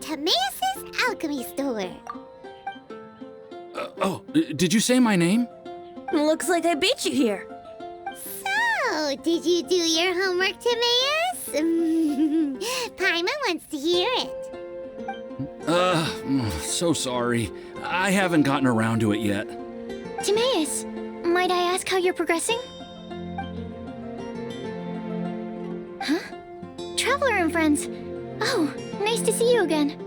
Timaeus' alchemy store. Did you say my name? Looks like I beat you here. So, did you do your homework, Timaeus? Paimon wants to hear it. So sorry. I haven't gotten around to it yet. Timaeus, might I ask how you're progressing? Huh? Traveler and friends. Oh, nice to see you again.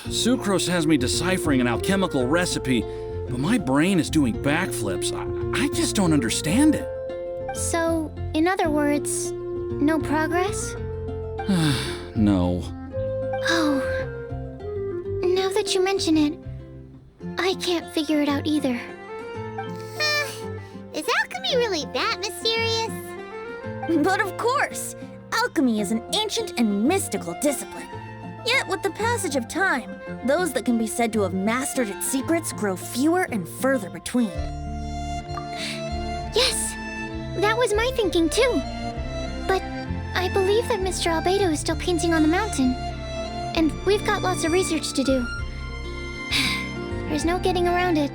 Sucrose has me deciphering an alchemical recipe, but my brain is doing backflips. I just don't understand it. So, in other words, no progress? No. Oh. Now that you mention it, I can't figure it out either. Is alchemy really that mysterious? But of course! Alchemy is an ancient and mystical discipline. Yet with the passage of time, those that can be said to have mastered its secrets grow fewer and further between. Yes! That was my thinking too. But I believe that Mr. Albedo is still painting on the mountain. And we've got lots of research to do. There's no getting around it.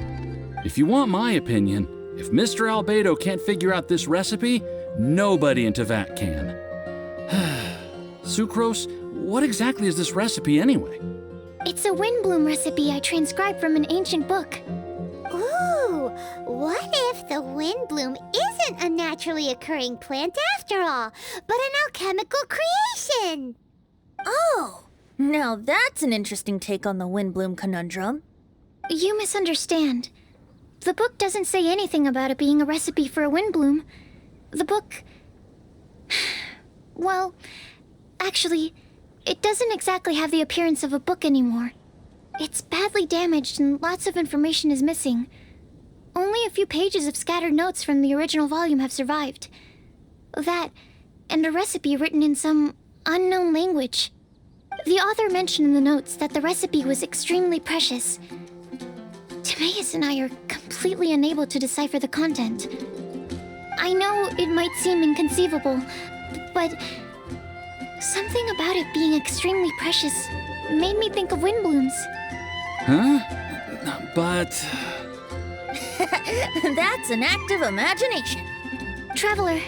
If you want my opinion, if Mr. Albedo can't figure out this recipe, nobody in Tevat can. Sucrose, what exactly is this recipe anyway? It's a windbloom recipe I transcribed from an ancient book. Ooh, what if the windbloom isn't a naturally occurring plant after all, but an alchemical creation? Oh! Now that's an interesting take on the windbloom conundrum. You misunderstand. The book doesn't say anything about it being a recipe for a windbloom. The book... Well, actually, it doesn't exactly have the appearance of a book anymore. It's badly damaged and lots of information is missing. Only a few pages of scattered notes from the original volume have survived. That, and a recipe written in some unknown language. The author mentioned in the notes that the recipe was extremely precious. Timaeus and I are completely unable to decipher the content. I know it might seem inconceivable, but something about it being extremely precious made me think of windblooms. Huh? But... That's an active imagination. Traveler,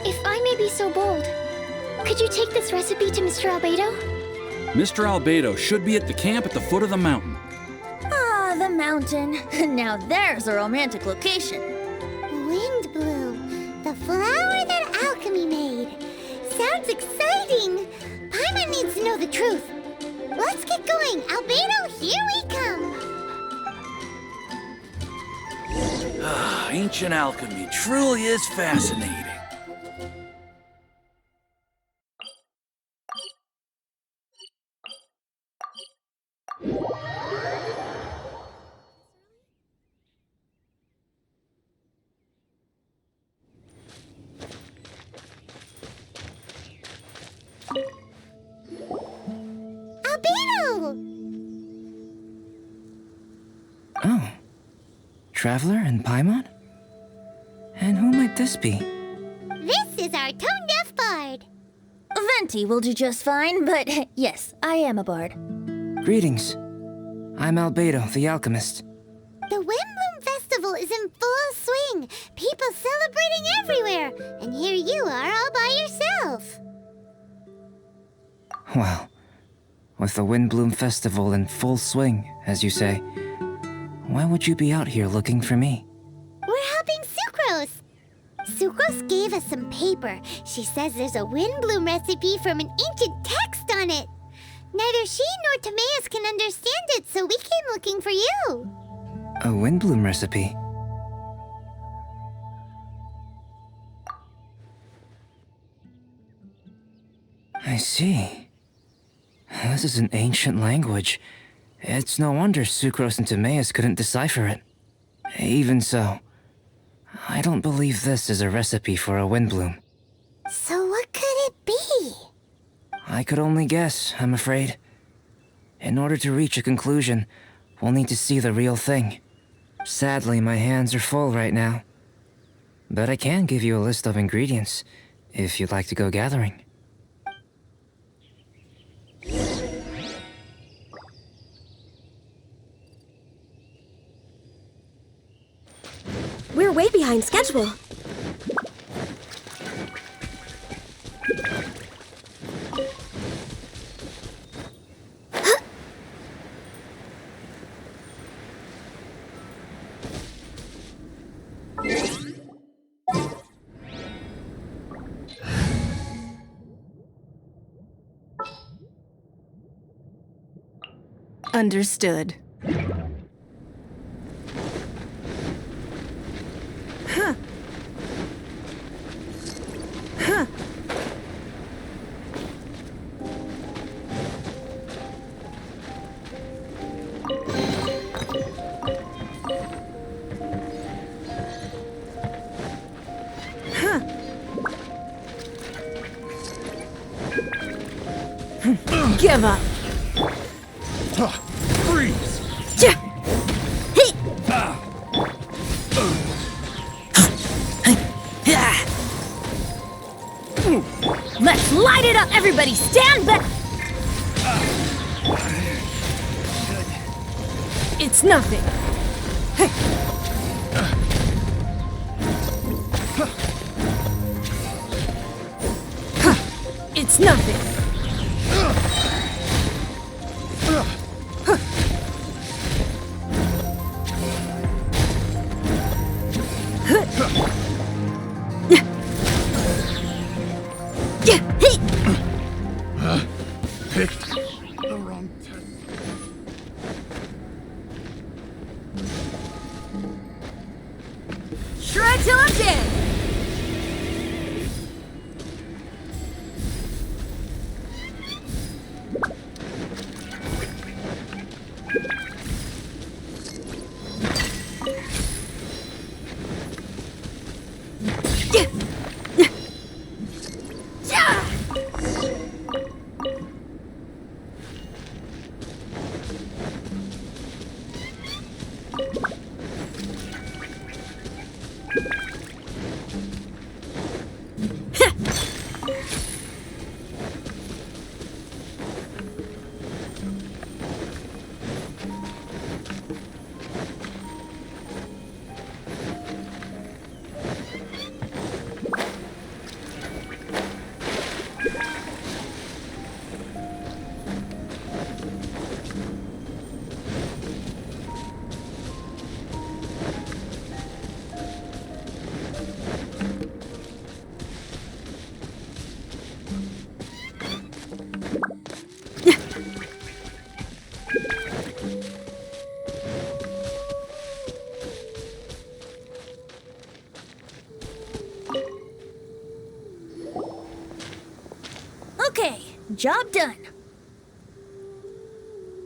if I may be so bold, could you take this recipe to Mr. Albedo? Mr. Albedo should be at the camp at the foot of the mountain. Ah, the mountain. Now there's a romantic location. Windbloom, the flower that alchemy made. Sounds exciting. Paimon needs to know the truth. Let's get going. Albedo, here we come. Ancient alchemy truly is fascinating. Albedo! Oh. Traveler and Paimon? And who might this be? This is our tone-deaf bard. Venti will do just fine, but yes, I am a bard. Greetings. I'm Albedo, the alchemist. The Windbloom Festival is in full swing. People celebrating everywhere. And here you are all by yourself. Well, with the Windbloom Festival in full swing, as you say, why would you be out here looking for me? We're helping Sucrose. Sucrose gave us some paper. She says there's a Windbloom recipe from an ancient text on it. Neither she nor Timaeus can understand it, so we came looking for you. A Windbloom recipe? I see. This is an ancient language. It's no wonder Sucrose and Timaeus couldn't decipher it. Even so, I don't believe this is a recipe for a Windbloom. So what could it be? I could only guess, I'm afraid. In order to reach a conclusion, we'll need to see the real thing. Sadly, my hands are full right now. But I can give you a list of ingredients, if you'd like to go gathering. behind schedule. Understood. Huh. Huh. Huh. Give up. Freeze! Let's light it up, everybody! Stand back! It's nothing. It's nothing. Picked the wrong test. Shred till I'm dead. Okay, job done.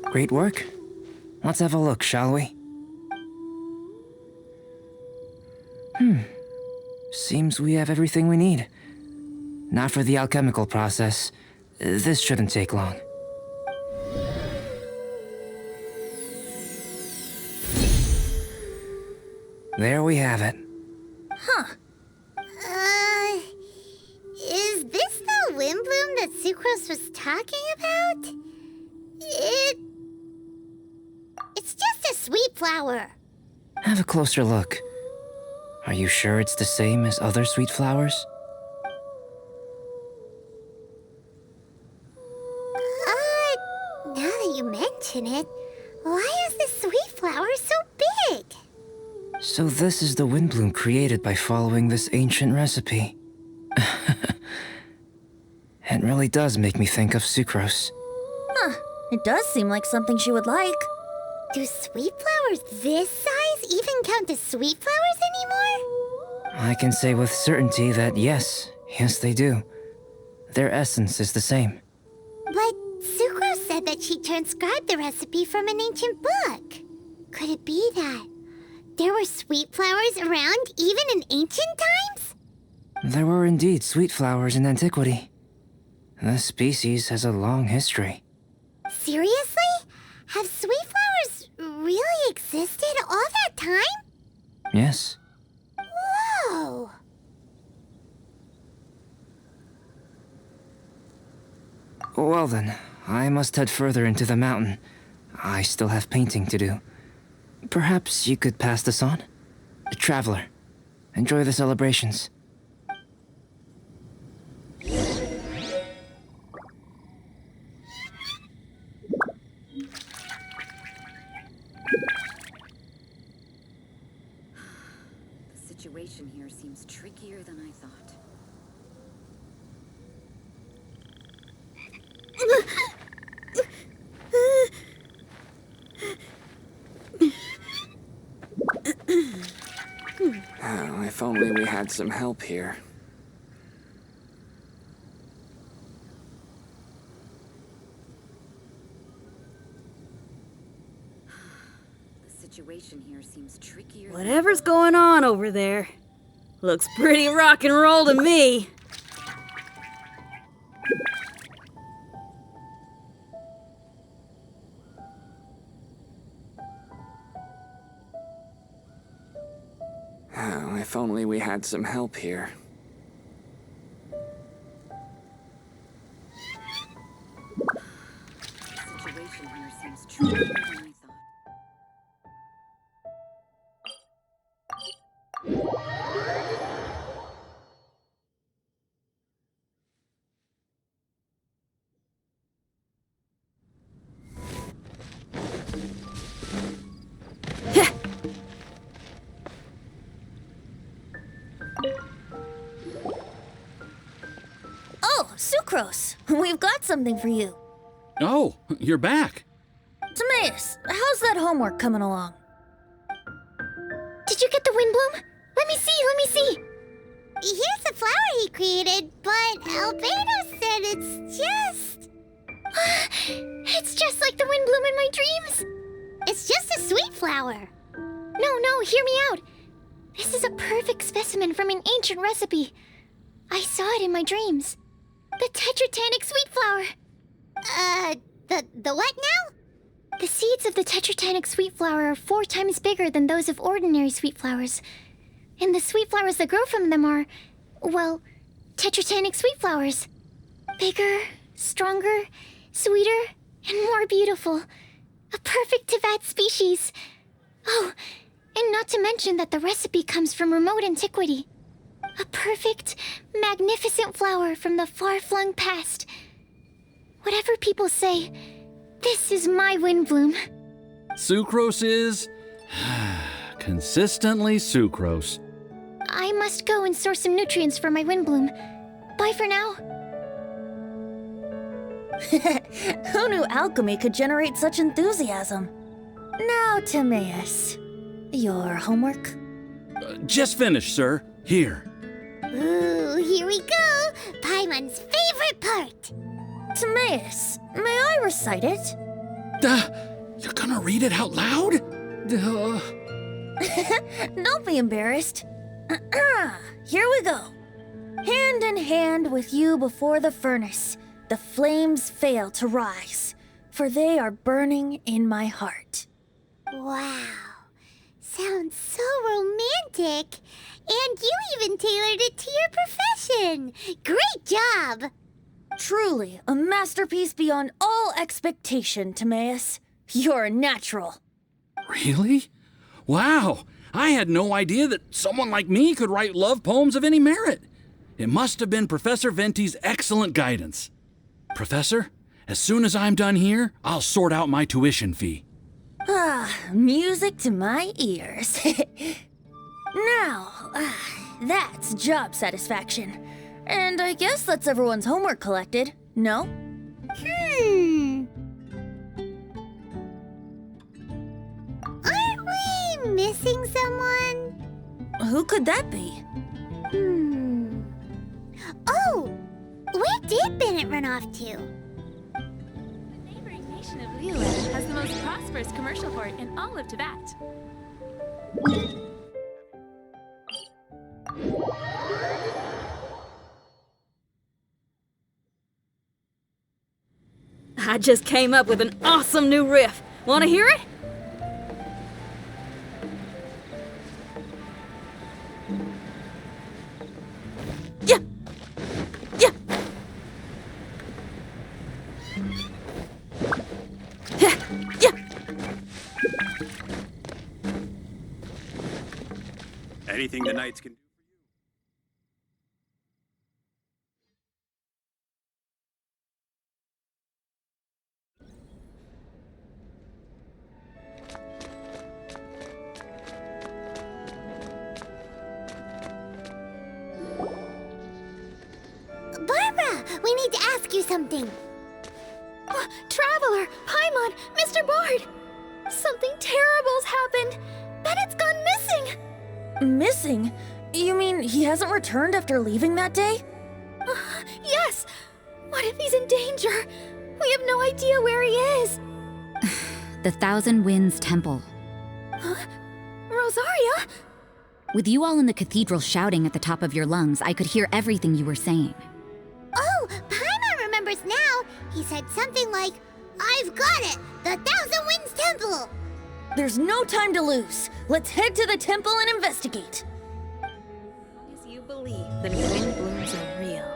Great work. Let's have a look, shall we? Seems we have everything we need. Now for the alchemical process. This shouldn't take long. There we have it. Is this the wind bloom that Sucrose was talking about? It's just a sweet flower. Have a closer look. Are you sure it's the same as other sweet flowers? Now that you mention it, why is this sweet flower so big? So this is the wind bloom created by following this ancient recipe. It really does make me think of Sucrose. It does seem like something she would like. Do sweet flowers this size even count as sweet flowers anymore? I can say with certainty that yes, they do. Their essence is the same. But Sucrose said that she transcribed the recipe from an ancient book. Could it be that there were sweet flowers around even in ancient times? There were indeed sweet flowers in antiquity. This species has a long history. Seriously? Have sweet flowers really existed all that time? Yes. Whoa! Well then, I must head further into the mountain. I still have painting to do. Perhaps you could pass this on? Traveler, Enjoy the celebrations. The situation here seems trickier than I thought. Oh, if only we had some help here. The situation here seems trickier. Whatever's going on over there. Looks pretty rock and roll to me. Oh, if only we had some help here. The situation here seems trickier than I thought. Oh, Sucrose, we've got something for you. Oh, you're back. Timaeus, how's that homework coming along? Did you get the wind bloom? Let me see. Here's a flower he created, but Albedo said it's just... It's just like the wind bloom in my dreams. It's just a sweet flower. No, hear me out. This is a perfect specimen from an ancient recipe. I saw it in my dreams. The tetratanic sweet flower. The what now? The seeds of the tetratanic sweet flower are 4 times bigger than those of ordinary sweet flowers. And the sweet flowers that grow from them are, well, tetratanic sweet flowers. Bigger, stronger, sweeter, and more beautiful. A perfect Tivat species. Oh, and not to mention that the recipe comes from remote antiquity. A perfect, magnificent flower from the far-flung past. Whatever people say, this is my wind bloom. Sucrose is... consistently sucrose. I must go and source some nutrients for my wind bloom. Bye for now. Who knew alchemy could generate such enthusiasm? Now, Timaeus, your homework? Just finished, sir. Here. Ooh, here we go. Paimon's favorite part. Timaeus, may I recite it? You're gonna read it out loud? Don't be embarrassed. Here we go. Hand in hand with you before the furnace, the flames fail to rise, for they are burning in my heart. Wow. Sounds so romantic. And you even tailored it to your profession. Great job. Truly, a masterpiece beyond all expectation, Timaeus. You're a natural. Really? Wow! I had no idea that someone like me could write love poems of any merit. It must have been Professor Venti's excellent guidance. Professor, as soon as I'm done here, I'll sort out my tuition fee. Music to my ears. Now, that's job satisfaction. And I guess that's everyone's homework collected, no? Aren't we missing someone? Who could that be? Oh! Where did Bennett run off to? The neighboring nation of Lila has the most prosperous commercial port in all of Tibet. I just came up with an awesome new riff. Want to hear it? Yeah. Yeah. Yeah. Yeah. Anything the Knights can do. We need to ask you something. Traveler, Paimon, Mr. Bard! Something terrible's happened! Bennett's gone missing! Missing? You mean he hasn't returned after leaving that day? Yes! What if he's in danger? We have no idea where he is! The Thousand Winds Temple. Rosaria? With you all in the cathedral shouting at the top of your lungs, I could hear everything you were saying. Oh, Paimon remembers now. He said something like, "I've got it! The Thousand Winds Temple!" There's no time to lose. Let's head to the temple and investigate. As you believe that wind blooms are real.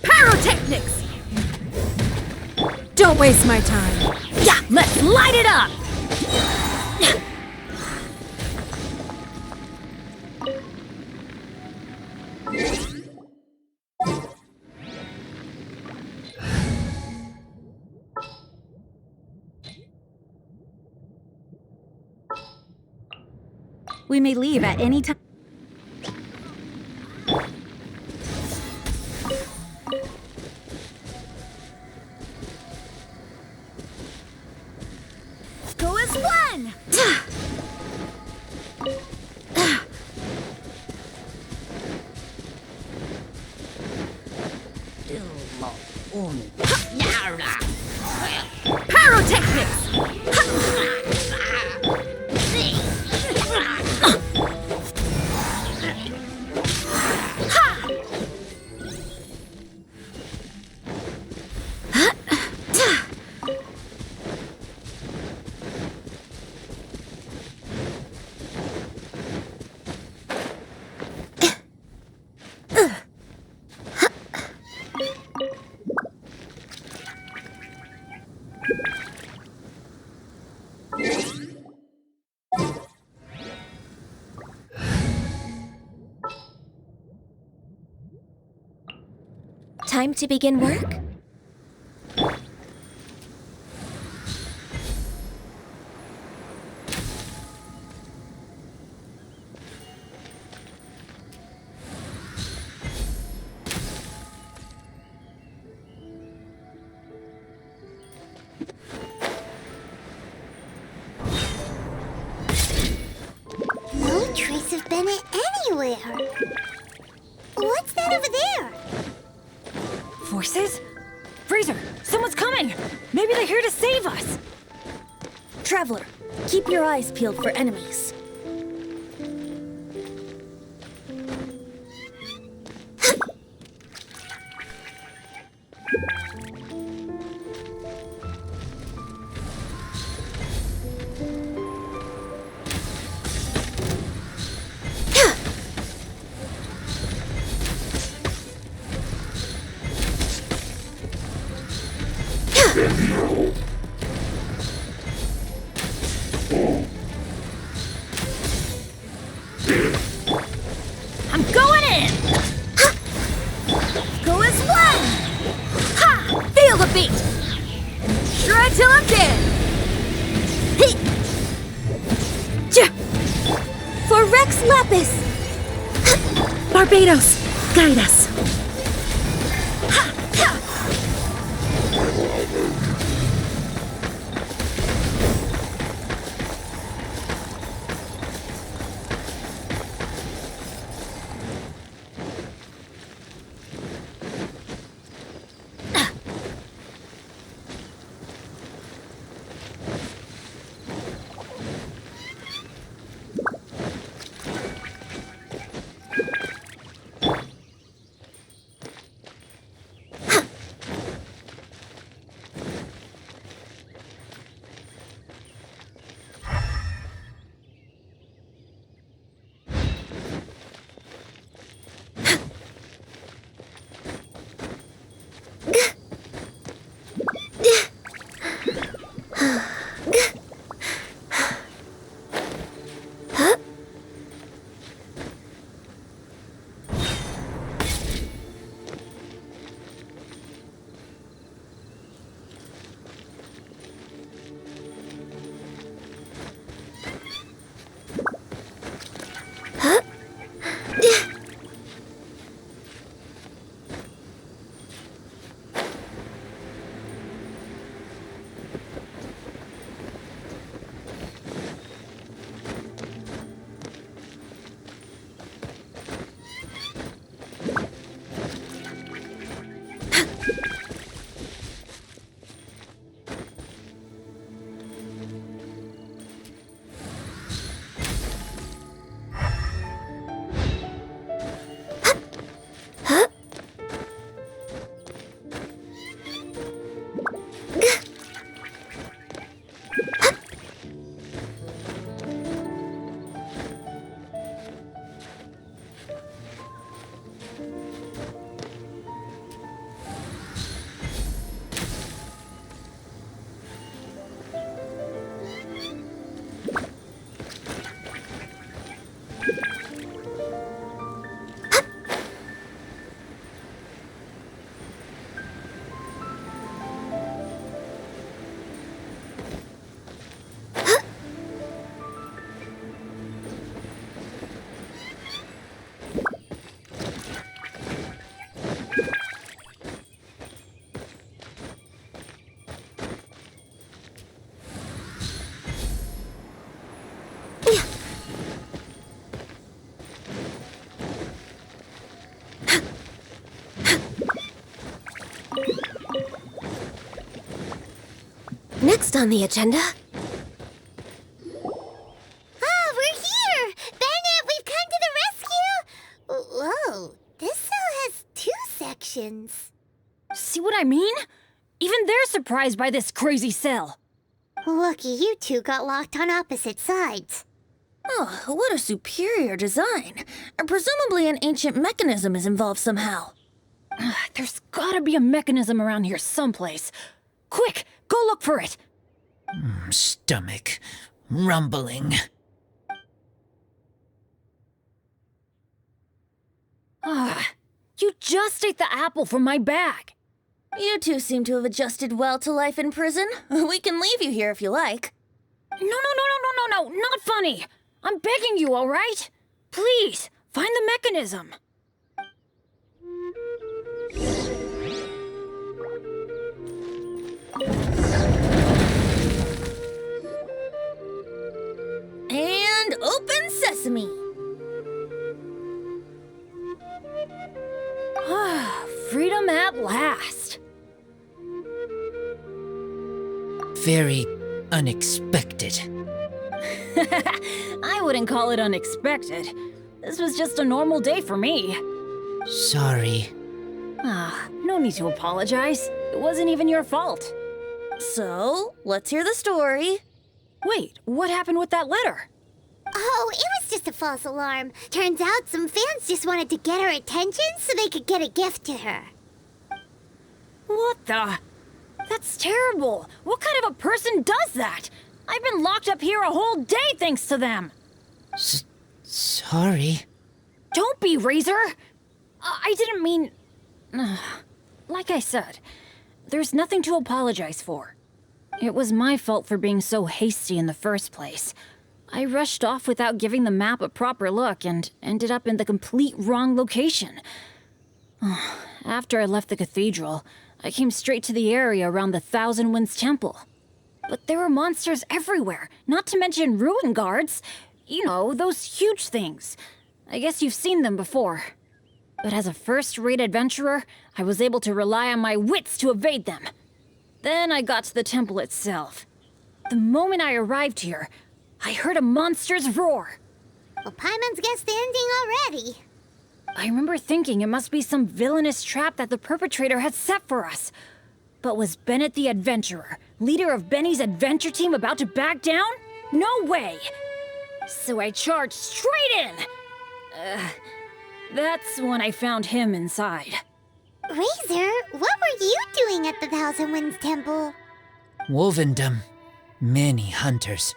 Pyrotechnics! Don't waste my time. Yeah, let's light it up! We may leave at any time. Go as one! Pyrotechnics! Time to begin work? No trace of Bennett anywhere. What's that over there? Forces? Freezer, someone's coming! Maybe they're here to save us! Traveler, keep your eyes peeled for enemies. I'm going in! Go as one! Ha! Feel the beat! Shred till I'm dead! Hey! Ja! For Rex Lapis! Barbados, guide us! Ha! Ha! next on the agenda? Ah, we're here! Bennett, we've come to the rescue! Whoa, this cell has 2 sections. See what I mean? Even they're surprised by this crazy cell. Lucky you two got locked on opposite sides. Oh, what a superior design. Presumably an ancient mechanism is involved somehow. There's gotta be a mechanism around here someplace. Quick, go look for it. Stomach rumbling. You just ate the apple from my bag. You two seem to have adjusted well to life in prison. We can leave you here if you like. No, not funny. I'm begging you, all right? Please, find the mechanism. And open sesame. Freedom at last. Very unexpected. I wouldn't call it unexpected. This was just a normal day for me. Sorry. No need to apologize. It wasn't even your fault. So, let's hear the story. Wait, what happened with that letter? Oh, it was just a false alarm. Turns out some fans just wanted to get her attention so they could get a gift to her. What the? That's terrible. What kind of a person does that? I've been locked up here a whole day thanks to them. Sorry. Don't be, Razor. I didn't mean... Like I said, there's nothing to apologize for. It was my fault for being so hasty in the first place. I rushed off without giving the map a proper look and ended up in the complete wrong location. After I left the cathedral, I came straight to the area around the Thousand Winds Temple. But there were monsters everywhere, not to mention ruin guards. You know, those huge things. I guess you've seen them before. But as a first-rate adventurer, I was able to rely on my wits to evade them. Then I got to the temple itself. The moment I arrived here, I heard a monster's roar. Well, Paimon's guessed the ending already. I remember thinking it must be some villainous trap that the perpetrator had set for us. But was Bennett the adventurer, leader of Benny's adventure team, about to back down? No way! So I charged straight in! That's when I found him inside. Razor, what were you doing at the Thousand Winds Temple? Wolvendom. Many hunters.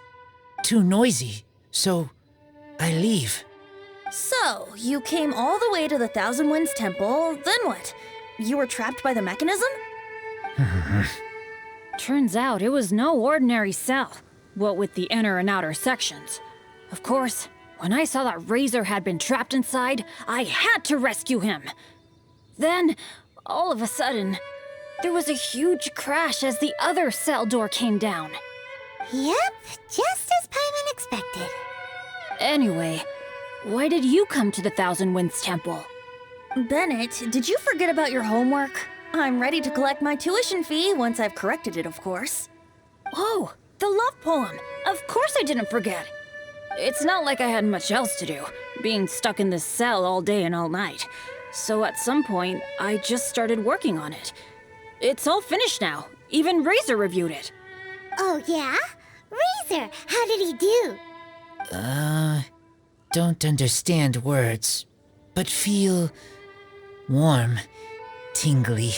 Too noisy, so I leave. So, you came all the way to the Thousand Winds Temple, then what? You were trapped by the mechanism? Turns out it was no ordinary cell, what with the inner and outer sections. Of course, when I saw that Razor had been trapped inside, I had to rescue him. Then, all of a sudden, there was a huge crash as the other cell door came down. Yep, just as Paimon expected. Anyway, why did you come to the Thousand Winds Temple? Bennett, did you forget about your homework? I'm ready to collect my tuition fee once I've corrected it, of course. Oh, the love poem! Of course I didn't forget! It's not like I had much else to do, being stuck in this cell all day and all night. So at some point, I just started working on it. It's all finished now. Even Razor reviewed it. Oh, yeah? Razor, how did he do? Don't understand words, but feel warm, tingly,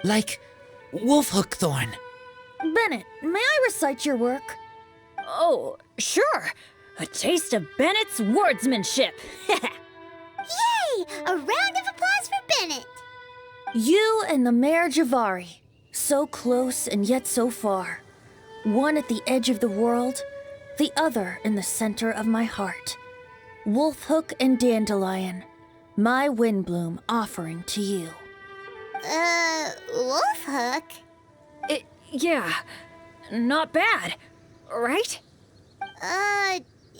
like wolfhook thorn. Bennett, may I recite your work? Oh, sure. A taste of Bennett's wordsmanship. Yay! A round of applause for Bennett! You and the Mare Javari, so close and yet so far. One at the edge of the world, the other in the center of my heart. Wolfhook and Dandelion, my Windbloom offering to you. Wolfhook? Yeah, not bad, right?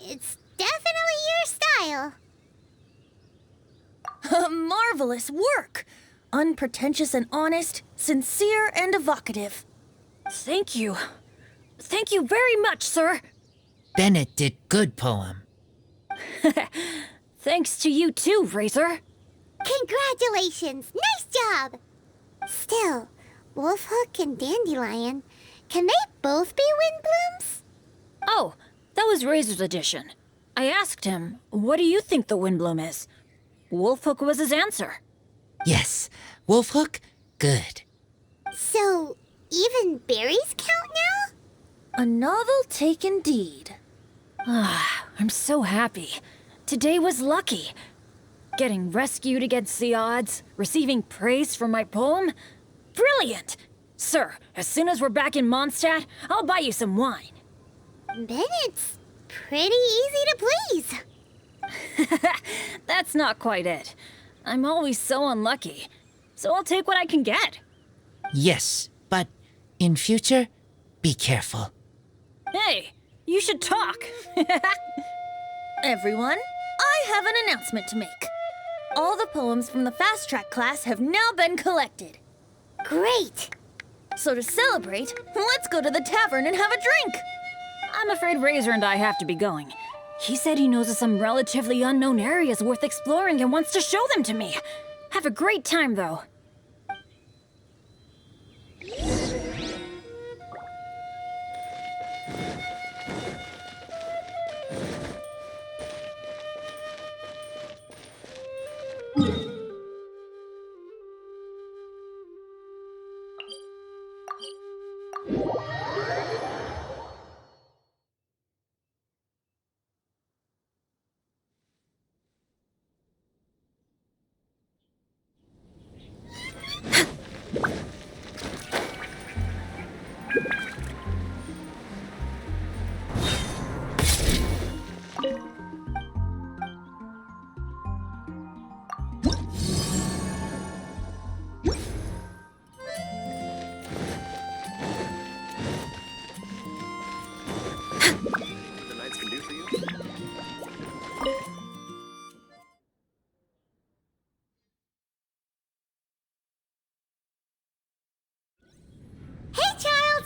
It's definitely your style. Marvelous work! Unpretentious and honest, sincere and evocative. Thank you. Thank you very much, sir. Bennett did good poem. Thanks to you too, Razor. Congratulations! Nice job! Still, Wolfhook and Dandelion, can they both be Windblooms? Oh, that was Razor's edition. I asked him, what do you think the Windbloom is? Wolfhook was his answer. Yes, Wolfhook, good. So, even berries count now? A novel take indeed. I'm so happy. Today was lucky. Getting rescued against the odds, receiving praise for my poem. Brilliant! Sir, as soon as we're back in Mondstadt, I'll buy you some wine. Bennett's pretty easy to please. That's not quite it. I'm always so unlucky, so I'll take what I can get. Yes, but in future, be careful. Hey, you should talk. Everyone, I have an announcement to make. All the poems from the Fast Track class have now been collected. Great! So to celebrate, let's go to the tavern and have a drink. I'm afraid Razor and I have to be going. He said he knows of some relatively unknown areas worth exploring and wants to show them to me. Have a great time, though.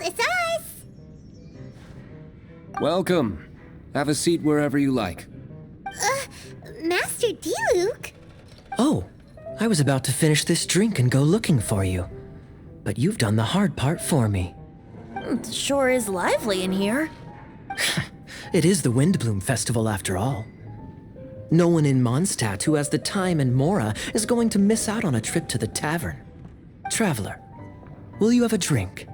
It's us! Welcome. Have a seat wherever you like. Master D-Luke? Oh, I was about to finish this drink and go looking for you. But you've done the hard part for me. It sure is lively in here. It is the Windbloom Festival after all. No one in Mondstadt who has the time and mora is going to miss out on a trip to the tavern. Traveler, will you have a drink?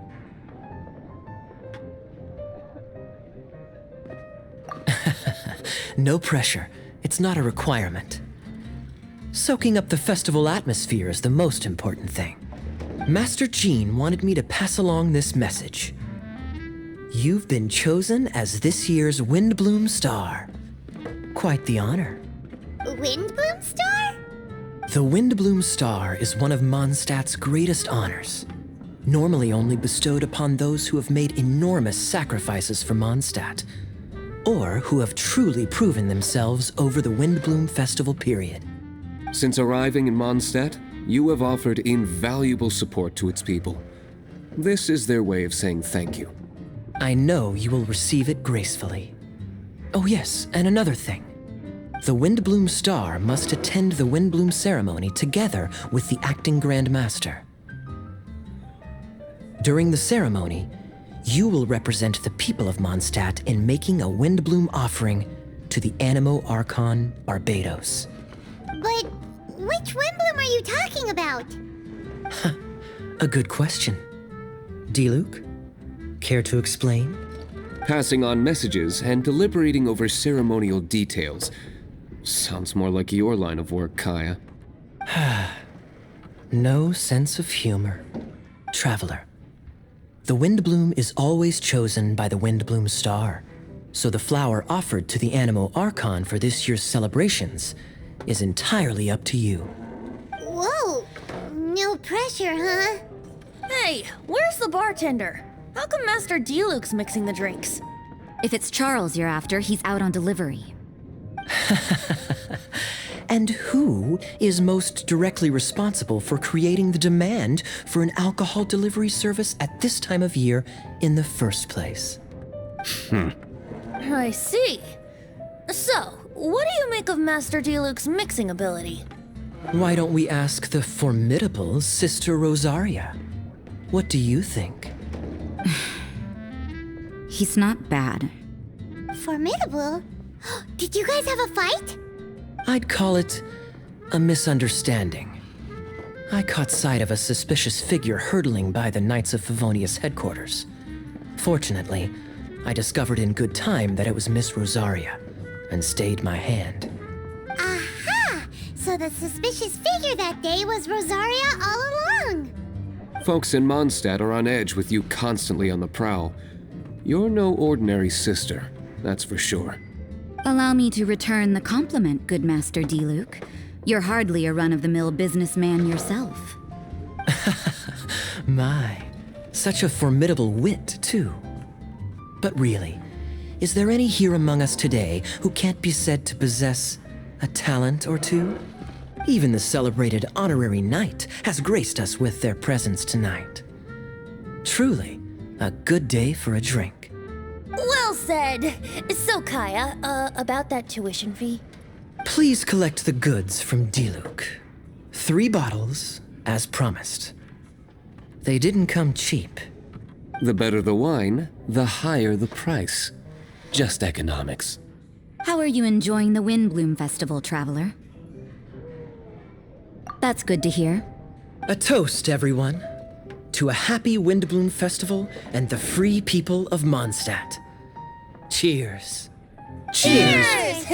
No pressure. It's not a requirement. Soaking up the festival atmosphere is the most important thing. Master Jean wanted me to pass along this message. You've been chosen as this year's Windbloom Star. Quite the honor. Windbloom Star? The Windbloom Star is one of Mondstadt's greatest honors. Normally only bestowed upon those who have made enormous sacrifices for Mondstadt, or who have truly proven themselves over the Windbloom Festival period. Since arriving in Mondstadt, you have offered invaluable support to its people. This is their way of saying thank you. I know you will receive it gracefully. Oh yes, and another thing. The Windbloom Star must attend the Windbloom ceremony together with the acting Grand Master. During the ceremony, you will represent the people of Mondstadt in making a Windbloom offering to the Animo Archon Barbados. But which Windbloom are you talking about? A good question. D-Luke, care to explain? Passing on messages and deliberating over ceremonial details. Sounds more like your line of work, Kaya. No sense of humor. Traveler, the Windbloom is always chosen by the Windbloom Star, so the flower offered to the Animo Archon for this year's celebrations is entirely up to you. Whoa, no pressure, huh? Hey, where's the bartender? How come Master D-Luke's mixing the drinks? If it's Charles you're after, he's out on delivery. And who is most directly responsible for creating the demand for an alcohol delivery service at this time of year in the first place? I see. So, what do you make of Master Diluc's mixing ability? Why don't we ask the formidable Sister Rosaria? What do you think? He's not bad. Formidable? Did you guys have a fight? I'd call it a misunderstanding. I caught sight of a suspicious figure hurtling by the Knights of Favonius headquarters. Fortunately, I discovered in good time that it was Miss Rosaria, and stayed my hand. Aha! So the suspicious figure that day was Rosaria all along. Folks in Mondstadt are on edge with you constantly on the prowl. You're no ordinary sister, that's for sure. Allow me to return the compliment, good Master Diluc. You're hardly a run-of-the-mill businessman yourself. My, such a formidable wit, too. But really, is there any here among us today who can't be said to possess a talent or two? Even the celebrated honorary knight has graced us with their presence tonight. Truly, a good day for a drink. Well said. So, Kaya, about that tuition fee? Please collect the goods from Diluc. 3 bottles, as promised. They didn't come cheap. The better the wine, the higher the price. Just economics. How are you enjoying the Windbloom Festival, traveler? That's good to hear. A toast, everyone, to a happy Windbloom Festival and the free people of Mondstadt. Cheers. Cheers!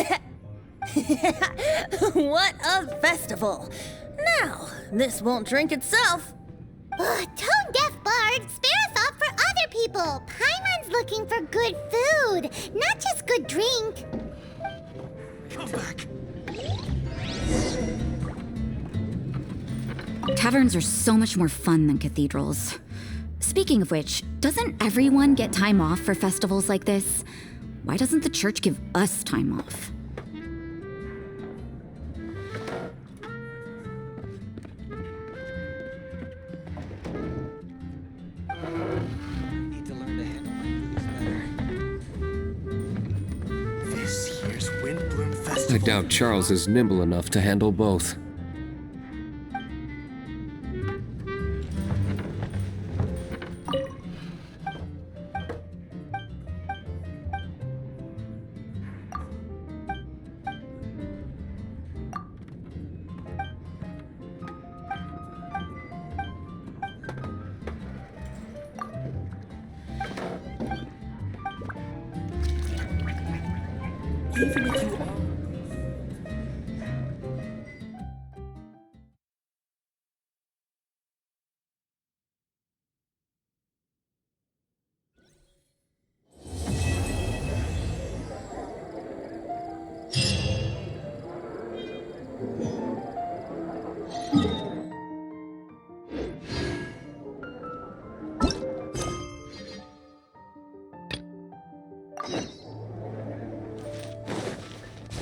What a festival! Now, this won't drink itself. Tone-deaf bard, spare a thought for other people. Paimon's looking for good food, not just good drink. Come back. Taverns are so much more fun than cathedrals. Speaking of which, doesn't everyone get time off for festivals like this? Why doesn't the church give us time off? Need to learn to handle my booze better. This year's Windbloom Festival. I doubt Charles is nimble enough to handle both. Even if you are.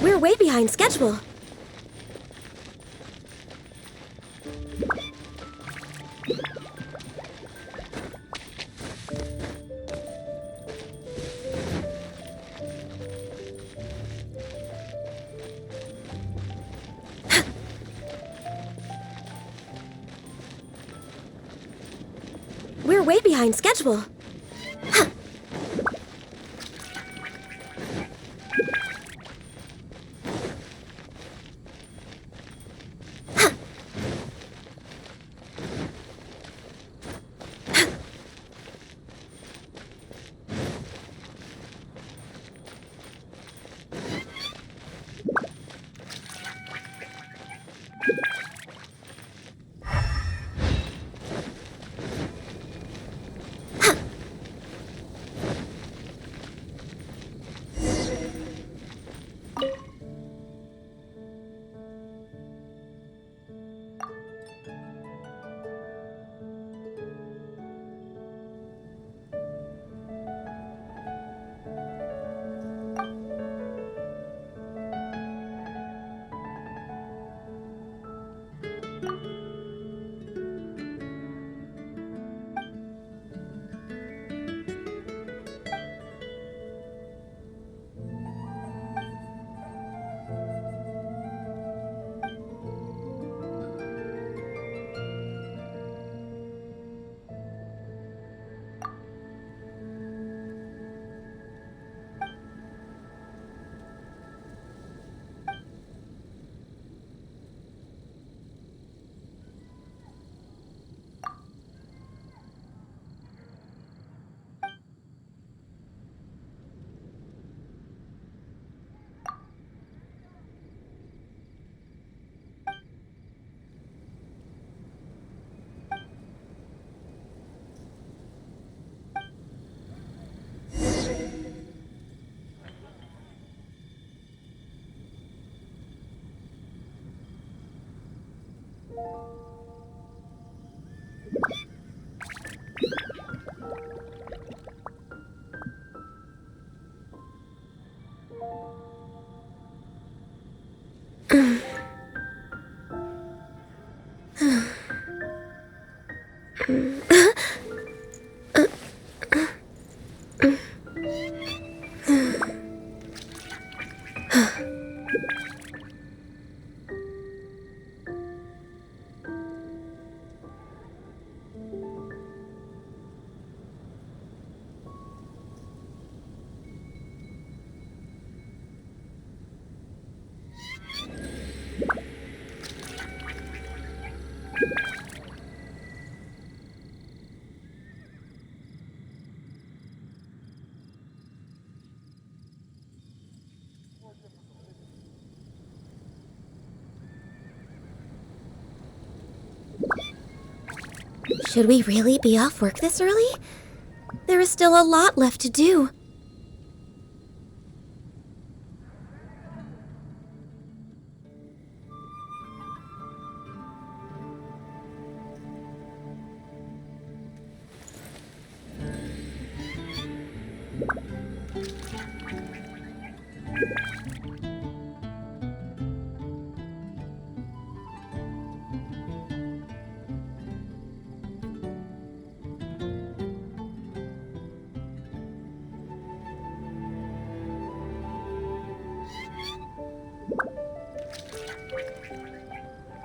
We're way behind schedule. We're way behind schedule. Should we really be off work this early? There is still a lot left to do.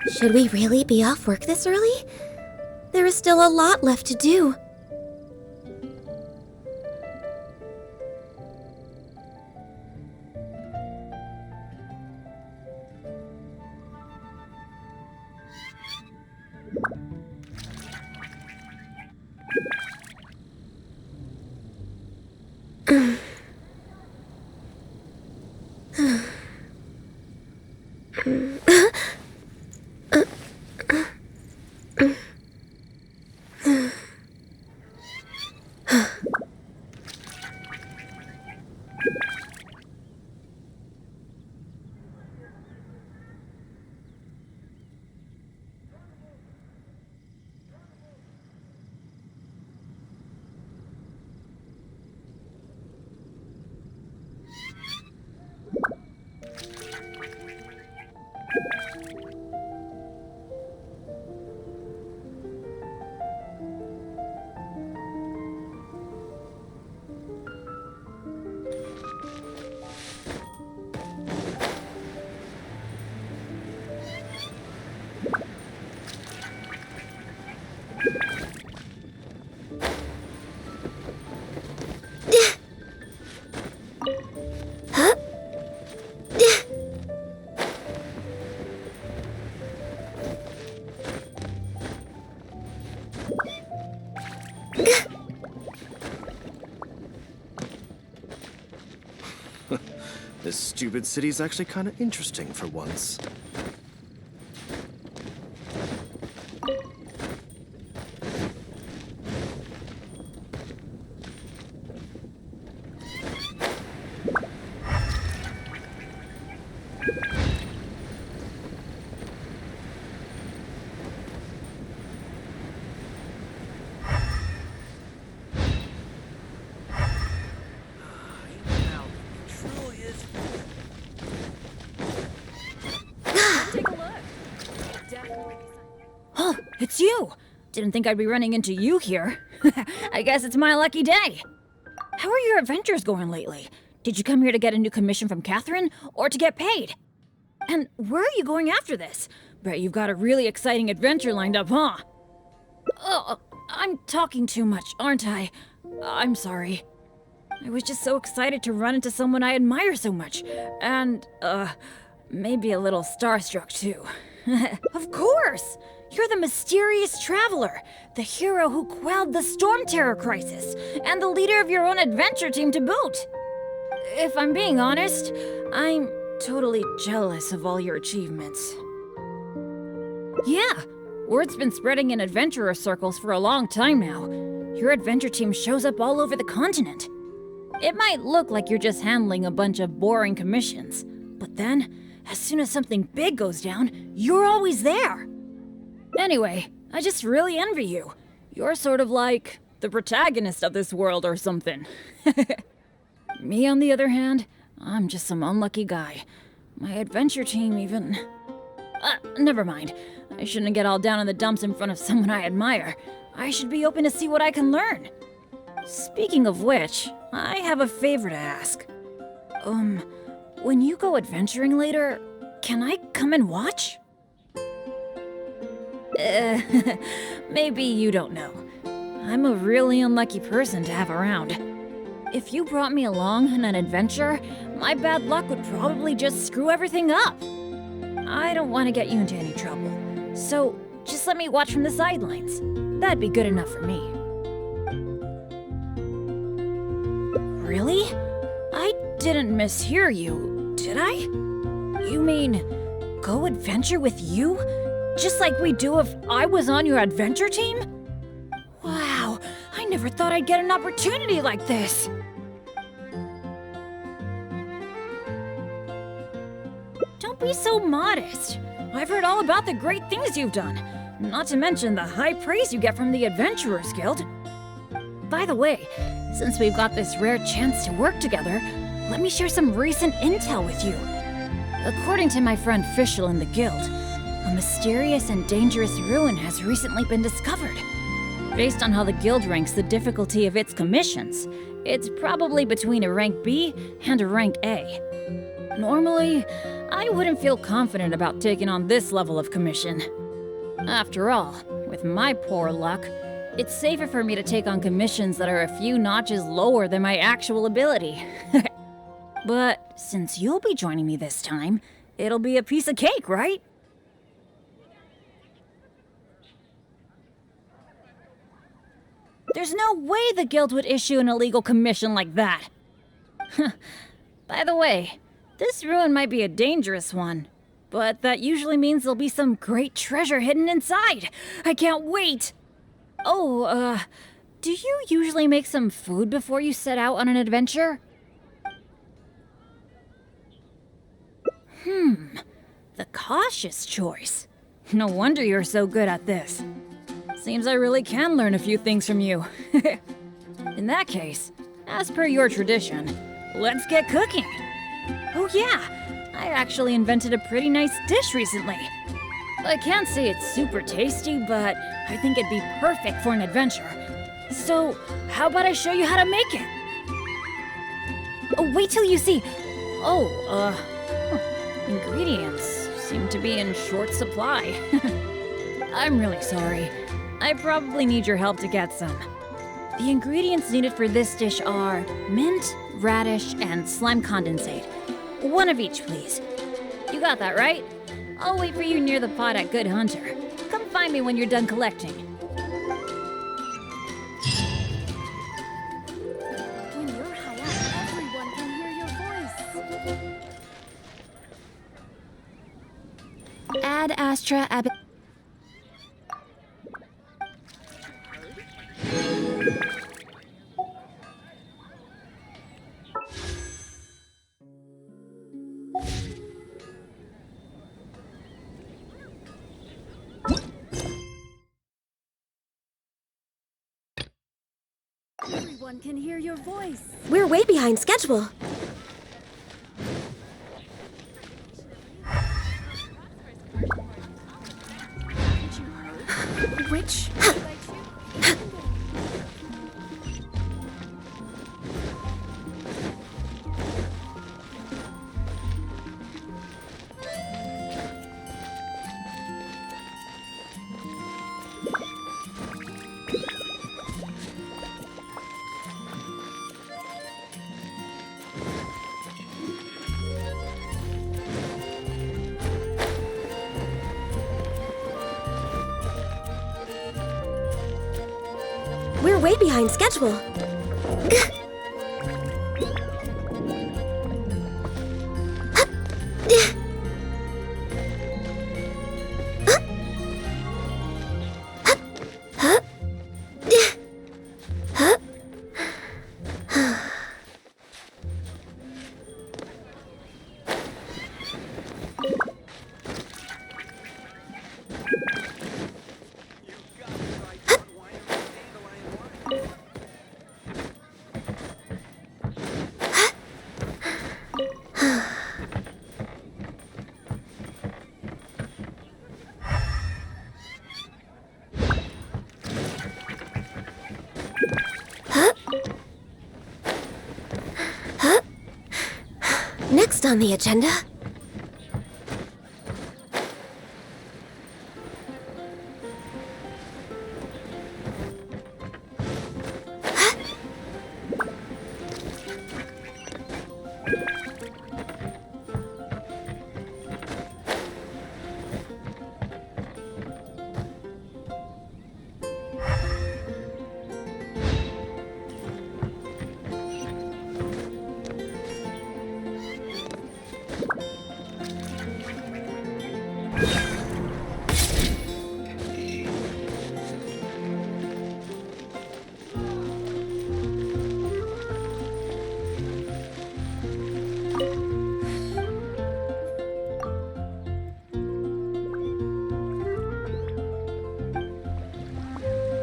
Should we really be off work this early? There is still a lot left to do. This stupid city's actually kind of interesting for once. Oh, it's you! Didn't think I'd be running into you here. I guess it's my lucky day. How are your adventures going lately? Did you come here to get a new commission from Catherine, or to get paid? And where are you going after this? Bet you've got a really exciting adventure lined up, huh? Oh, I'm talking too much, aren't I? I'm sorry. I was just so excited to run into someone I admire so much. And, maybe a little starstruck too. Of course! You're the mysterious traveler, the hero who quelled the Storm Terror crisis, and the leader of your own adventure team to boot. If I'm being honest, I'm totally jealous of all your achievements. Yeah, word's been spreading in adventurer circles for a long time now. Your adventure team shows up all over the continent. It might look like you're just handling a bunch of boring commissions, but then, as soon as something big goes down, you're always there. Anyway, I just really envy you. You're sort of like the protagonist of this world or something. Me, on the other hand, I'm just some unlucky guy. My adventure team even... never mind. I shouldn't get all down in the dumps in front of someone I admire. I should be open to see what I can learn. Speaking of which, I have a favor to ask. When you go adventuring later, can I come and watch? Maybe you don't know. I'm a really unlucky person to have around. If you brought me along on an adventure, my bad luck would probably just screw everything up. I don't want to get you into any trouble, so just let me watch from the sidelines. That'd be good enough for me. Really? I didn't mishear you, did I? You mean, go adventure with you? Just like we do if I was on your adventure team? Wow, I never thought I'd get an opportunity like this. Don't be so modest. I've heard all about the great things you've done, not to mention the high praise you get from the Adventurers Guild. By the way, since we've got this rare chance to work together, let me share some recent intel with you. According to my friend Fischl in the Guild, a mysterious and dangerous ruin has recently been discovered. Based on how the Guild ranks the difficulty of its commissions, it's probably between a rank B and a rank A. Normally, I wouldn't feel confident about taking on this level of commission. After all, with my poor luck, it's safer for me to take on commissions that are a few notches lower than my actual ability. But since you'll be joining me this time, it'll be a piece of cake, right? There's no way the Guild would issue an illegal commission like that. By the way, this ruin might be a dangerous one, but that usually means there'll be some great treasure hidden inside. I can't wait! Oh, do you usually make some food before you set out on an adventure? The cautious choice. No wonder you're so good at this. Seems I really can learn a few things from you. In that case, as per your tradition, let's get cooking. Oh yeah, I actually invented a pretty nice dish recently. I can't say it's super tasty, but I think it'd be perfect for an adventure. So, how about I show you how to make it? Oh, wait till you see. Ingredients seem to be in short supply. I'm really sorry. I probably need your help to get some. The ingredients needed for this dish are mint, radish, and slime condensate. One of each, please. You got that, right? I'll wait for you near the pot at Good Hunter. Come find me when you're done collecting. When you're high up, everyone can hear your voice. Ad Astra Ab... Everyone can hear your voice. We're way behind schedule. Which? We're way behind schedule. next on the agenda?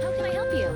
How can I help you?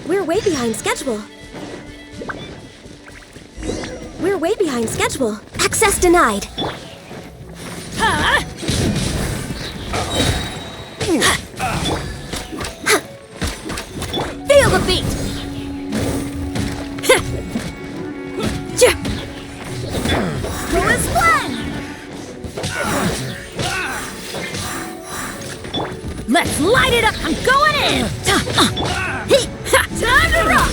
We're way behind schedule. We're way behind schedule. Access denied. Feel the beat! Flores blend! Let's light it up! I'm going in! Time to rock!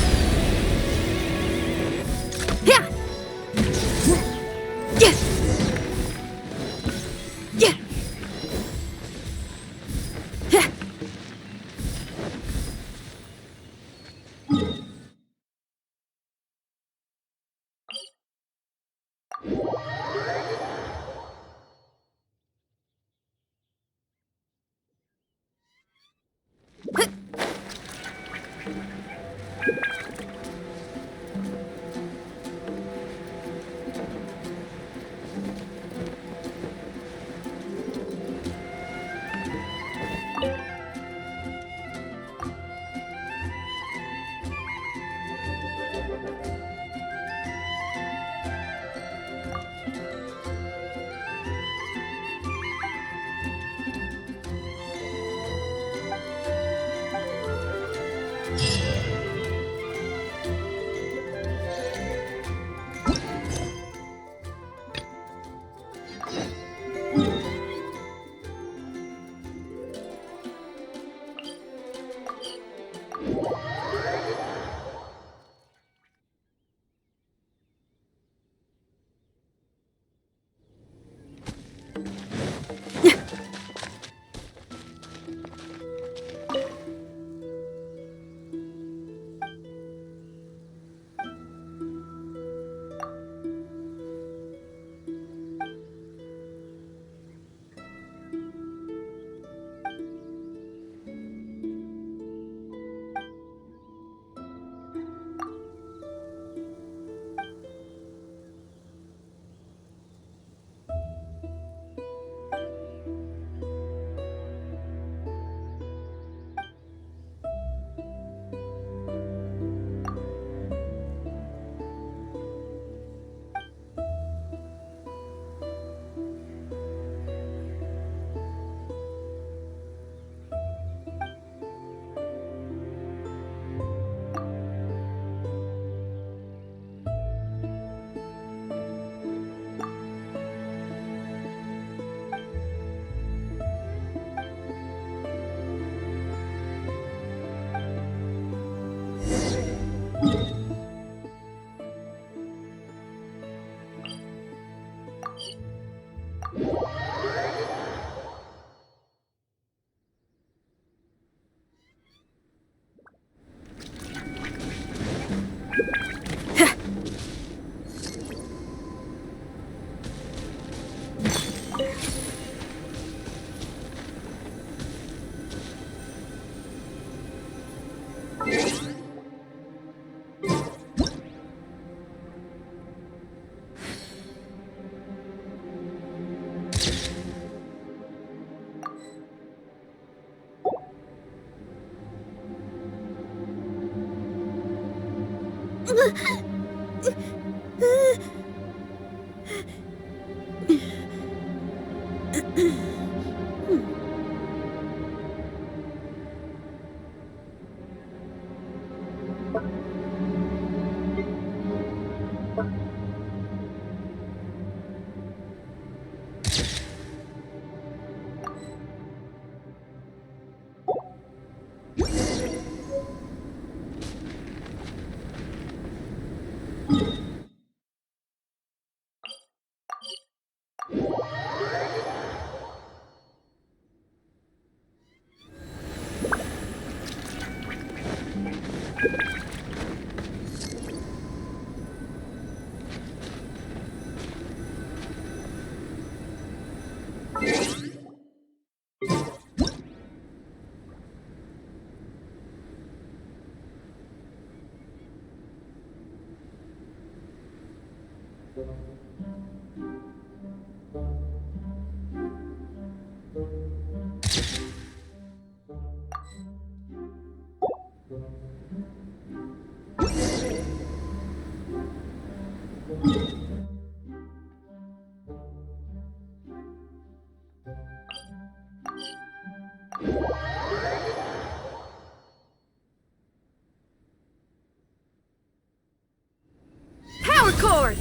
Power cord!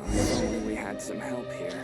If only we had some help here.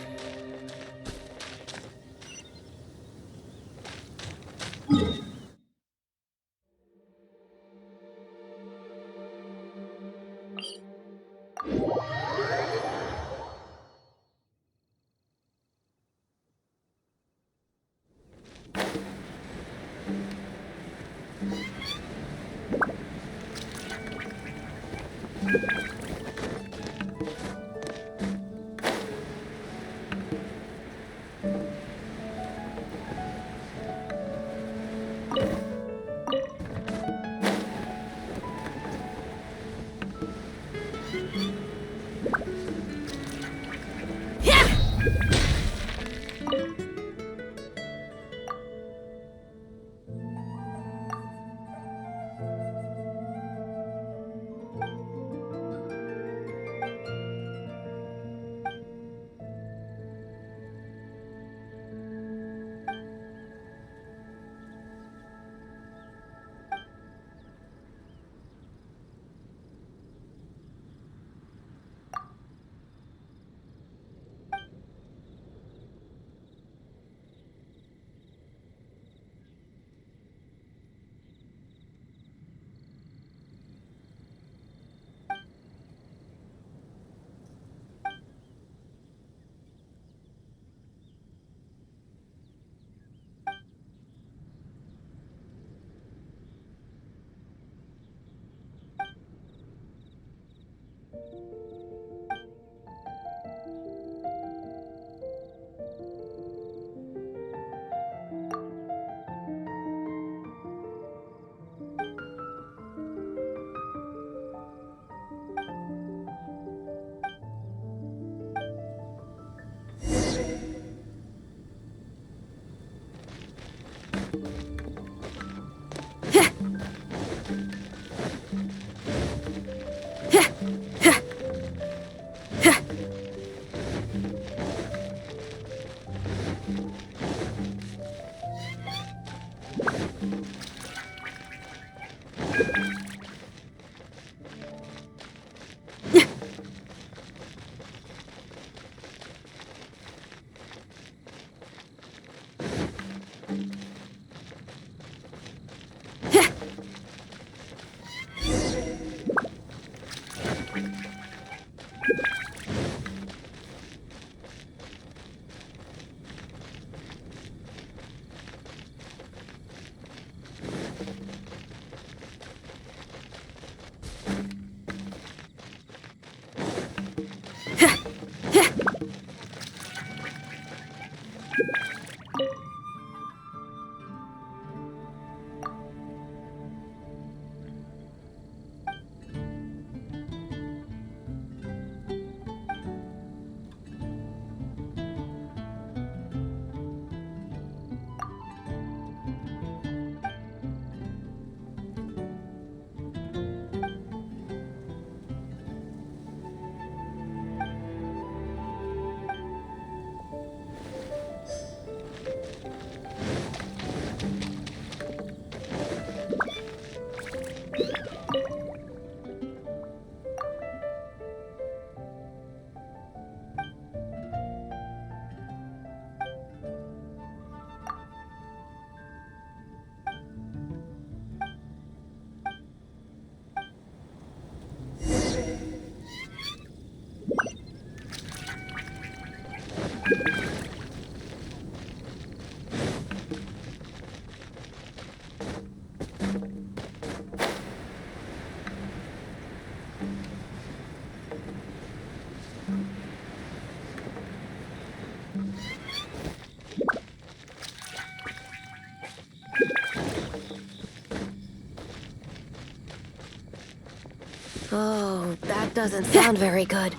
Oh, that doesn't sound very good.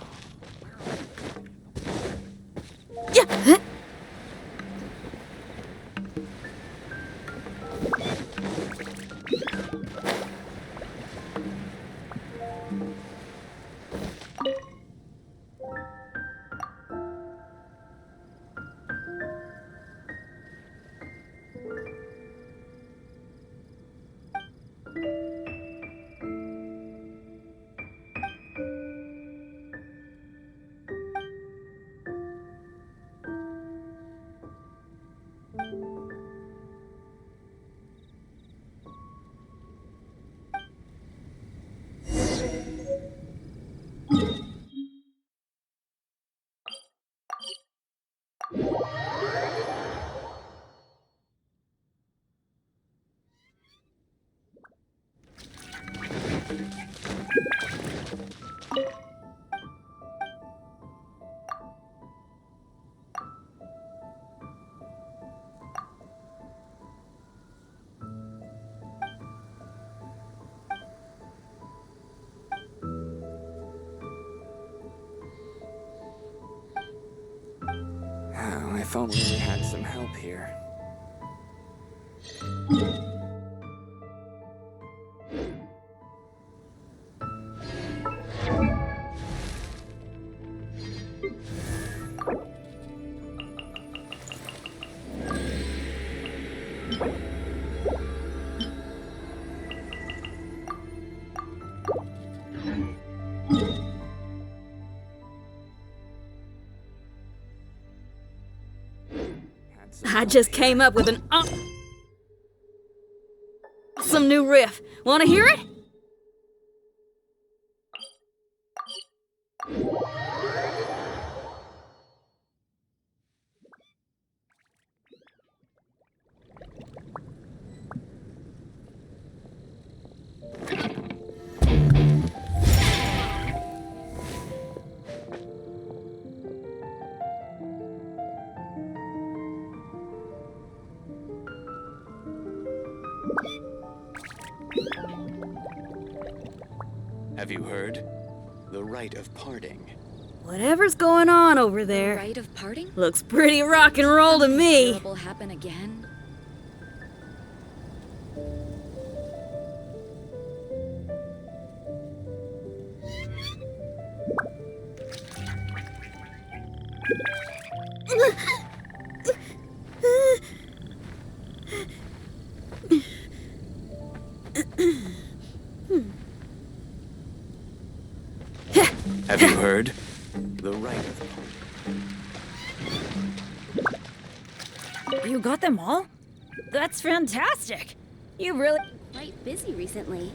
Oh, if only we had some help here. I just came up with an awesome new riff. Wanna hear it? Have you heard? The rite of parting. Whatever's going on over there. Rite of parting? Looks pretty rock and roll to me. Terrible happen again? Have you heard? The rite of parting. You got them all? That's fantastic. You really Quite busy recently.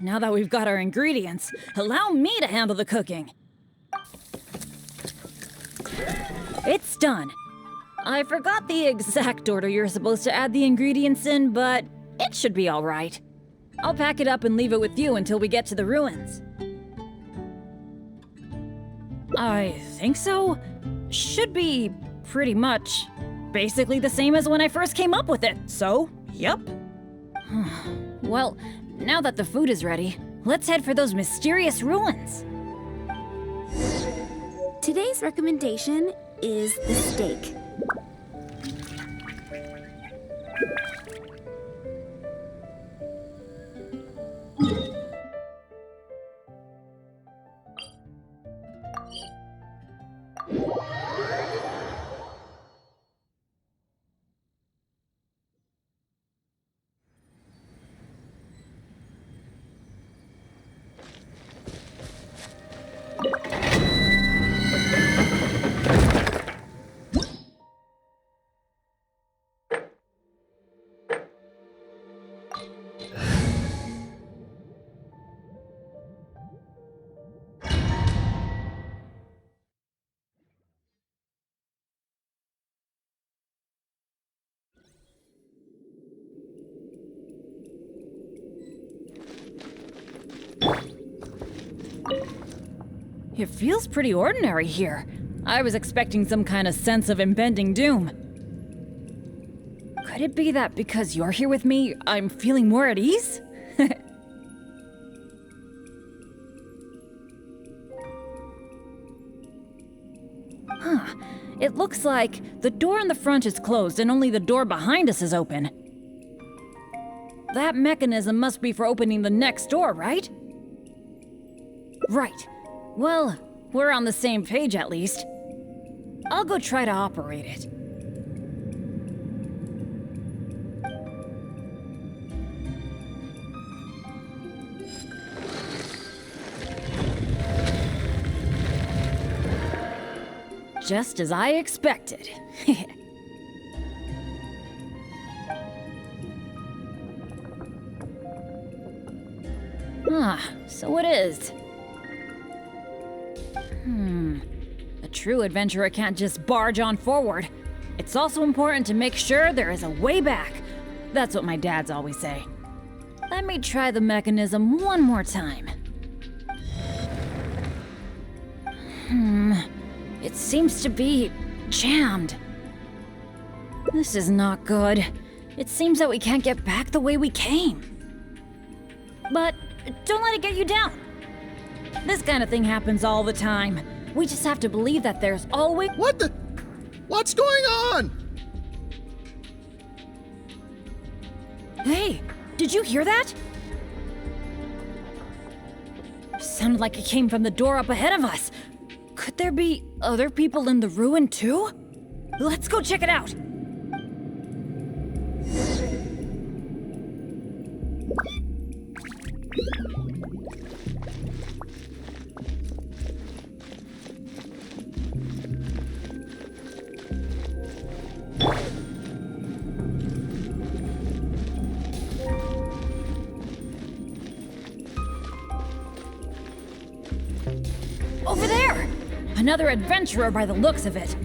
Now that we've got our ingredients, allow me to handle the cooking. It's done. I forgot the exact order you're supposed to add the ingredients in, but it should be all right. I'll pack it up and leave it with you until we get to the ruins. I think so. Should be pretty much basically the same as when I first came up with it, so, yep. Well, now that the food is ready, let's head for those mysterious ruins. Today's recommendation is the steak. It feels pretty ordinary here. I was expecting some kind of sense of impending doom. Could it be that because you're here with me, I'm feeling more at ease? Huh. It looks like the door in the front is closed and only the door behind us is open. That mechanism must be for opening the next door, right? Right. Well, we're on the same page at least. I'll go try to operate it. Just as I expected. So it is. A true adventurer can't just barge on forward. It's also important to make sure there is a way back. That's what my dads always say. Let me try the mechanism one more time. It seems to be jammed. This is not good. It seems that we can't get back the way we came. But don't let it get you down. This kind of thing happens all the time. We just have to believe that there's always— What's going on? Hey, did you hear that? Sounded like it came from the door up ahead of us. Could there be other people in the ruin too? Let's go check it out. Over there! Another adventurer by the looks of it.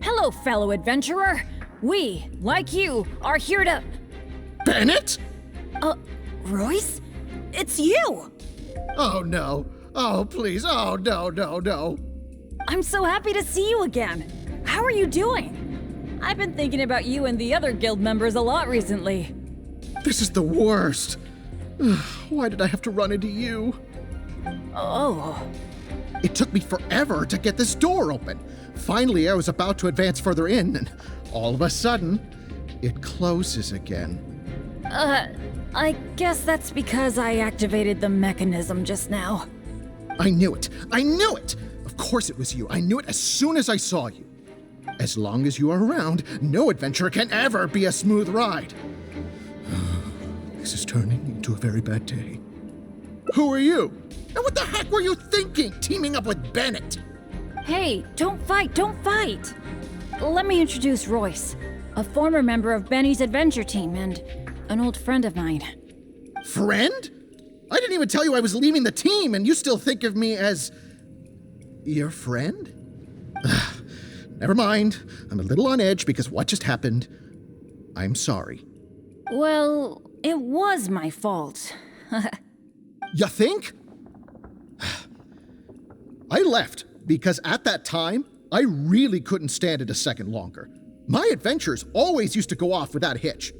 Hello, fellow adventurer. We, like you, are here to— Bennett? Royce? It's you! Oh, no. Oh, please. Oh, no. I'm so happy to see you again. How are you doing? I've been thinking about you and the other guild members a lot recently. This is the worst. Why did I have to run into you? Oh. It took me forever to get this door open. Finally, I was about to advance further in, and all of a sudden, it closes again. I guess that's because I activated the mechanism just now. I knew it! Of course it was you. I knew it as soon as I saw you. As long as you are around, no adventure can ever be a smooth ride. This is turning into a very bad day. Who are you? And what the heck were you thinking, teaming up with Bennett? Hey, don't fight! Let me introduce Royce, a former member of Benny's adventure team and an old friend of mine. Friend? I didn't even tell you I was leaving the team, and you still think of me as your friend? Never mind. I'm a little on edge because what just happened. I'm sorry. Well, it was my fault. You think? I left because at that time, I really couldn't stand it a second longer. My adventures always used to go off without a hitch.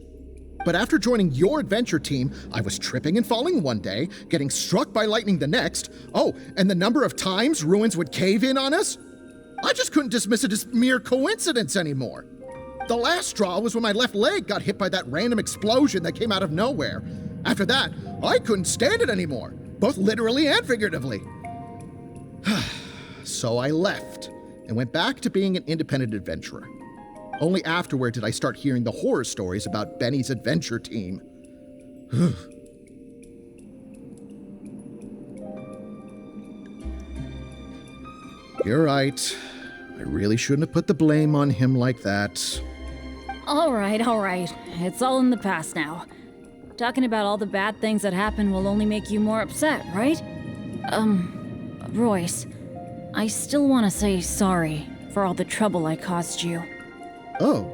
But after joining your adventure team, I was tripping and falling one day, getting struck by lightning the next. Oh, and the number of times ruins would cave in on us? I just couldn't dismiss it as mere coincidence anymore. The last straw was when my left leg got hit by that random explosion that came out of nowhere. After that, I couldn't stand it anymore, both literally and figuratively. So I left and went back to being an independent adventurer. Only afterward did I start hearing the horror stories about Benny's adventure team. You're right. I really shouldn't have put the blame on him like that. All right. It's all in the past now. Talking about all the bad things that happened will only make you more upset, right? Royce, I still want to say sorry for all the trouble I caused you. Oh.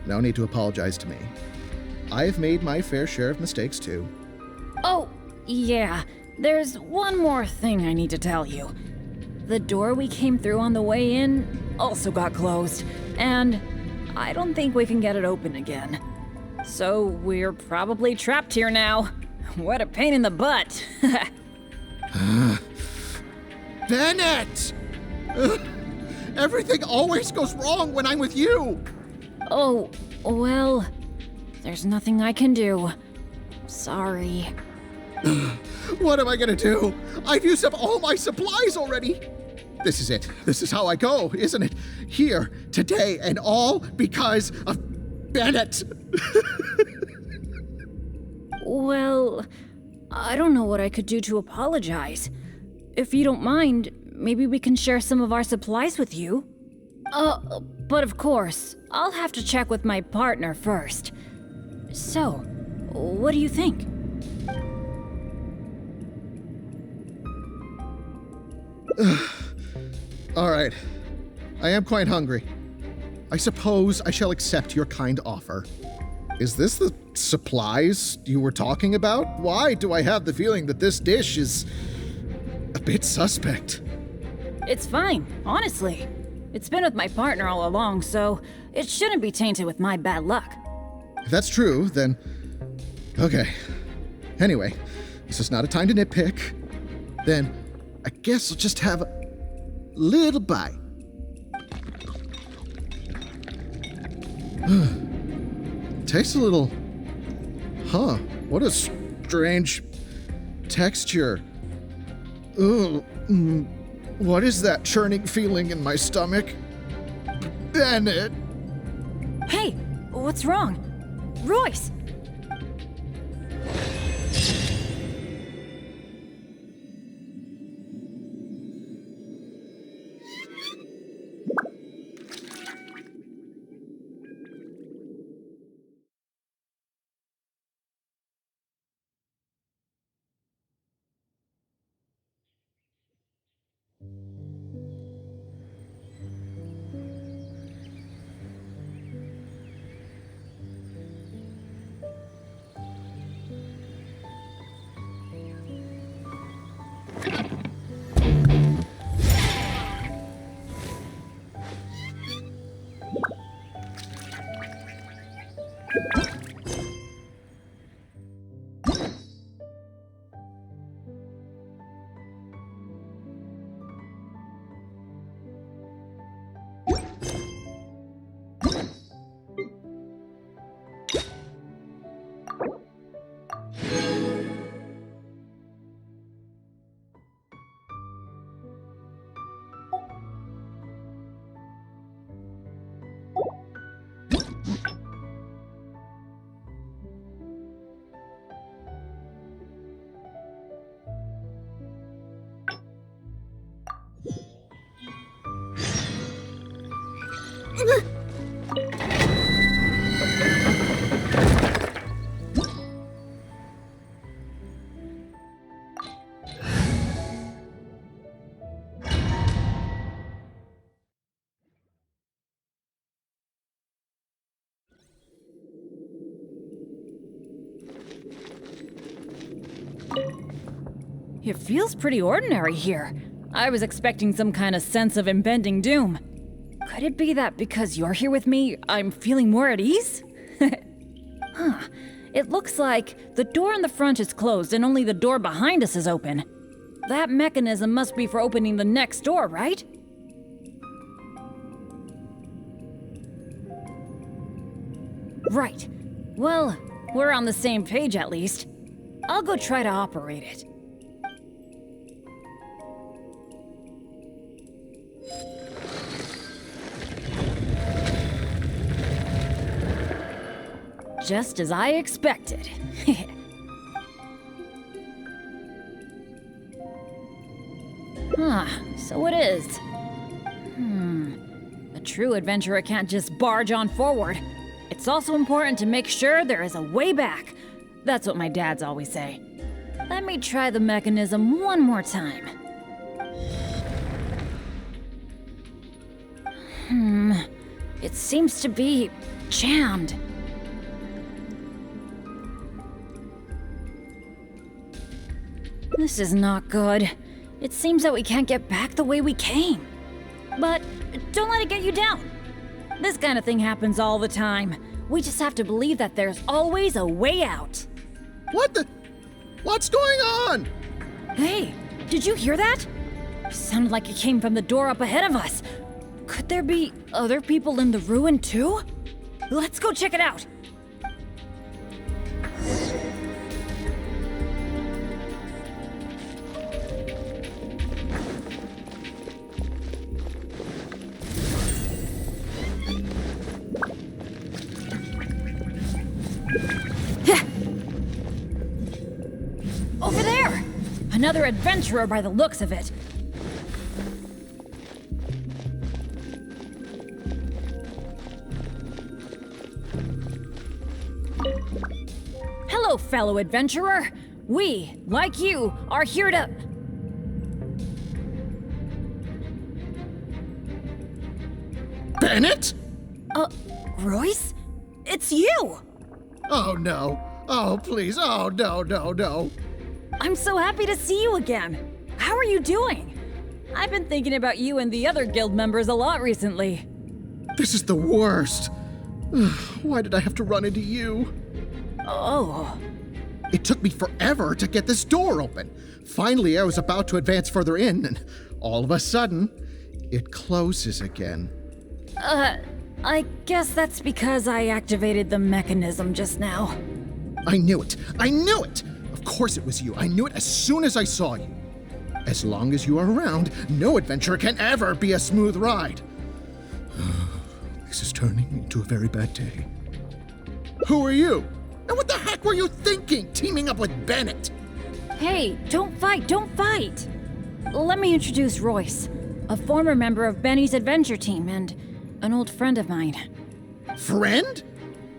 No need to apologize to me. I've made my fair share of mistakes too. Oh, yeah. There's one more thing I need to tell you. The door we came through on the way in also got closed, and I don't think we can get it open again. So we're probably trapped here now. What a pain in the butt. Bennett! Everything always goes wrong when I'm with you! Oh, well, there's nothing I can do. Sorry. What am I gonna do? I've used up all my supplies already! This is it. This is how I go, isn't it? Here, today, and all because of Bennett! Well, I don't know what I could do to apologize. If you don't mind, maybe we can share some of our supplies with you. But of course, I'll have to check with my partner first. So, what do you think? All right. I am quite hungry. I suppose I shall accept your kind offer. Is this the supplies you were talking about? Why do I have the feeling that this dish is a bit suspect? It's fine, honestly. It's been with my partner all along, so it shouldn't be tainted with my bad luck. If that's true, then okay. Anyway, this is not a time to nitpick. Then I guess I'll just have a little bite. Tastes a little... Huh, what a strange texture. Ugh. What is that churning feeling in my stomach? Bennett! Hey, what's wrong? Royce! It feels pretty ordinary here. I was expecting some kind of sense of impending doom. Could it be that because you're here with me, I'm feeling more at ease? Huh. It looks like the door in the front is closed and only the door behind us is open. That mechanism must be for opening the next door, right? Right. Well, we're on the same page at least. I'll go try to operate it. Just as I expected. So it is. A true adventurer can't just barge on forward. It's also important to make sure there is a way back. That's what my dads always say. Let me try the mechanism one more time. It seems to be jammed. This is not good. It seems that we can't get back the way we came. But don't let it get you down. This kind of thing happens all the time. We just have to believe that there's always a way out. What's going on? Hey, did you hear that? It sounded like it came from the door up ahead of us. Could there be other people in the ruin too? Let's go check it out. Over there! Another adventurer by the looks of it. Hello, fellow adventurer. We, like you, are here to... Bennett? Royce? It's you! Oh no. Oh, please. Oh, no. I'm so happy to see you again. How are you doing? I've been thinking about you and the other guild members a lot recently. This is the worst. Why did I have to run into you? Oh. It took me forever to get this door open. Finally, I was about to advance further in, and all of a sudden, it closes again. I guess that's because I activated the mechanism just now. I knew it. Of course it was you. I knew it as soon as I saw you. As long as you are around, no adventure can ever be a smooth ride. This is turning into a very bad day. Who are you? And what the heck were you thinking, teaming up with Bennett? Hey, don't fight! Let me introduce Royce, a former member of Benny's adventure team and an old friend of mine. Friend?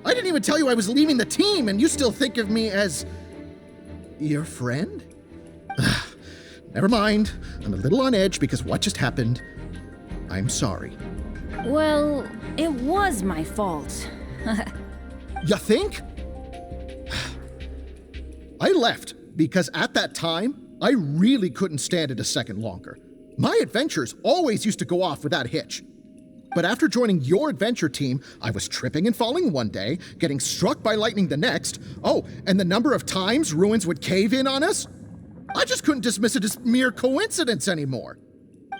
I didn't even tell you I was leaving the team, and you still think of me as... your friend? Never mind. I'm a little on edge because what just happened. I'm sorry. Well, it was my fault. You think? I left because at that time, I really couldn't stand it a second longer. My adventures always used to go off without a hitch. But after joining your adventure team, I was tripping and falling one day, getting struck by lightning the next. Oh, and the number of times ruins would cave in on us? I just couldn't dismiss it as mere coincidence anymore.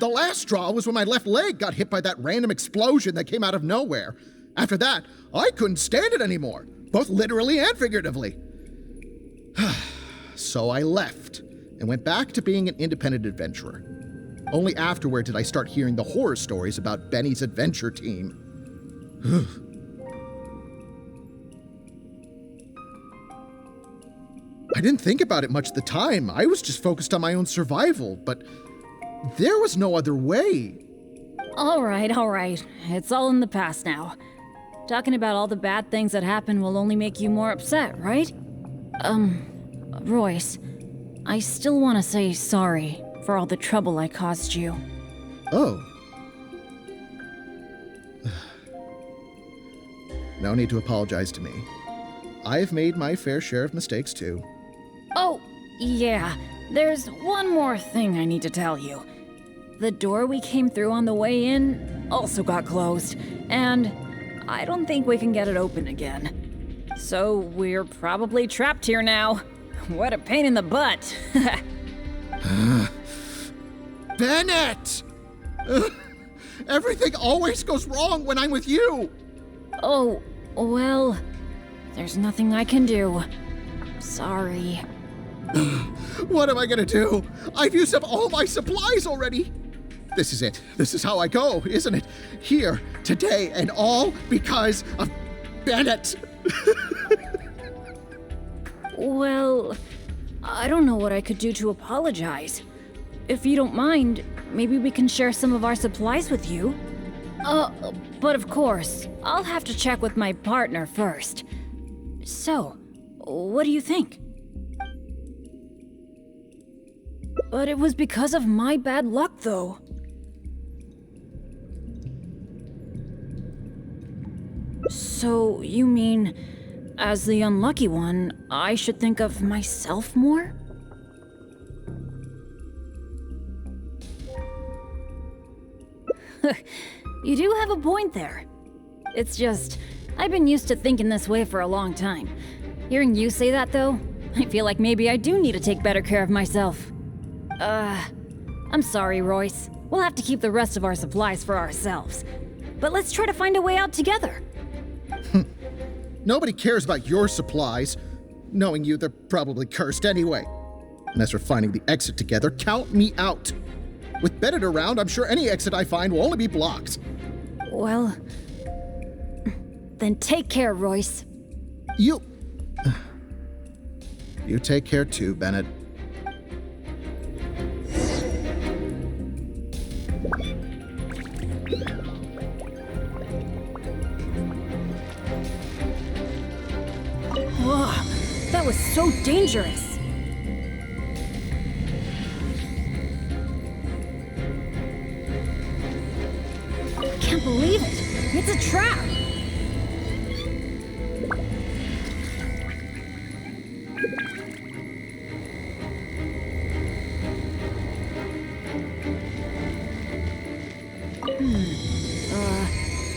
The last straw was when my left leg got hit by that random explosion that came out of nowhere. After that, I couldn't stand it anymore, both literally and figuratively. So I left and went back to being an independent adventurer. Only afterward did I start hearing the horror stories about Benny's adventure team. I didn't think about it much at the time. I was just focused on my own survival, but there was no other way. All right. It's all in the past now. Talking about all the bad things that happened will only make you more upset, right? Royce, I still want to say sorry for all the trouble I caused you. Oh. No need to apologize to me. I've made my fair share of mistakes too. Oh, yeah. There's one more thing I need to tell you. The door we came through on the way in also got closed, and I don't think we can get it open again. So we're probably trapped here now. What a pain in the butt. Bennett! Everything always goes wrong when I'm with you! Oh, well, there's nothing I can do. Sorry. What am I gonna do? I've used up all my supplies already! This is it. This is how I go, isn't it? Here, today, and all because of Bennett! Well, I don't know what I could do to apologize. If you don't mind, maybe we can share some of our supplies with you. But of course, I'll have to check with my partner first. So, what do you think? But it was because of my bad luck, though. So, you mean, as the unlucky one, I should think of myself more? You do have a point there. It's just, I've been used to thinking this way for a long time. Hearing you say that, though, I feel like maybe I do need to take better care of myself. I'm sorry, Royce. We'll have to keep the rest of our supplies for ourselves. But let's try to find a way out together. Nobody cares about your supplies. Knowing you, they're probably cursed anyway. And as for finding the exit together, count me out. With Bennett around, I'm sure any exit I find will only be blocked. Well, then take care, Royce. You take care too, Bennett. Whoa, that was so dangerous. I can't believe it. It's a trap.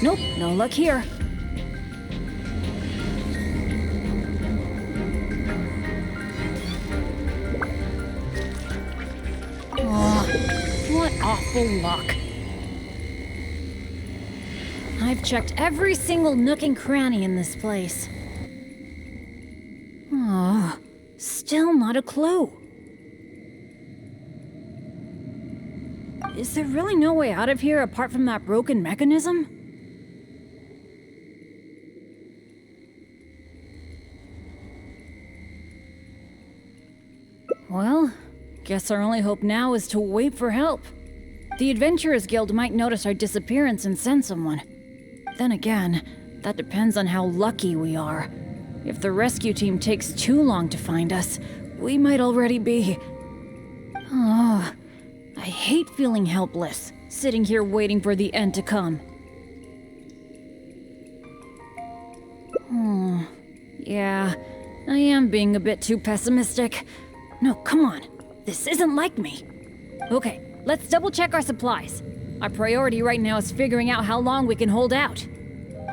Nope, no luck here. What awful luck. I've checked every single nook and cranny in this place. Oh, still not a clue. Is there really no way out of here apart from that broken mechanism? Well, guess our only hope now is to wait for help. The Adventurers Guild might notice our disappearance and send someone. Then again, that depends on how lucky we are. If the rescue team takes too long to find us, we might already be... Oh, I hate feeling helpless, sitting here waiting for the end to come. Yeah, I am being a bit too pessimistic. No, come on. This isn't like me. Okay, let's double check our supplies. Our priority right now is figuring out how long we can hold out.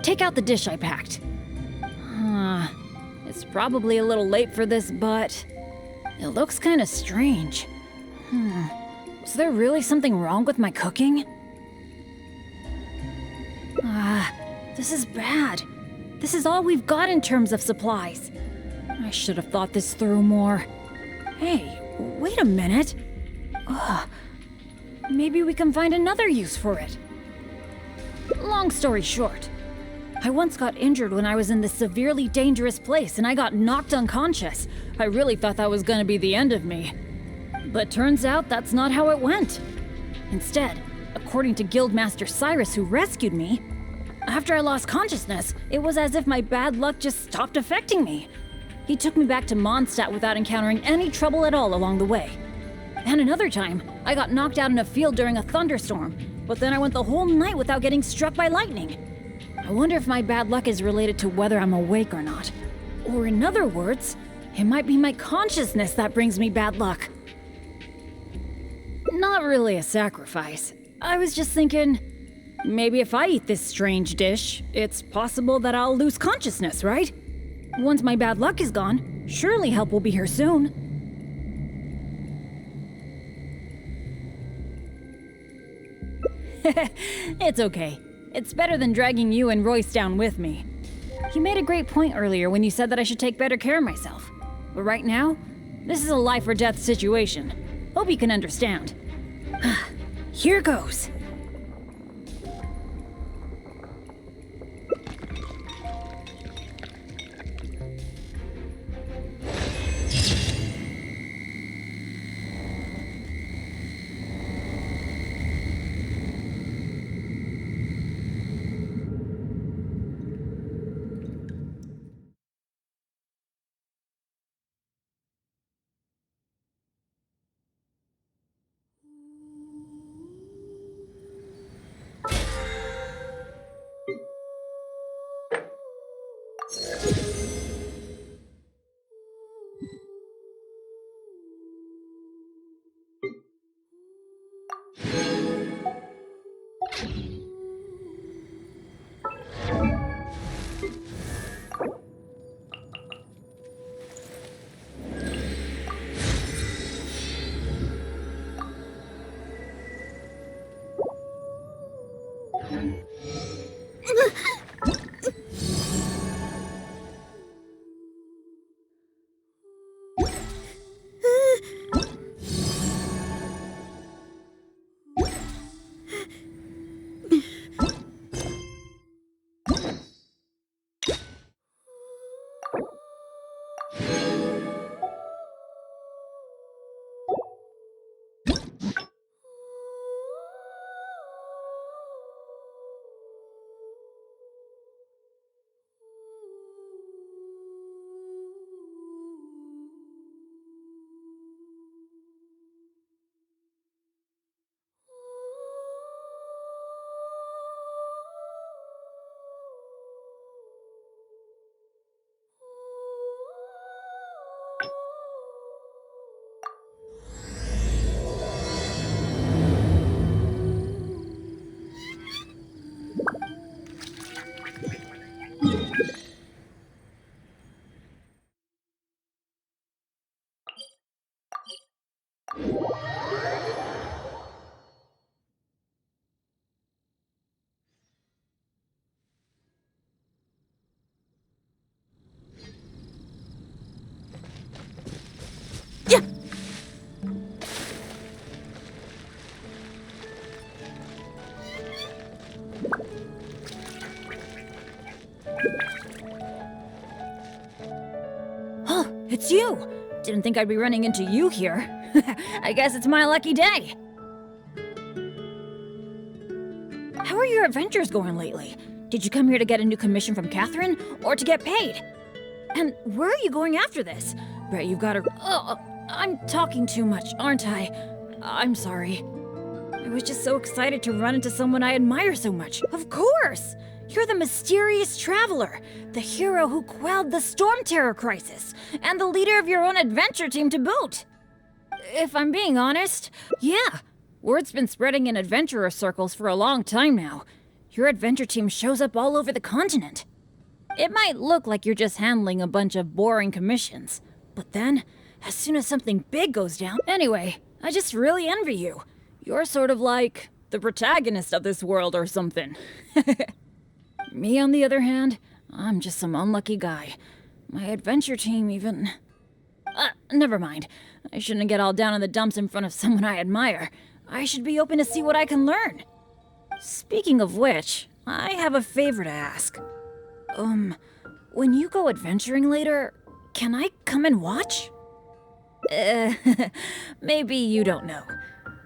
Take out the dish I packed. It's probably a little late for this, but it looks kind of strange. Was there really something wrong with my cooking? This is bad. This is all we've got in terms of supplies. I should have thought this through more. Hey, wait a minute. Maybe we can find another use for it. Long story short, I once got injured when I was in this severely dangerous place and I got knocked unconscious. I really thought that was gonna be the end of me. But turns out that's not how it went. Instead, according to Guildmaster Cyrus who rescued me, after I lost consciousness, it was as if my bad luck just stopped affecting me. He took me back to Mondstadt without encountering any trouble at all along the way. And another time, I got knocked out in a field during a thunderstorm, but then I went the whole night without getting struck by lightning. I wonder if my bad luck is related to whether I'm awake or not. Or in other words, it might be my consciousness that brings me bad luck. Not really a sacrifice. I was just thinking, maybe if I eat this strange dish, it's possible that I'll lose consciousness, right? Once my bad luck is gone, surely help will be here soon. It's okay. It's better than dragging you and Royce down with me. You made a great point earlier when you said that I should take better care of myself. But right now, this is a life or death situation. Hope you can understand. Here goes. it's you! Didn't think I'd be running into you here. I guess it's my lucky day. How are your adventures going lately? Did you come here to get a new commission from Catherine, or to get paid? And where are you going after this? Bet you've got a... I'm talking too much, aren't I? I'm sorry. I was just so excited to run into someone I admire so much. Of course! You're the mysterious traveler, the hero who quelled the Storm Terror crisis, and the leader of your own adventure team to boot. If I'm being honest, yeah, word's been spreading in adventurer circles for a long time now. Your adventure team shows up all over the continent. It might look like you're just handling a bunch of boring commissions, but then, as soon as something big goes down... Anyway, I just really envy you. You're sort of like the protagonist of this world or something. Me, on the other hand, I'm just some unlucky guy. My adventure team even... never mind. I shouldn't get all down in the dumps in front of someone I admire. I should be open to see what I can learn. Speaking of which, I have a favor to ask. When you go adventuring later, can I come and watch? Maybe you don't know.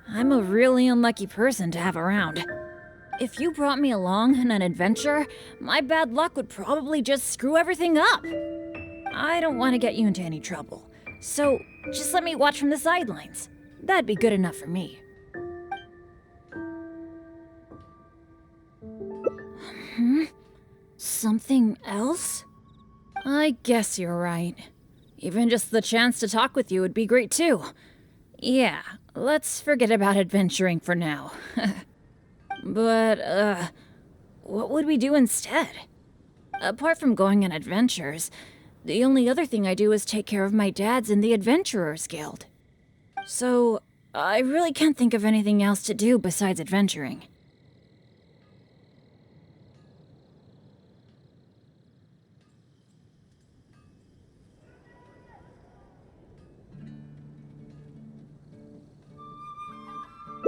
I'm a really unlucky person to have around. If you brought me along on an adventure, my bad luck would probably just screw everything up. I don't want to get you into any trouble, so just let me watch from the sidelines. That'd be good enough for me. Something else? I guess you're right. Even just the chance to talk with you would be great too. Yeah, let's forget about adventuring for now. But, what would we do instead? Apart from going on adventures, the only other thing I do is take care of my dad's in the Adventurers Guild. So, I really can't think of anything else to do besides adventuring.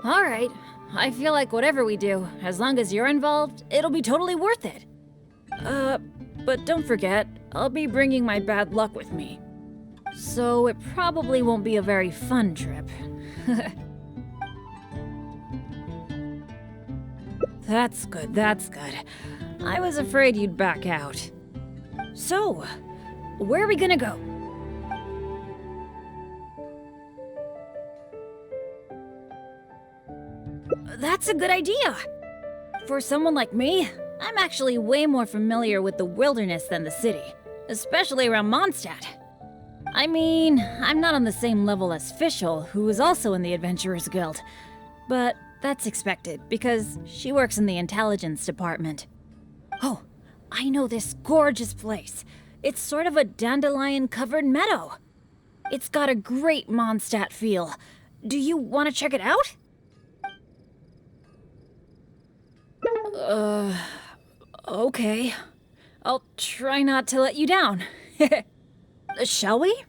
Alright, I feel like whatever we do, as long as you're involved, it'll be totally worth it. But don't forget, I'll be bringing my bad luck with me. So it probably won't be a very fun trip. That's good, that's good. I was afraid you'd back out. So, where are we gonna go? That's a good idea! For someone like me, I'm actually way more familiar with the wilderness than the city, especially around Mondstadt. I mean, I'm not on the same level as Fischl, who is also in the Adventurers Guild, but that's expected because she works in the intelligence department. Oh, I know this gorgeous place. It's sort of a dandelion-covered meadow. It's got a great Mondstadt feel. Do you want to check it out? Okay. I'll try not to let you down. Shall we?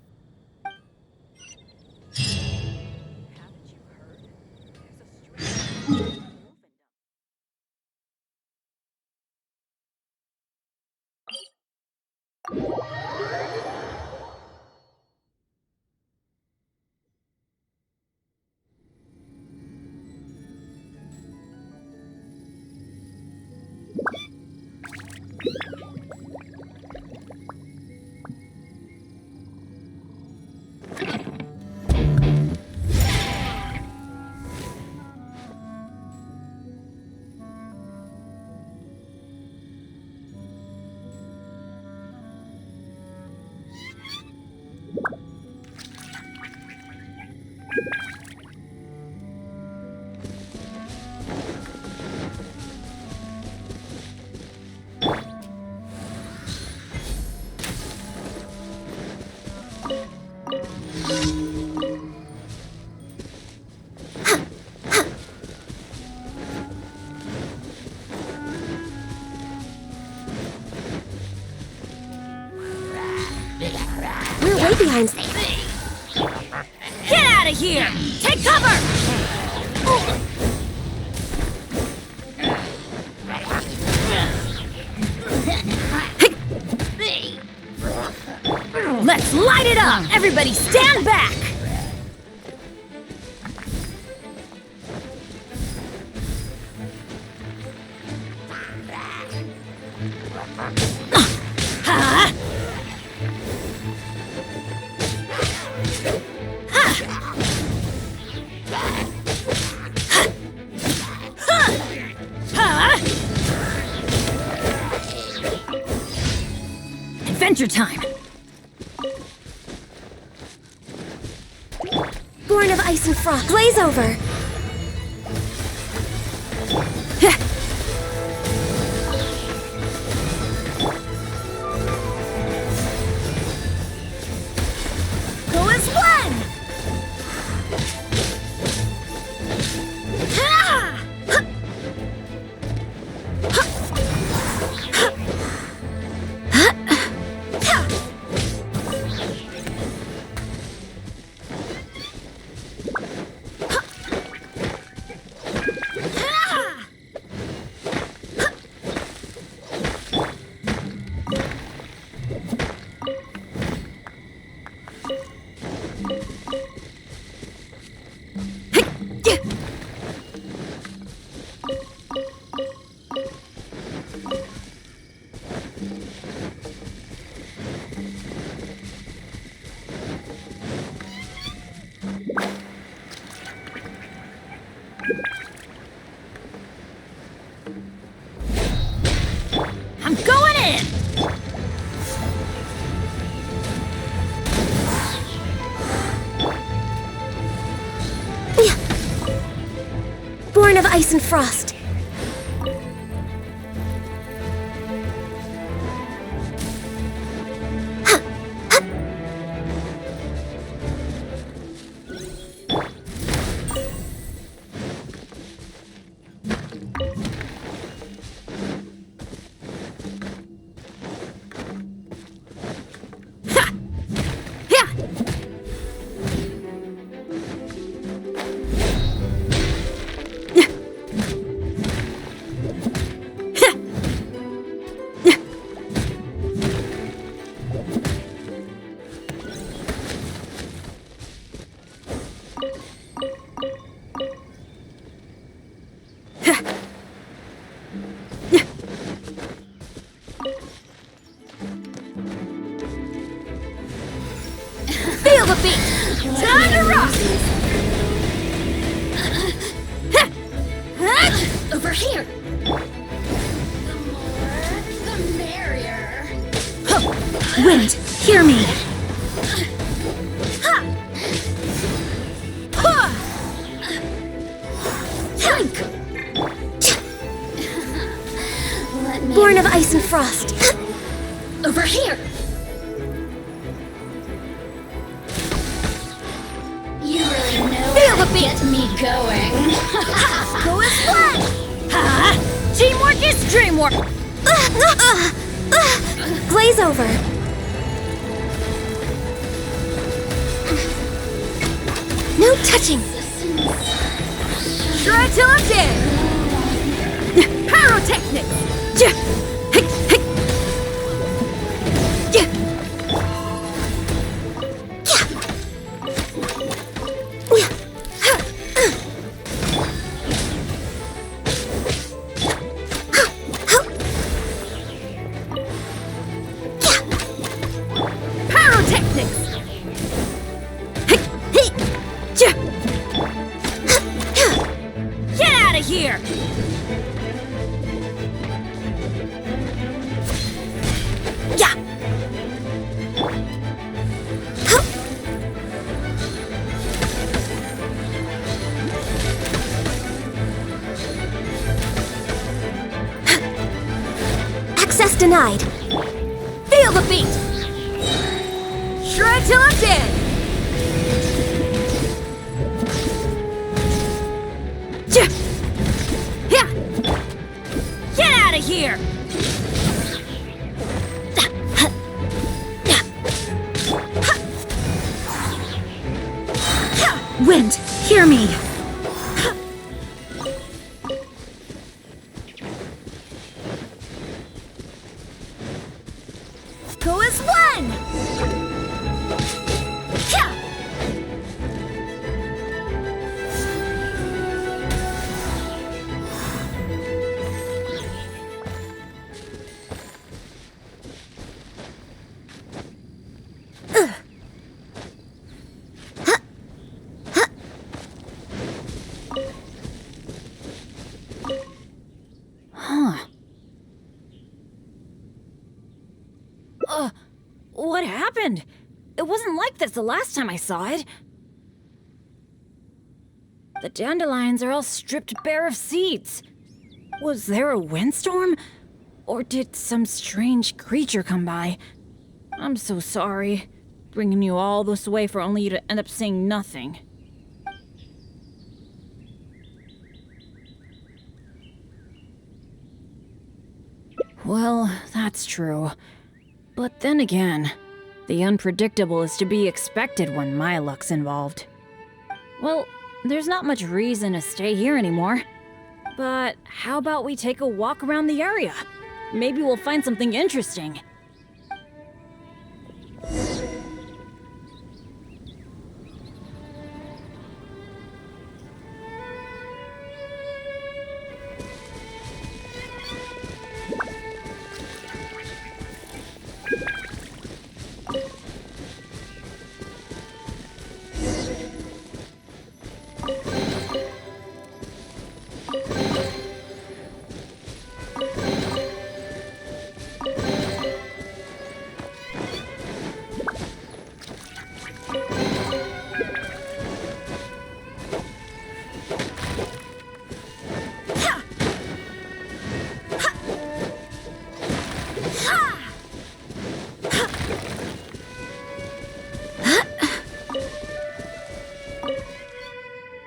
We're way behind. Get out of here! Take cover! Let's light it up! Everybody stand back! Adventure time! Born of ice and frost, blaze over! Go as one! I'm going in! Born of ice and frost. Feel the beat! Time to rock! Over here! The more, the merrier. Wind, hear me! Born of ice and frost. Over here! You really know Feel how the to beat! get me going. Go as one! Teamwork is dreamwork! Glaze over. No touching. Shred till I'm dead! Pyrotechnics! Pyrotechnics! Get out of here! Access denied. Feel the beat! Shred till I'm dead! Get out of here! Wind, hear me! Go as one! What happened? It wasn't like this the last time I saw it. The dandelions are all stripped bare of seeds. Was there a windstorm? Or did some strange creature come by? I'm so sorry, bringing you all this way for only you to end up seeing nothing. Well, that's true. But then again, the unpredictable is to be expected when my luck's involved. Well, there's not much reason to stay here anymore. But how about we take a walk around the area? Maybe we'll find something interesting.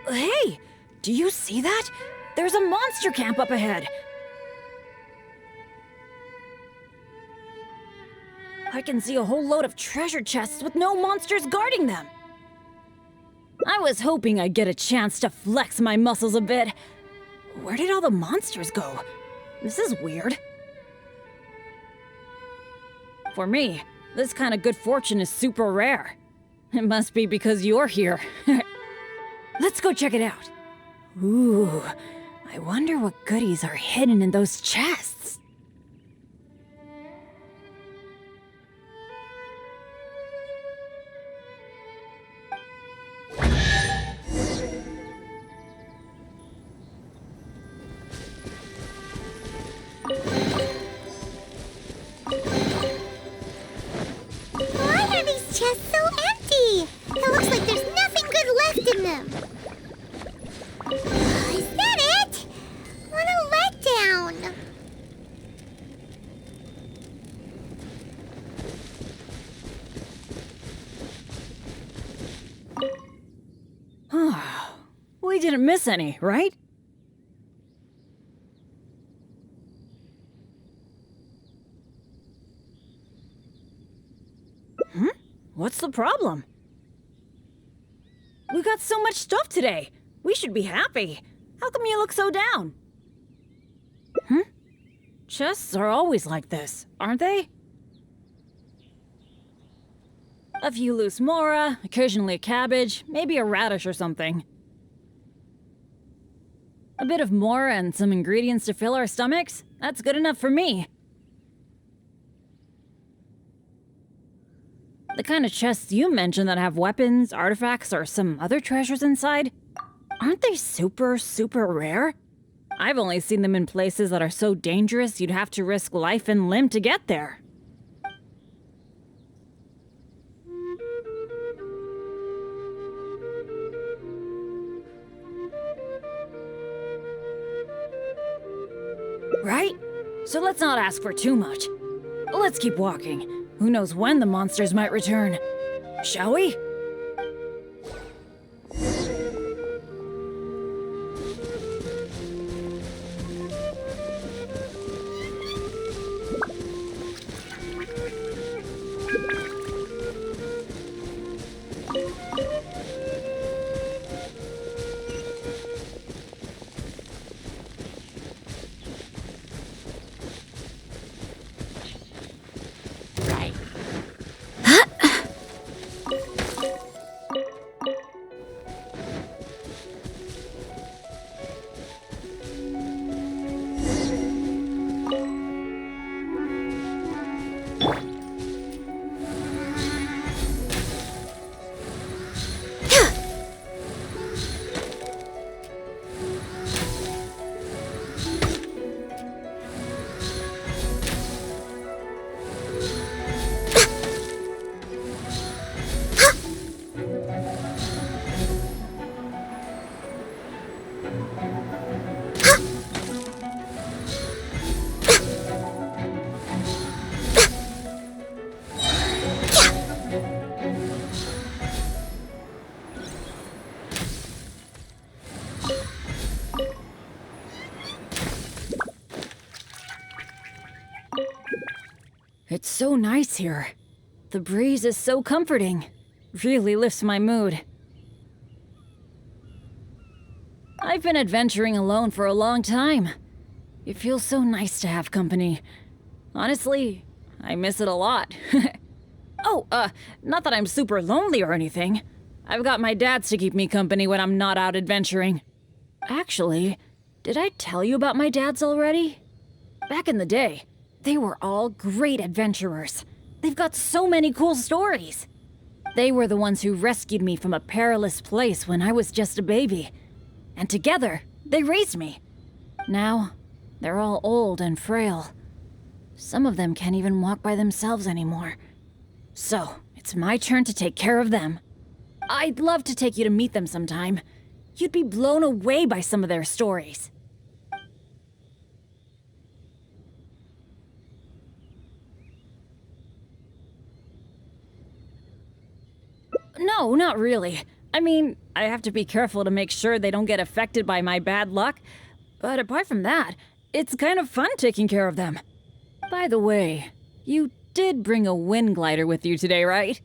Hey, do you see that? There's a monster camp up ahead. I can see a whole load of treasure chests with no monsters guarding them. I was hoping I'd get a chance to flex my muscles a bit. Where did all the monsters go? This is weird. For me, this kind of good fortune is super rare. It must be because you're here. Let's go check it out. Ooh, I wonder what goodies are hidden in those chests. Why are these chests so empty? It looks like there's nothing good left in them. Is that it? What a letdown. We didn't miss any, right? What's the problem? We got so much stuff today. We should be happy. How come you look so down? Chests are always like this, aren't they? A few loose mora, occasionally a cabbage, maybe a radish or something. A bit of mora and some ingredients to fill our stomachs? That's good enough for me. The kind of chests you mentioned that have weapons, artifacts, or some other treasures inside, aren't they super, super rare? I've only seen them in places that are so dangerous you'd have to risk life and limb to get there. Right? So let's not ask for too much. Let's keep walking. Who knows when the monsters might return? Shall we? so nice here. The breeze is so comforting. Really lifts my mood. I've been adventuring alone for a long time. It feels so nice to have company. Honestly, I miss it a lot. Oh, not that I'm super lonely or anything. I've got my dads to keep me company when I'm not out adventuring. Actually, did I tell you about my dads already? Back in the day, they were all great adventurers. They've got so many cool stories. They were the ones who rescued me from a perilous place when I was just a baby. And together, they raised me. Now, they're all old and frail. Some of them can't even walk by themselves anymore. So, it's my turn to take care of them. I'd love to take you to meet them sometime. You'd be blown away by some of their stories. No, not really. I mean, I have to be careful to make sure they don't get affected by my bad luck. But apart from that, it's kind of fun taking care of them. By the way, you did bring a wind glider with you today, right?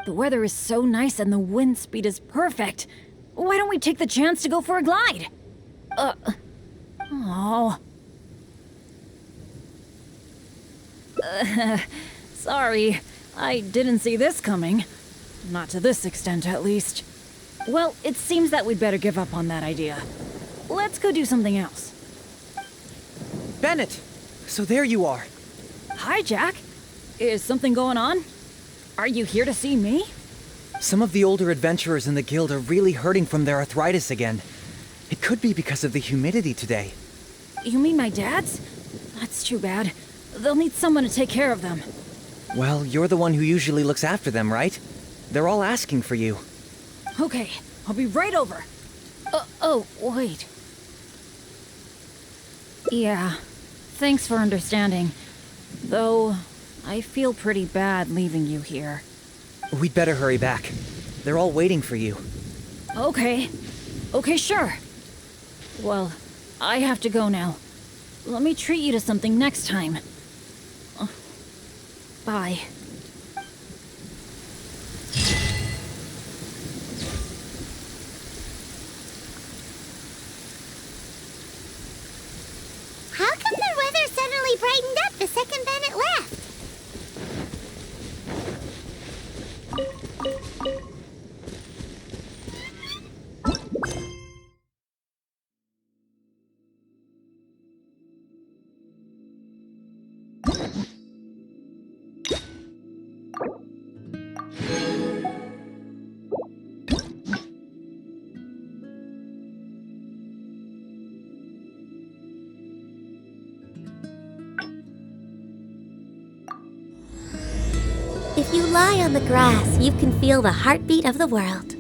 The weather is so nice and the wind speed is perfect. Why don't we take the chance to go for a glide? Oh. Sorry, I didn't see this coming. Not to this extent, at least. Well, it seems that we'd better give up on that idea. Let's go do something else. Bennett! So there you are. Hi, Jack. Is something going on? Are you here to see me? Some of the older adventurers in the guild are really hurting from their arthritis again. It could be because of the humidity today. You mean my dad's? That's too bad. They'll need someone to take care of them. Well, you're the one who usually looks after them, right? They're all asking for you. Okay, I'll be right over. Oh, wait. Yeah, thanks for understanding. Though, I feel pretty bad leaving you here. We'd better hurry back. They're all waiting for you. Okay, sure. Well, I have to go now. Let me treat you to something next time. Bye. How come the weather suddenly brightened up the second Bennett left? If you lie on the grass, you can feel the heartbeat of the world.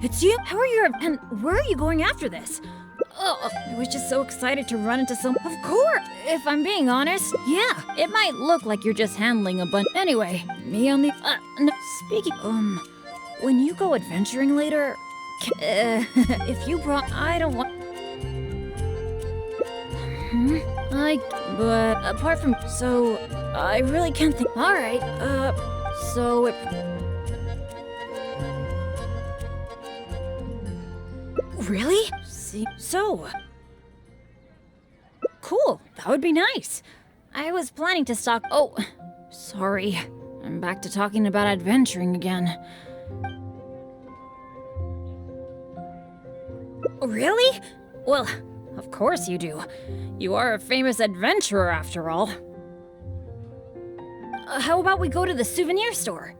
It's you? How are you? And where are you going after this? Oh, I was just so excited to run into some. Of course! If I'm being honest, yeah, it might look like you're just handling a bunch. Anyway, me on the. No, speaking. When you go adventuring later, if you brought. I don't want. But apart from. So, I really can't think. Alright, so it. Really? See, so... Cool, that would be nice. I was planning to stock... Oh, sorry. I'm back to talking about adventuring again. Really? Well, of course you do. You are a famous adventurer after all. How about we go to the souvenir store?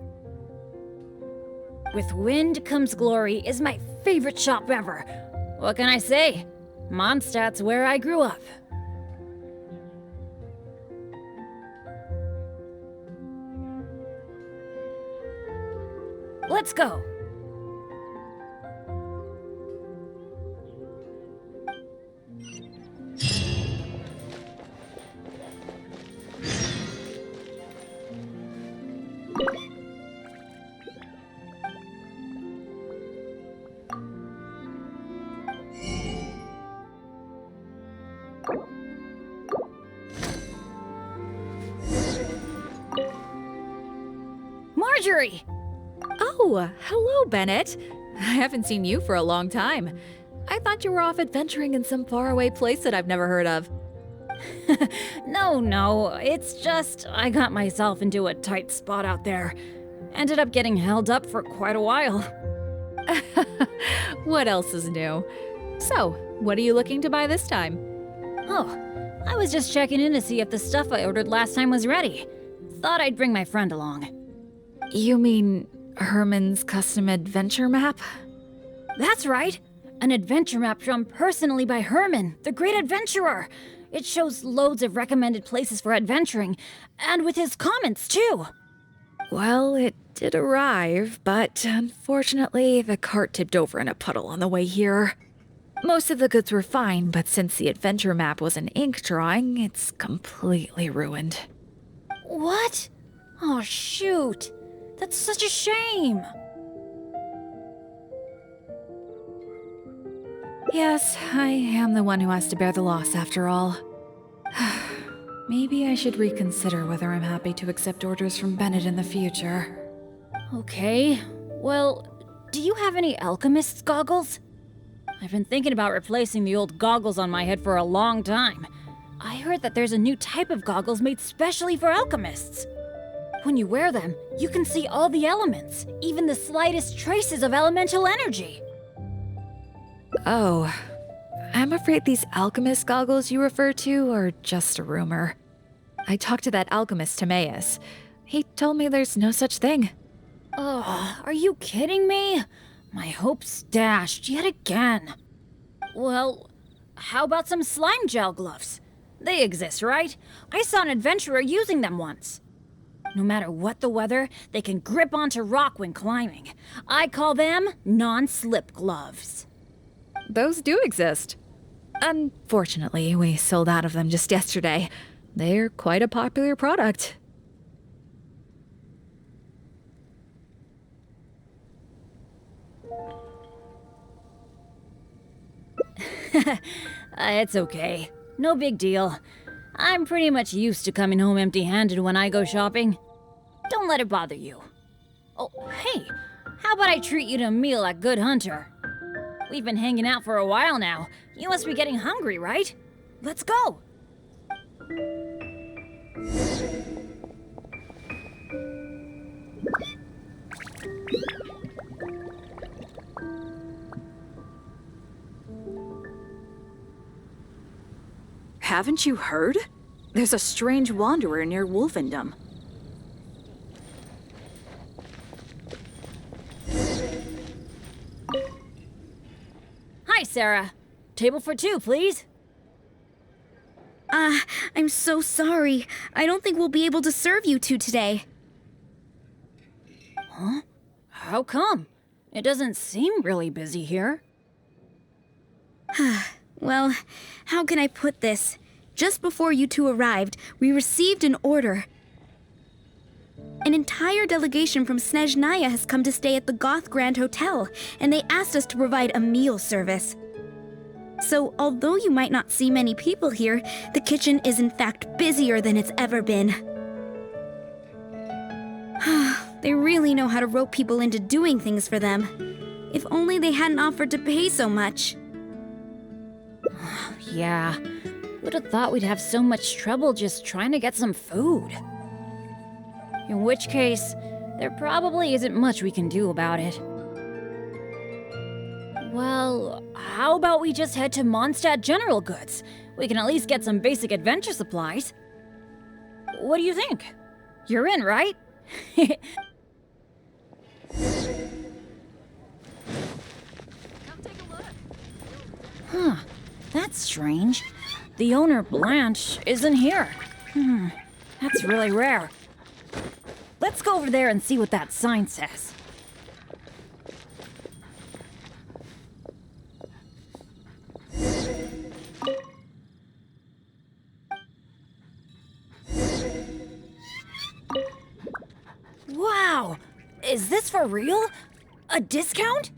With Wind Comes Glory is my favorite shop ever. What can I say? Mondstadt's where I grew up. Let's go. Marjorie! Oh, hello, Bennett. I haven't seen you for a long time. I thought you were off adventuring in some faraway place that I've never heard of. No, it's just I got myself into a tight spot out there. Ended up getting held up for quite a while. What else is new? So, what are you looking to buy this time? Oh, I was just checking in to see if the stuff I ordered last time was ready. Thought I'd bring my friend along. You mean Herman's custom adventure map? That's right! An adventure map drawn personally by Herman, the great adventurer! It shows loads of recommended places for adventuring, and with his comments too! Well, it did arrive, but unfortunately the cart tipped over in a puddle on the way here. Most of the goods were fine, but since the adventure map was an ink drawing, it's completely ruined. What? Oh, shoot! That's such a shame! Yes, I am the one who has to bear the loss after all. Maybe I should reconsider whether I'm happy to accept orders from Bennett in the future. Okay, well, do you have any alchemist's goggles? I've been thinking about replacing the old goggles on my head for a long time. I heard that there's a new type of goggles made specially for alchemists. When you wear them, you can see all the elements, even the slightest traces of elemental energy. Oh, I'm afraid these alchemist goggles you refer to are just a rumor. I talked to that alchemist, Timaeus. He told me there's no such thing. Oh, are you kidding me? My hopes dashed yet again. Well, how about some slime gel gloves? They exist, right? I saw an adventurer using them once. No matter what the weather, they can grip onto rock when climbing. I call them non-slip gloves. Those do exist. Unfortunately, we sold out of them just yesterday. They're quite a popular product. It's okay. No big deal. I'm pretty much used to coming home empty-handed when I go shopping. Don't let it bother you. Oh, hey, how about I treat you to a meal at Good Hunter? We've been hanging out for a while now. You must be getting hungry, right? Let's go! Haven't you heard? There's a strange wanderer near Wolfendom. Hi, Sarah. Table for two, please. I'm so sorry. I don't think we'll be able to serve you two today. Huh? How come? It doesn't seem really busy here. Well, how can I put this? Just before you two arrived, we received an order. An entire delegation from Snezhnaya has come to stay at the Goth Grand Hotel, and they asked us to provide a meal service. So, although you might not see many people here, the kitchen is in fact busier than it's ever been. They really know how to rope people into doing things for them. If only they hadn't offered to pay so much. Yeah, would have thought we'd have so much trouble just trying to get some food. In which case, there probably isn't much we can do about it. Well, how about we just head to Mondstadt General Goods? We can at least get some basic adventure supplies. What do you think? You're in, right? Huh, that's strange. The owner, Blanche, isn't here. That's really rare. Let's go over there and see what that sign says. Wow! Is this for real? A discount?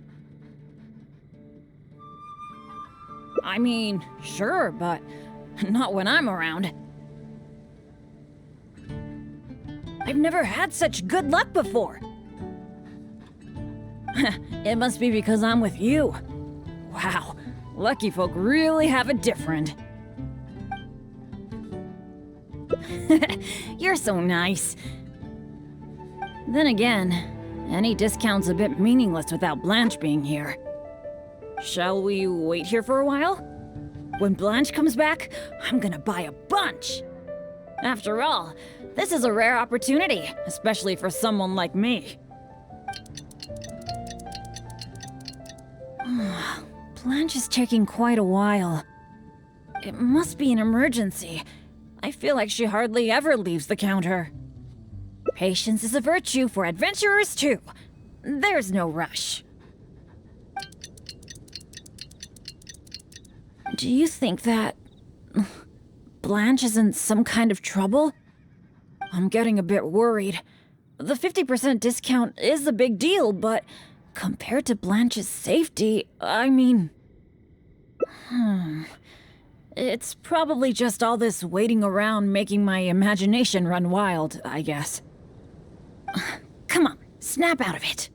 I mean, sure, but not when I'm around. I've never had such good luck before. It must be because I'm with you. Wow, lucky folk really have it different. You're so nice. Then again, any discount's a bit meaningless without Blanche being here. Shall we wait here for a while? When Blanche comes back, I'm gonna buy a bunch. After all, this is a rare opportunity, especially for someone like me. Blanche is taking quite a while. It must be an emergency. I feel like she hardly ever leaves the counter. Patience is a virtue for adventurers too. There's no rush. Do you think that Blanche is in some kind of trouble? I'm getting a bit worried. The 50% discount is a big deal, but compared to Blanche's safety, I mean... It's probably just all this waiting around making my imagination run wild, I guess. Come on, snap out of it.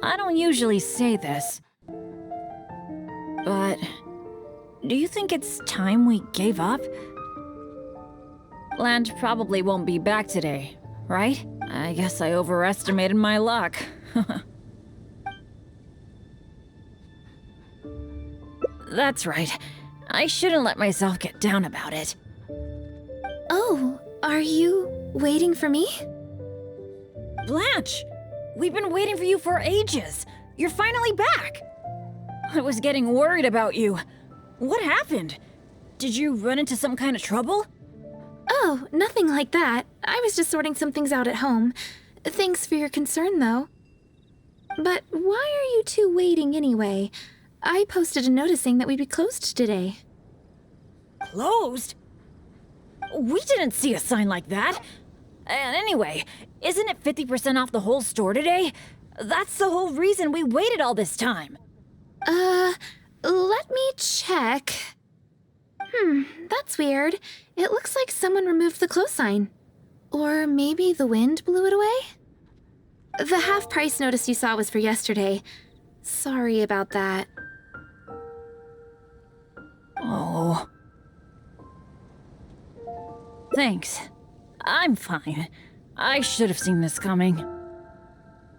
I don't usually say this, but do you think it's time we gave up? Blanche probably won't be back today, right? I guess I overestimated my luck. That's right. I shouldn't let myself get down about it. Oh, are you waiting for me? Blanche! We've been waiting for you for ages. You're finally back. I was getting worried about you. What happened? Did you run into some kind of trouble? Oh, nothing like that. I was just sorting some things out at home. Thanks for your concern, though. But why are you two waiting anyway? I posted a notice saying that we'd be closed today. Closed? We didn't see a sign like that. And anyway, isn't it 50% off the whole store today? That's the whole reason we waited all this time. Let me check. That's weird. It looks like someone removed the close sign. Or maybe the wind blew it away? The half-price notice you saw was for yesterday. Sorry about that. Oh. Thanks. I'm fine. I should have seen this coming.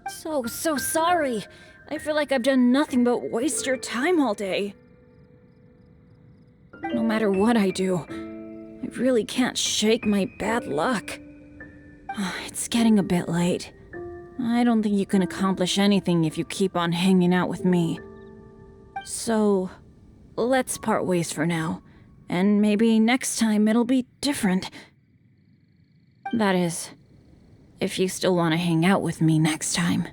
So sorry. I feel like I've done nothing but waste your time all day. No matter what I do, I really can't shake my bad luck. It's getting a bit late. I don't think you can accomplish anything if you keep on hanging out with me. So, let's part ways for now. And maybe next time it'll be different. That is, if you still want to hang out with me next time.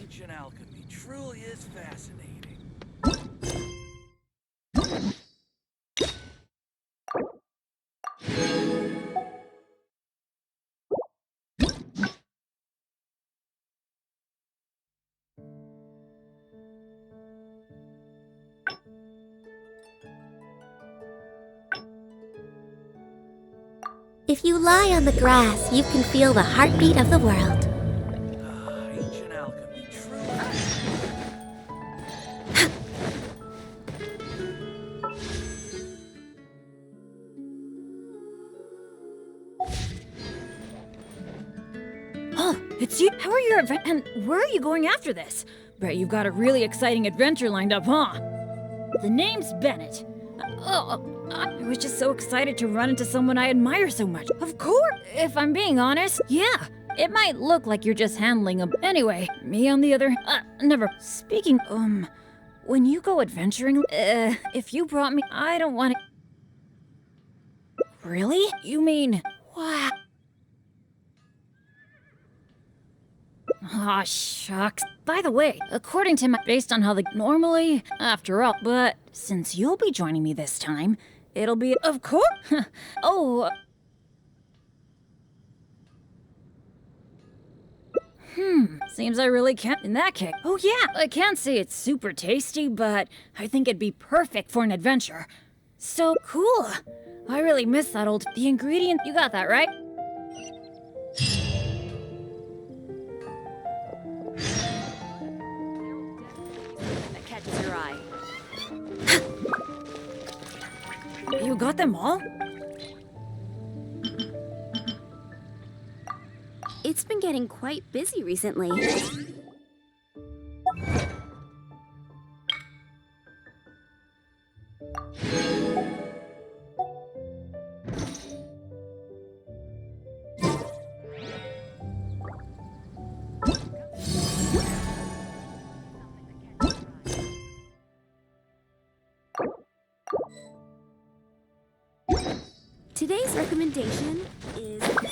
Ancient alchemy truly is fascinating. If you lie on the grass, you can feel the heartbeat of the world. Ancient alchemy truly. Oh, it's you. How are your and where are you going after this? Bet you've got a really exciting adventure lined up, huh? The name's Bennett. I was just so excited to run into someone I admire so much. Of course, if I'm being honest, yeah. It might look like you're just handling a... Anyway, me on the other... never... Speaking, when you go adventuring, if you brought me... I don't want to... Really? You mean... Wow. Aw, shucks. By the way, according to based on how normally, after all, but since you'll be joining me this time, it'll be, of course. Oh. Seems I really can't in that case. Oh yeah, I can't say it's super tasty, but I think it'd be perfect for an adventure. So cool. I really miss that the ingredient. You got that, right? That catches your eye. You got them all? It's been getting quite busy recently. Today's recommendation is steak.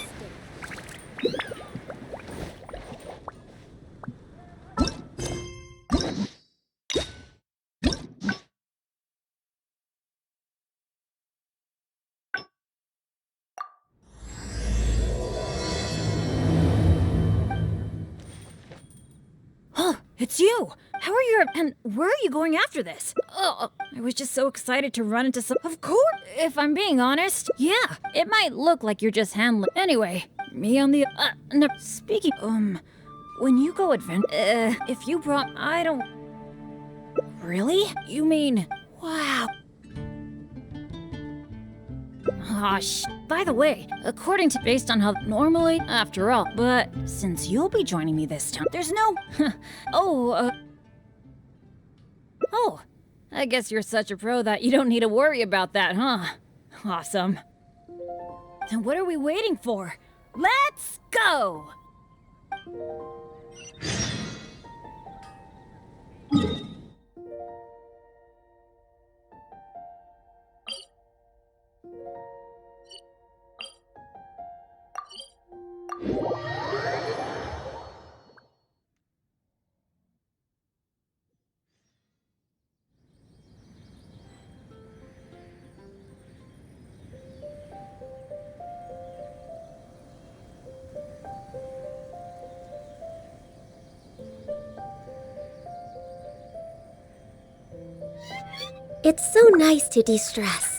Oh, it's you! How are you? And where are you going after this? Oh, I was just so excited to run into some. Of course, if I'm being honest, yeah, it might look like you're just handling. Anyway, me on the. No, speaking. When you go if you brought. I don't. Really? You mean. Wow. Aw, by the way, according to based on how normally, after all, but since you'll be joining me this time, there's no. Oh, I guess you're such a pro that you don't need to worry about that, huh? Awesome. Then what are we waiting for? Let's go! It's so nice to de-stress.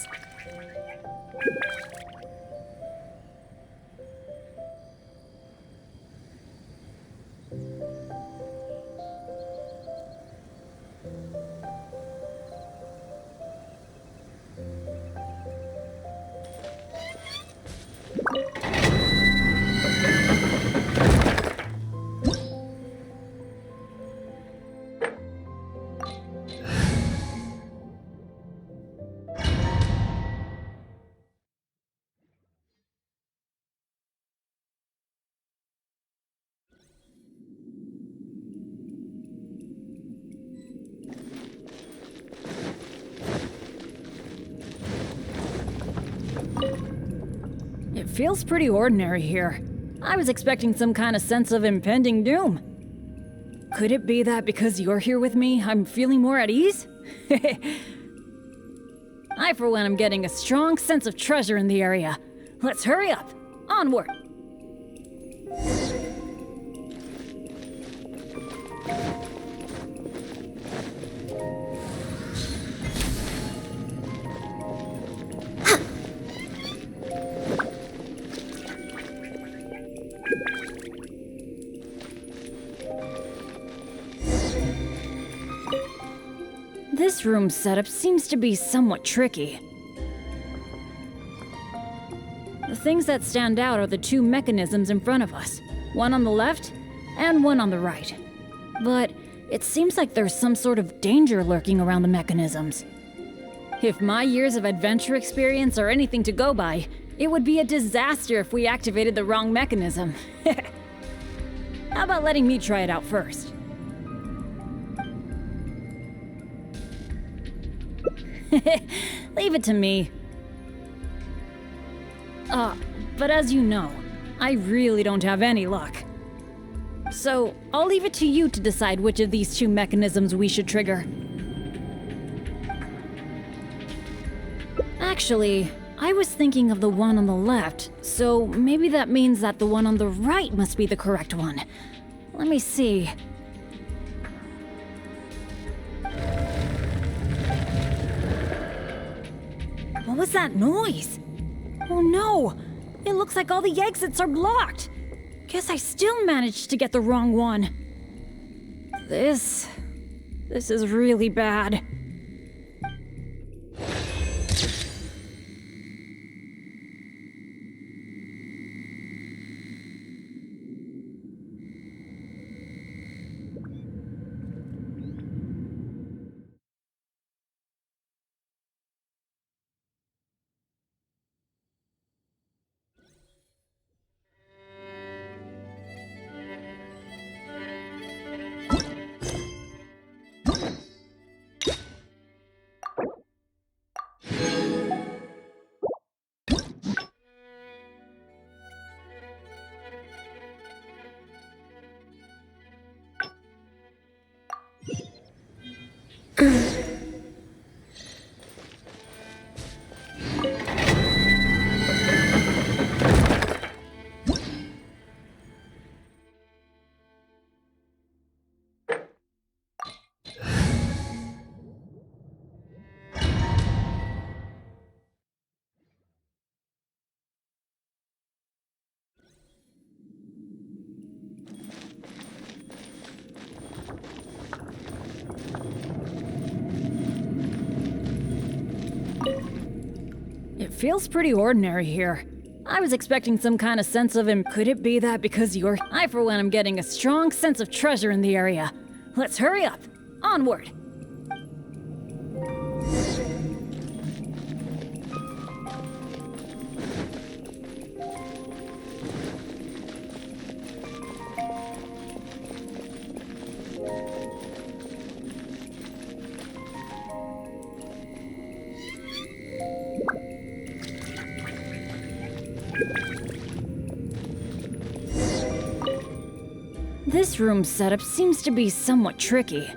It feels pretty ordinary here. I was expecting some kind of sense of impending doom. Could it be that because you're here with me, I'm feeling more at ease? I, for one, am getting a strong sense of treasure in the area. Let's hurry up. Onward. This room's setup seems to be somewhat tricky. The things that stand out are the two mechanisms in front of us, one on the left and one on the right. But it seems like there's some sort of danger lurking around the mechanisms. If my years of adventure experience are anything to go by, it would be a disaster if we activated the wrong mechanism. How about letting me try it out first? Leave it to me. But as you know, I really don't have any luck. So, I'll leave it to you to decide which of these two mechanisms we should trigger. Actually, I was thinking of the one on the left, so maybe that means that the one on the right must be the correct one. Let me see. What was that noise? Oh no! It looks like all the exits are blocked! Guess I still managed to get the wrong one. This is really bad. It feels pretty ordinary here. I was expecting some kind of sense of him. Could it be that because you're... I, for one, am getting a strong sense of treasure in the area. Let's hurry up. Onward. This room setup seems to be somewhat tricky.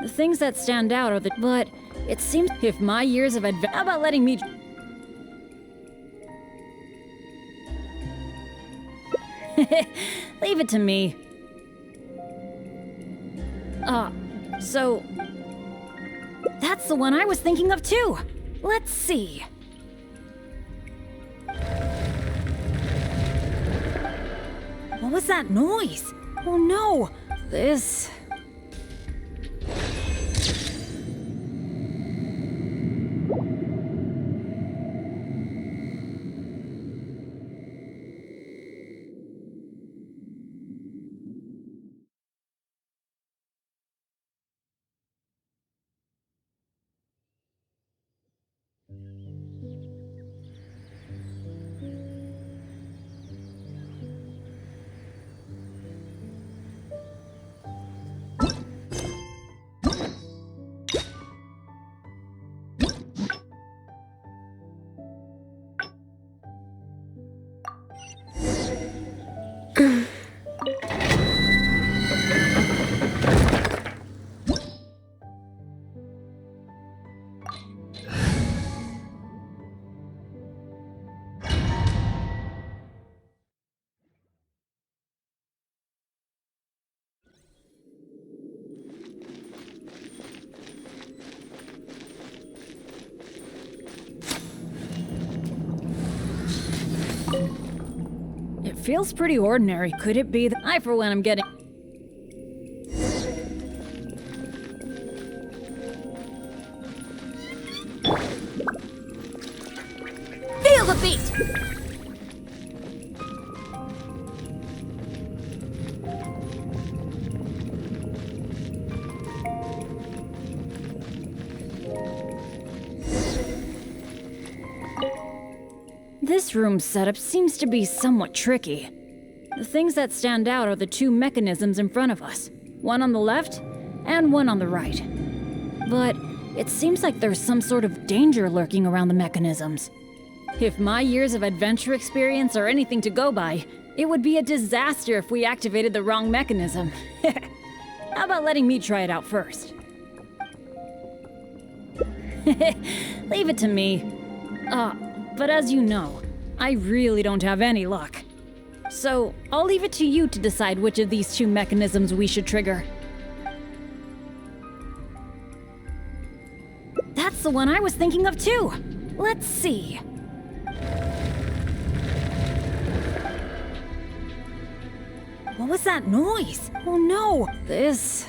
The things that stand out are the... But it seems if my years of adventure... How about letting me... Leave it to me. So... That's the one I was thinking of too. Let's see. What was that noise? Oh no! This... It feels pretty ordinary. Could it be that I, for one, am getting... Feel the beat! This room's setup seems to be somewhat tricky. The things that stand out are the two mechanisms in front of us. One on the left, and one on the right. But it seems like there's some sort of danger lurking around the mechanisms. If my years of adventure experience are anything to go by, It would be a disaster if we activated the wrong mechanism. How about letting me try it out first? Leave it to me. But as you know, I really don't have any luck. So, I'll leave it to you to decide which of these two mechanisms we should trigger. That's the one I was thinking of too! Let's see. What was that noise? Oh no! This...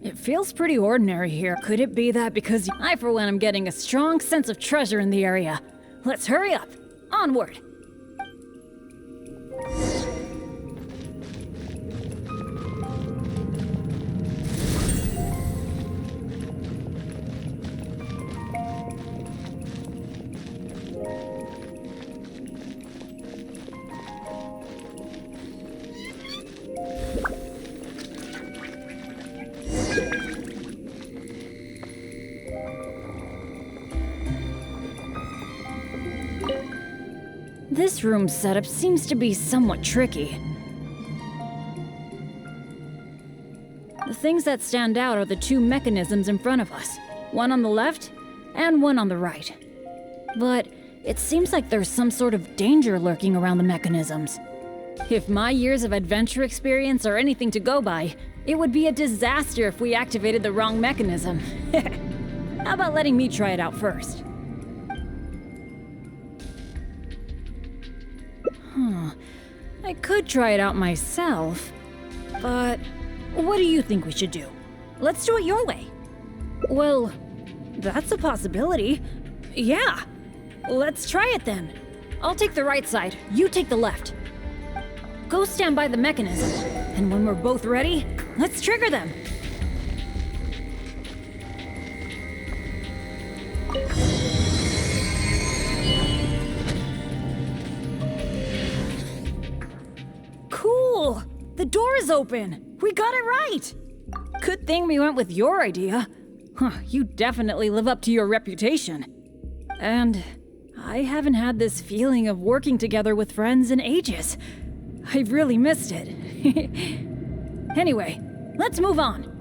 It feels pretty ordinary here. Could it be that because I, for one, am getting a strong sense of treasure in the area? Let's hurry up. Onward. This room's setup seems to be somewhat tricky. The things that stand out are the two mechanisms in front of us, one on the left and one on the right. But it seems like there's some sort of danger lurking around the mechanisms. If my years of adventure experience are anything to go by, it would be a disaster if we activated the wrong mechanism. How about letting me try it out first? I could try it out myself, but what do you think we should do? Let's do it your way. Well, that's a possibility. Yeah, let's try it then. I'll take the right side, you take the left. Go stand by the mechanism, and when we're both ready, let's trigger them. Cool! The door is open! We got it right! Good thing we went with your idea. You definitely live up to your reputation. And I haven't had this feeling of working together with friends in ages. I've really missed it. Anyway, let's move on.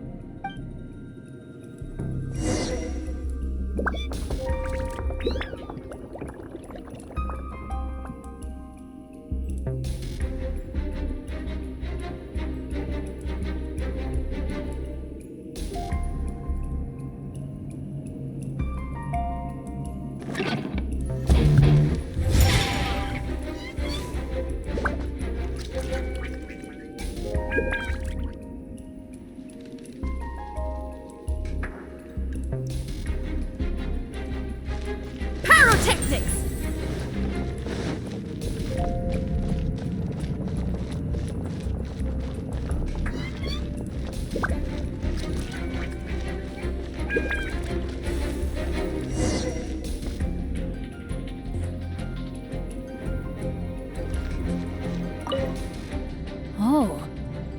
Oh,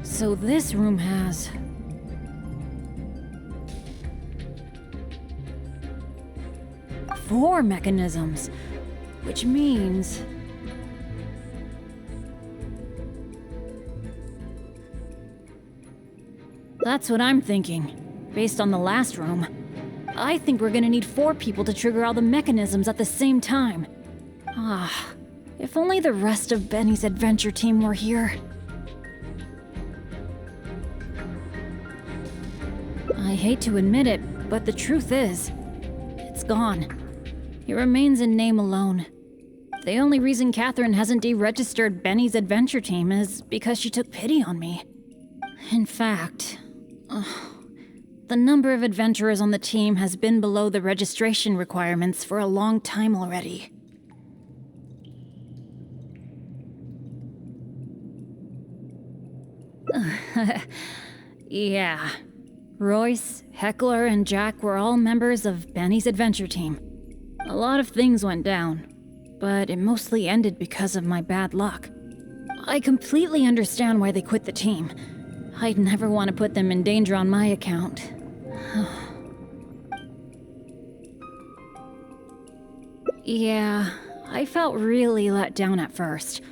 so this room has... four mechanisms, which means... That's what I'm thinking. based on the last room. I think we're gonna need 4 people to trigger all the mechanisms at the same time. Ah, if only the rest of Benny's adventure team were here. I hate to admit it, but the truth is, it's gone. It remains in name alone. The only reason Catherine hasn't deregistered Benny's adventure team is because she took pity on me. In fact, the number of adventurers on the team has been below the registration requirements for a long time already. Yeah. Royce, Heckler, and Jack were all members of Benny's adventure team. A lot of things went down, but it mostly ended because of my bad luck. I completely understand why they quit the team. I'd never want to put them in danger on my account. Yeah, I felt really let down at first,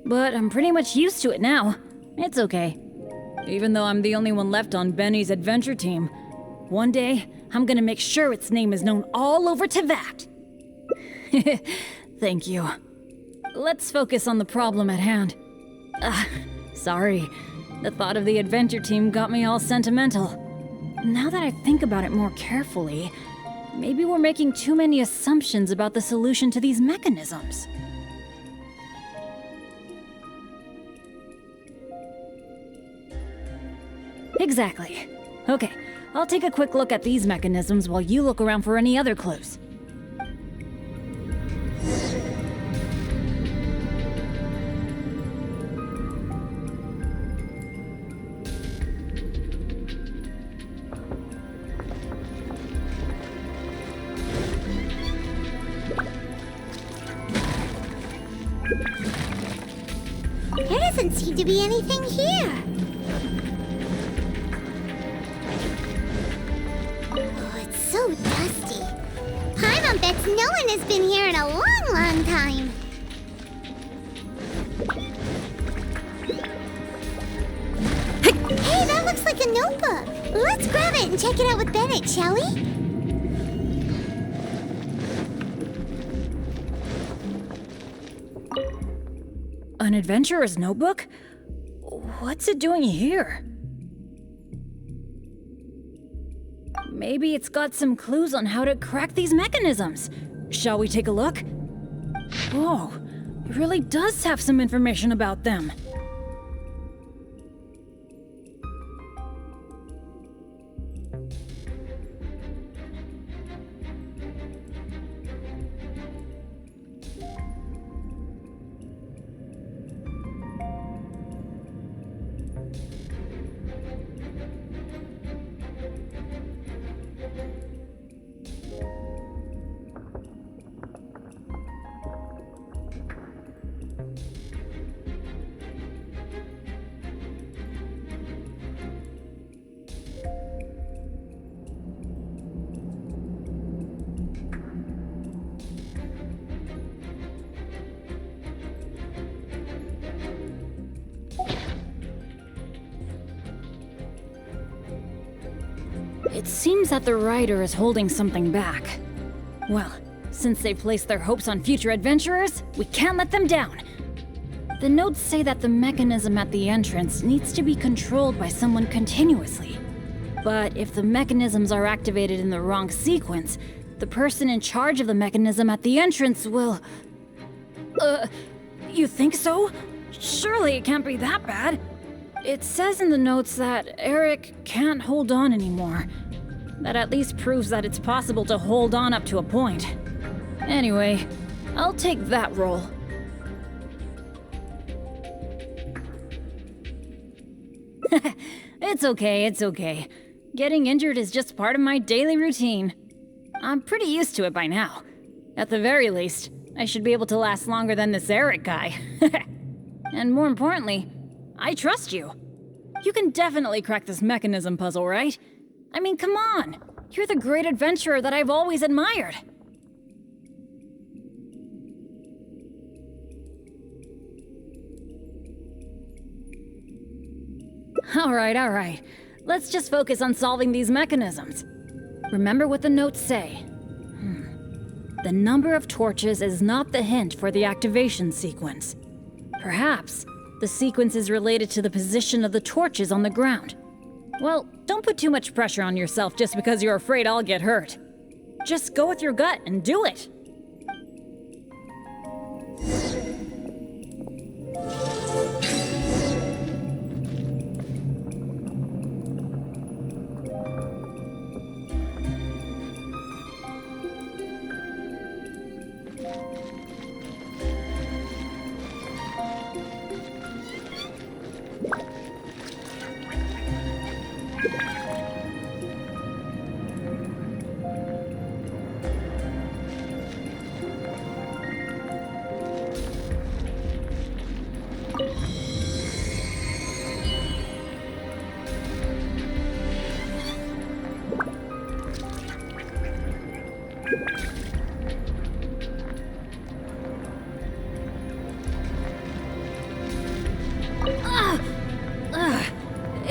but I'm pretty much used to it now. It's okay. Even though I'm the only one left on Benny's adventure team, one day I'm gonna make sure its name is known all over Teyvat. Thank you. Let's focus on the problem at hand. Sorry. The thought of the adventure team got me all sentimental. Now that I think about it more carefully, maybe we're making too many assumptions about the solution to these mechanisms. Exactly. Okay, I'll take a quick look at these mechanisms while you look around for any other clues. There doesn't seem to be anything here. Oh, it's so dusty. Paimon bets no one has been here in a long, long time. Hey, that looks like a notebook. Let's grab it and check it out with Bennett, shall we? An adventurer's notebook? What's it doing here? Maybe it's got some clues on how to crack these mechanisms. Shall we take a look? Whoa, it really does have some information about them. It seems that the writer is holding something back. Well, since they placed their hopes on future adventurers, we can't let them down. The notes say that the mechanism at the entrance needs to be controlled by someone continuously. But if the mechanisms are activated in the wrong sequence, the person in charge of the mechanism at the entrance will... You think so? Surely it can't be that bad. It says in the notes that Eric can't hold on anymore. That at least proves that it's possible to hold on up to a point. Anyway, I'll take that role. It's okay, it's okay. Getting injured is just part of my daily routine. I'm pretty used to it by now. At the very least, I should be able to last longer than this Eric guy. And more importantly, I trust you. You can definitely crack this mechanism puzzle, right? I mean, come on. You're the great adventurer that I've always admired. All right. let's just focus on solving these mechanisms. Remember what the notes say. The number of torches is not the hint for the activation sequence. Perhaps the sequence is related to the position of the torches on the ground. Well, don't put too much pressure on yourself just because you're afraid I'll get hurt. Just go with your gut and do it.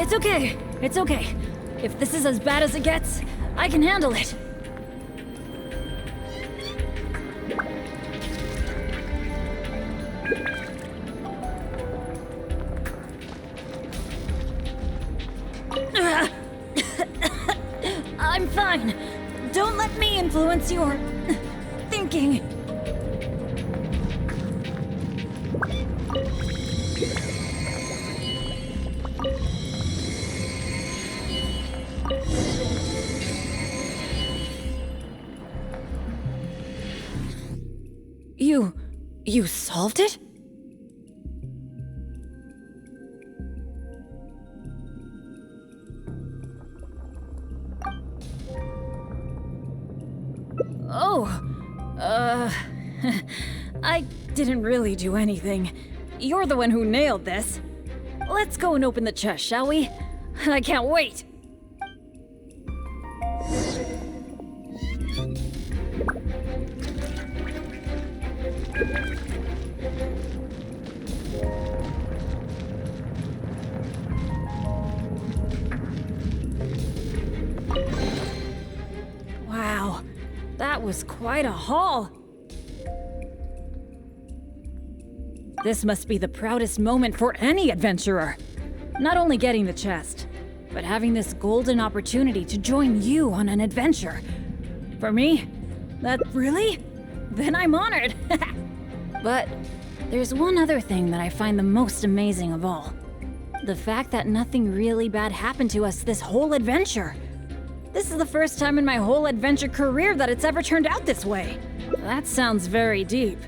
It's okay. It's okay. If this is as bad as it gets, I can handle it. I'm fine. Don't let me influence your thinking. You solved it? Oh, I didn't really do anything. You're the one who nailed this. Let's go and open the chest, shall we? I can't wait. Wow, that was quite a haul. This must be the proudest moment for any adventurer. Not only getting the chest, but having this golden opportunity to join you on an adventure. For me, that really? Then I'm honored. But there's one other thing that I find the most amazing of all. The fact that nothing really bad happened to us this whole adventure. This is the first time in my whole adventure career that it's ever turned out this way. That sounds very deep.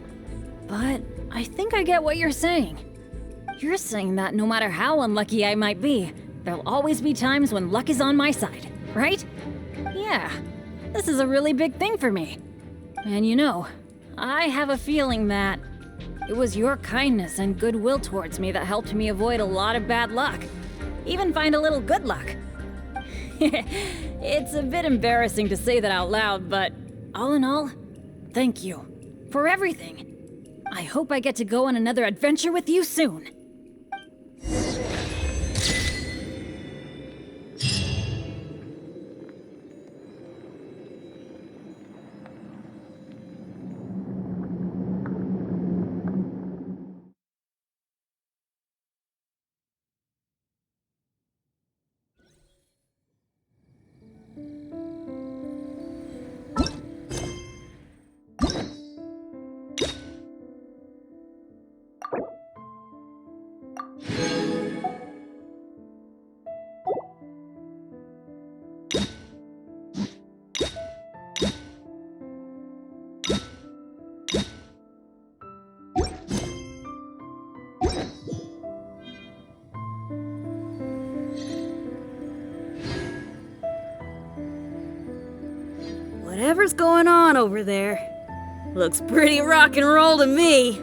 But I think I get what you're saying. You're saying that no matter how unlucky I might be, there'll always be times when luck is on my side, right? Yeah, this is a really big thing for me. And you know, I have a feeling that it was your kindness and goodwill towards me that helped me avoid a lot of bad luck. Even find a little good luck. It's a bit embarrassing to say that out loud, but all in all, thank you for everything. I hope I get to go on another adventure with you soon. Whatever's going on over there, looks pretty rock and roll to me.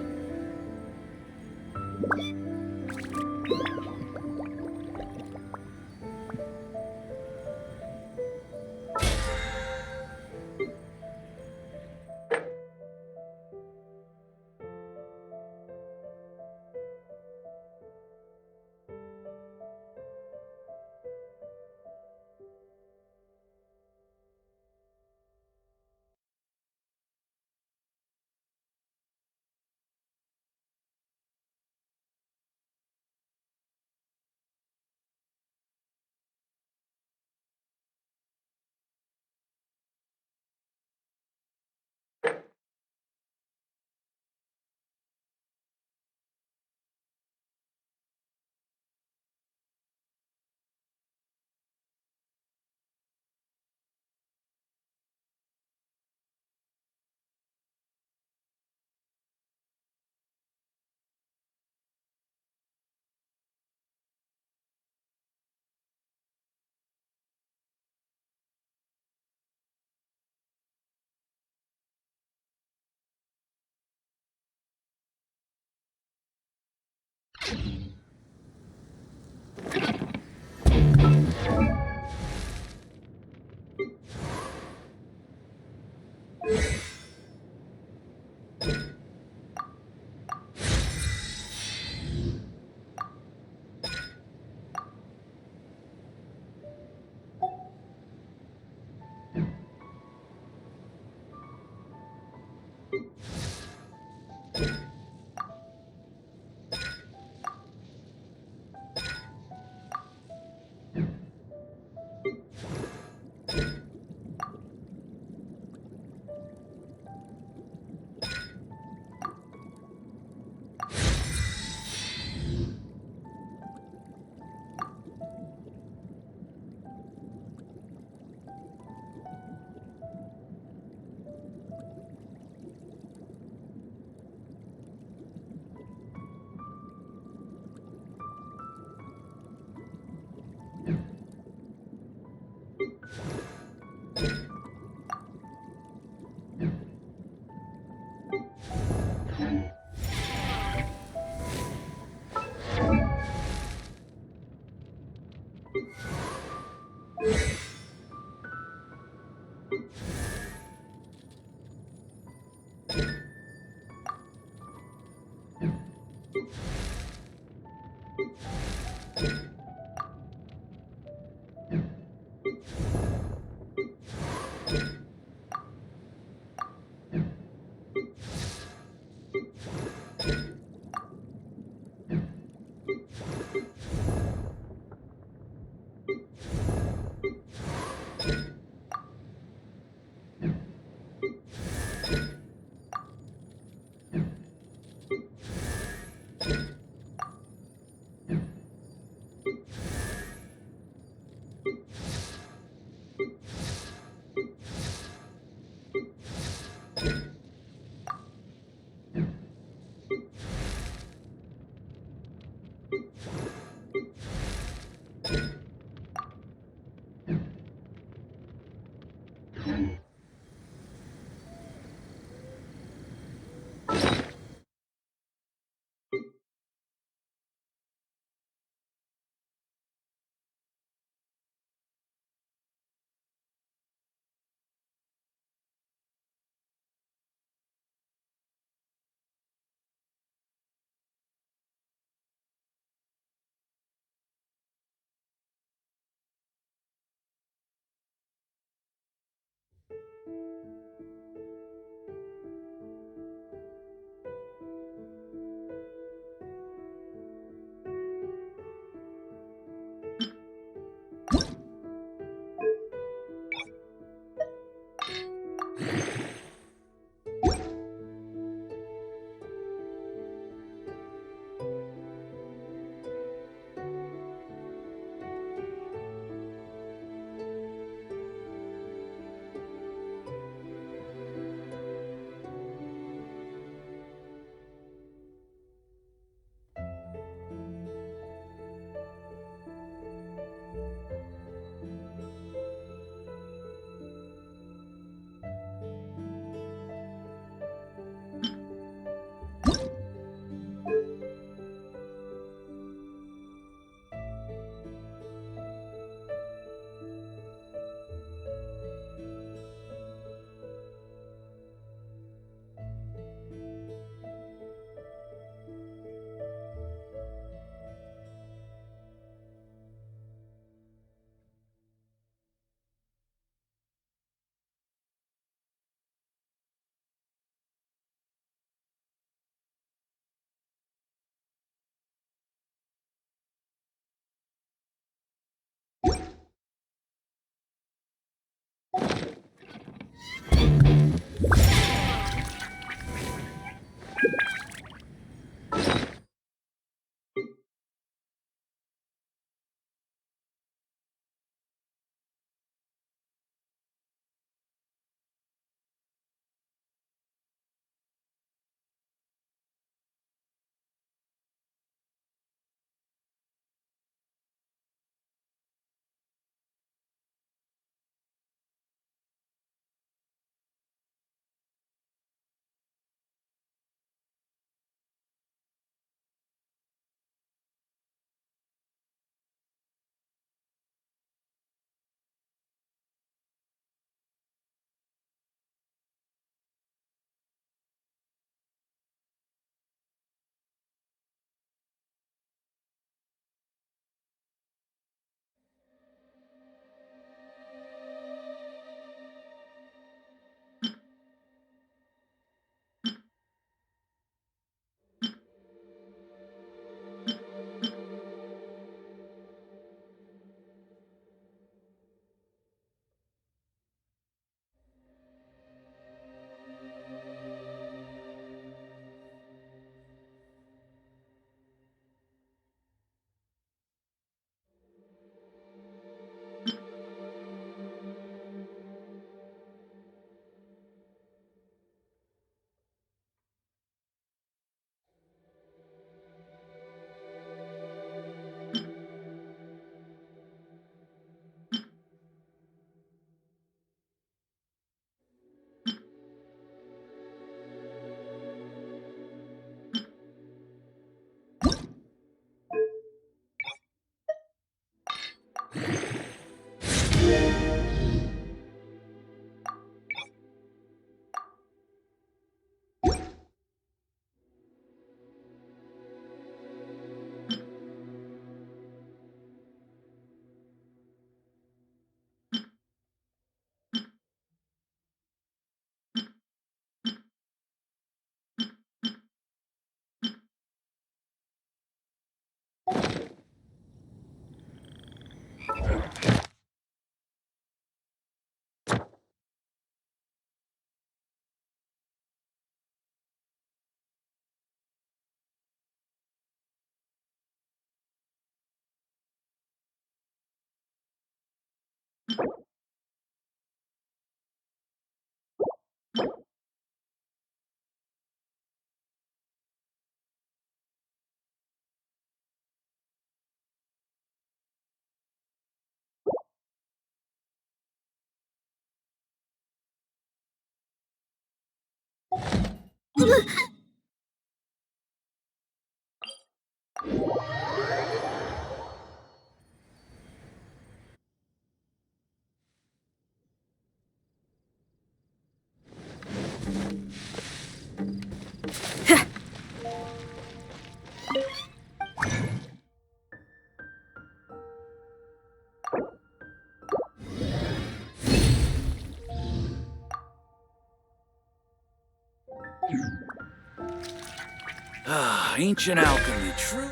Ah, ancient alchemy, true.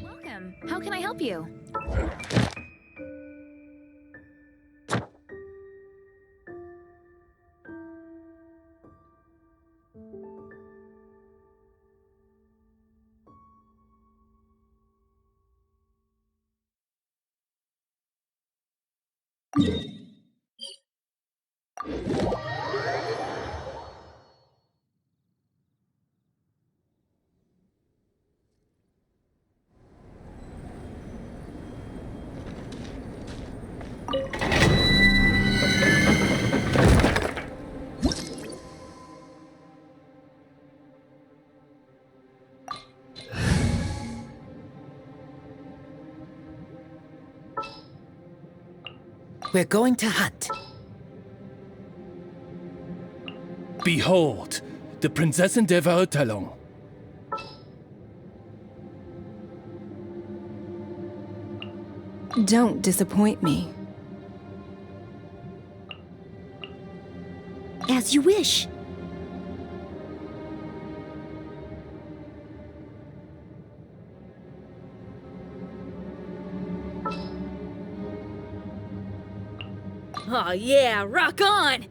Welcome. How can I help you? We're going to hunt. Behold, the Prinzessin der Verurteilung. Don't disappoint me. As you wish. Oh yeah, rock on!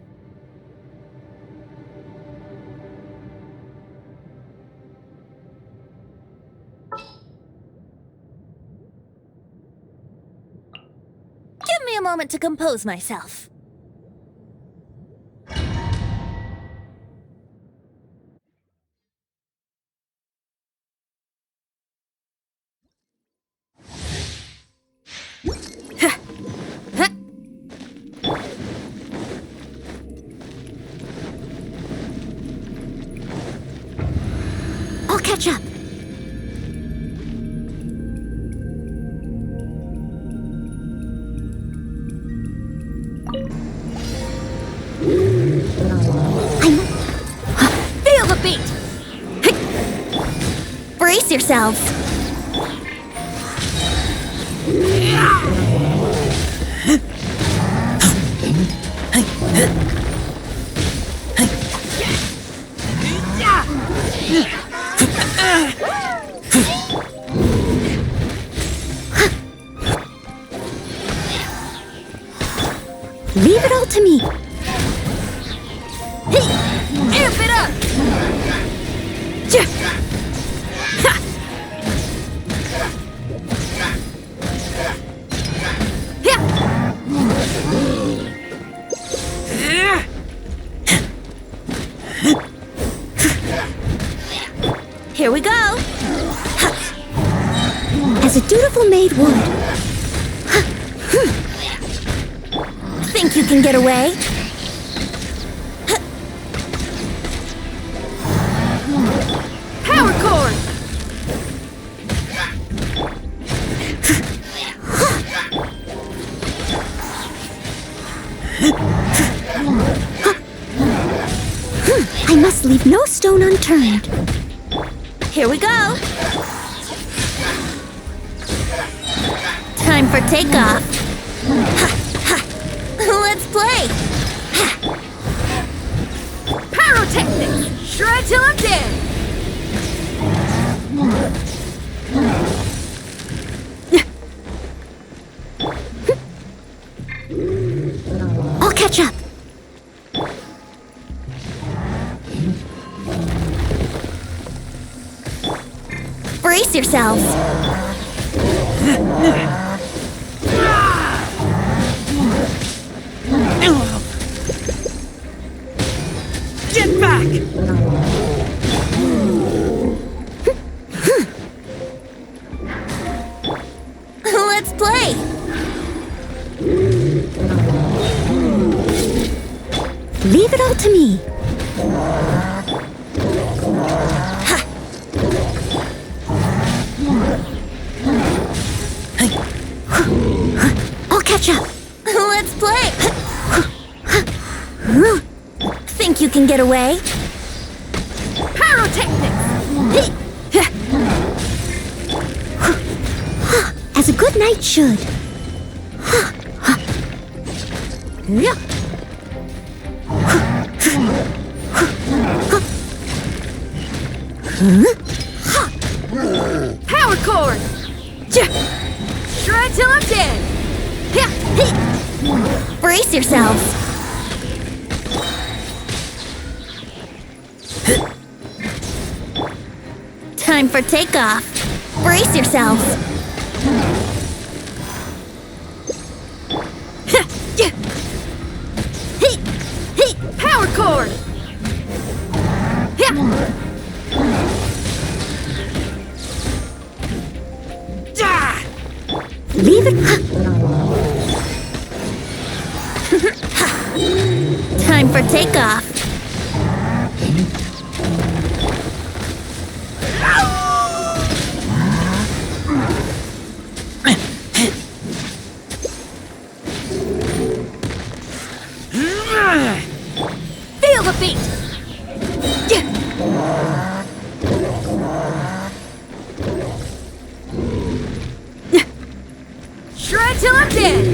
Give me a moment to compose myself. I'll catch up. Feel the beat! Brace yourselves. Leave it all to me. Amp it up! Here we go. As a dutiful maid would. Think you can get away? Power chord! I must leave no stone unturned. Here we go. Time for takeoff. Let's play. Pyrotechnics! Shred till I'm dead! I'll catch up. Brace Brace yourselves. Get back! Let's play. Leave it all to me. I'll catch up. Let's play. Think you can get away? Pyrotechnics! As a good knight should. Power cord! Shred till I'm dead! Brace yourselves. Time for takeoff. Brace yourselves. Power cord! Leave it. Time for takeoff. Feel the beat! Shred till I'm dead!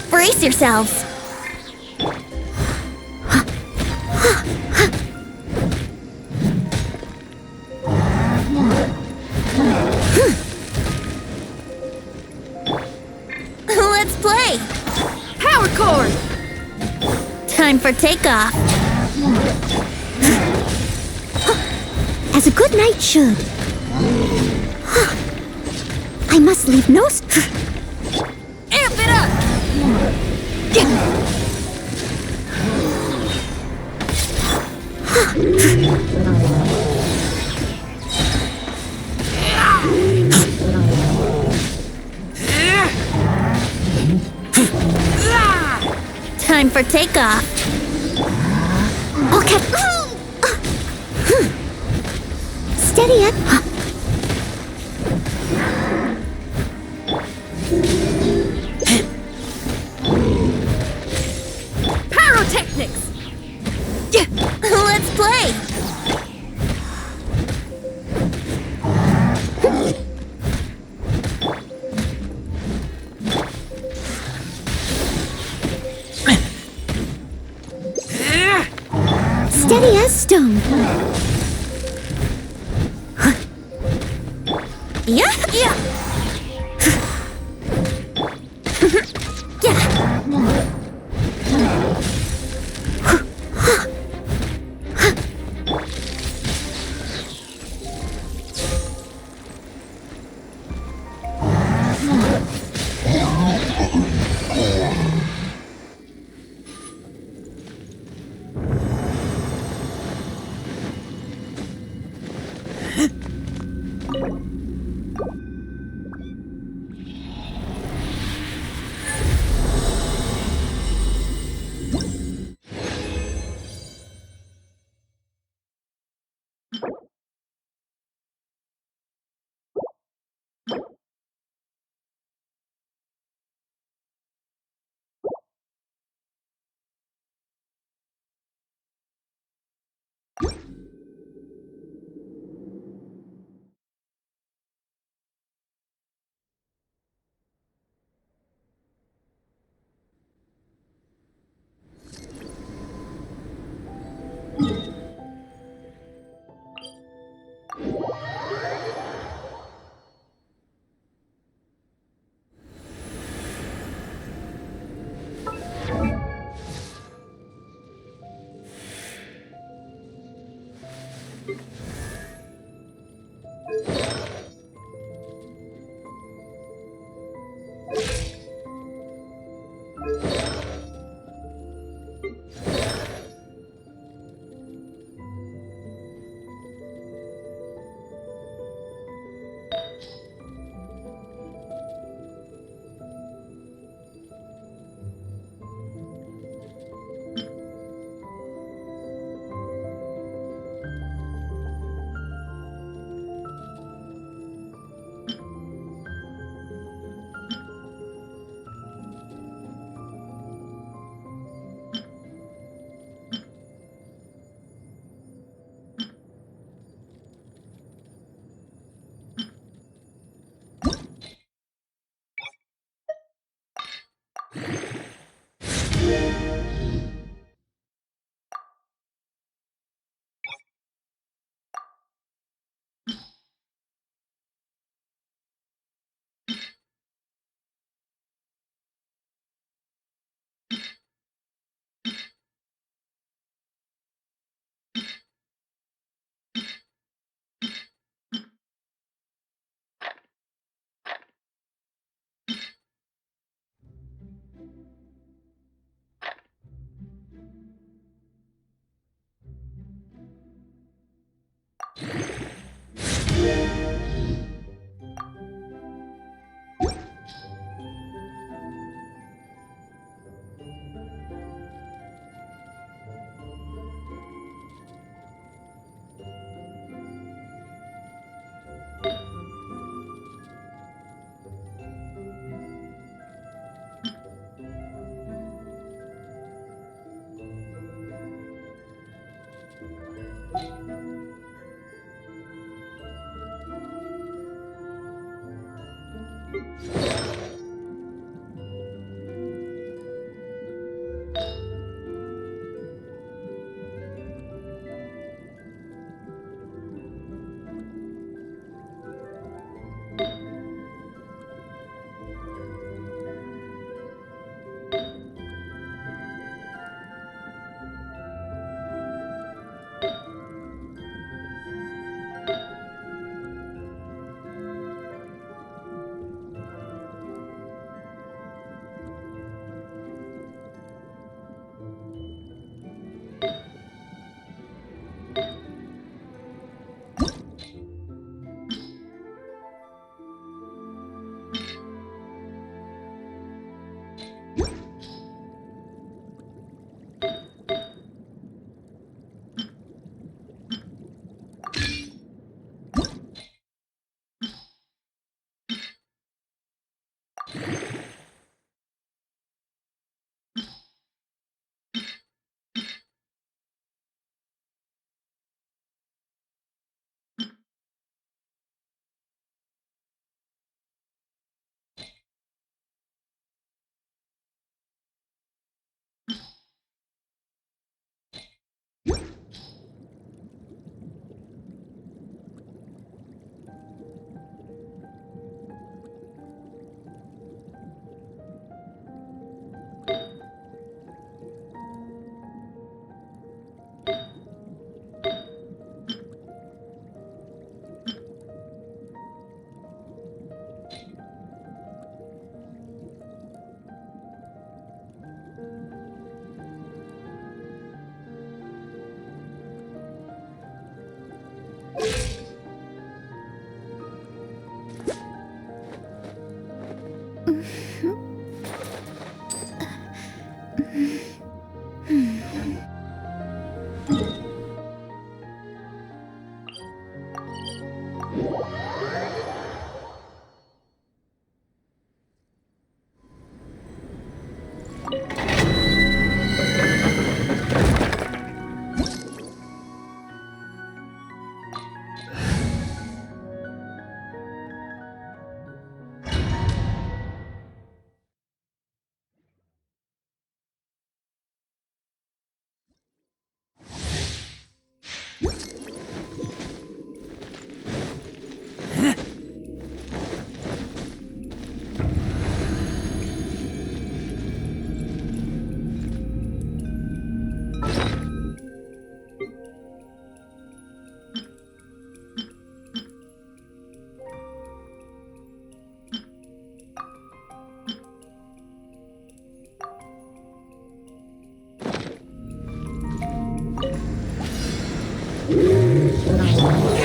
Brace yourselves. Let's play. Power cord! Time for takeoff. As a good knight should. I must leave no... Amp it up! Time for takeoff. Okay. Steady up. Pyrotechnics! Let's play. Steady as stone. Yeah, yeah.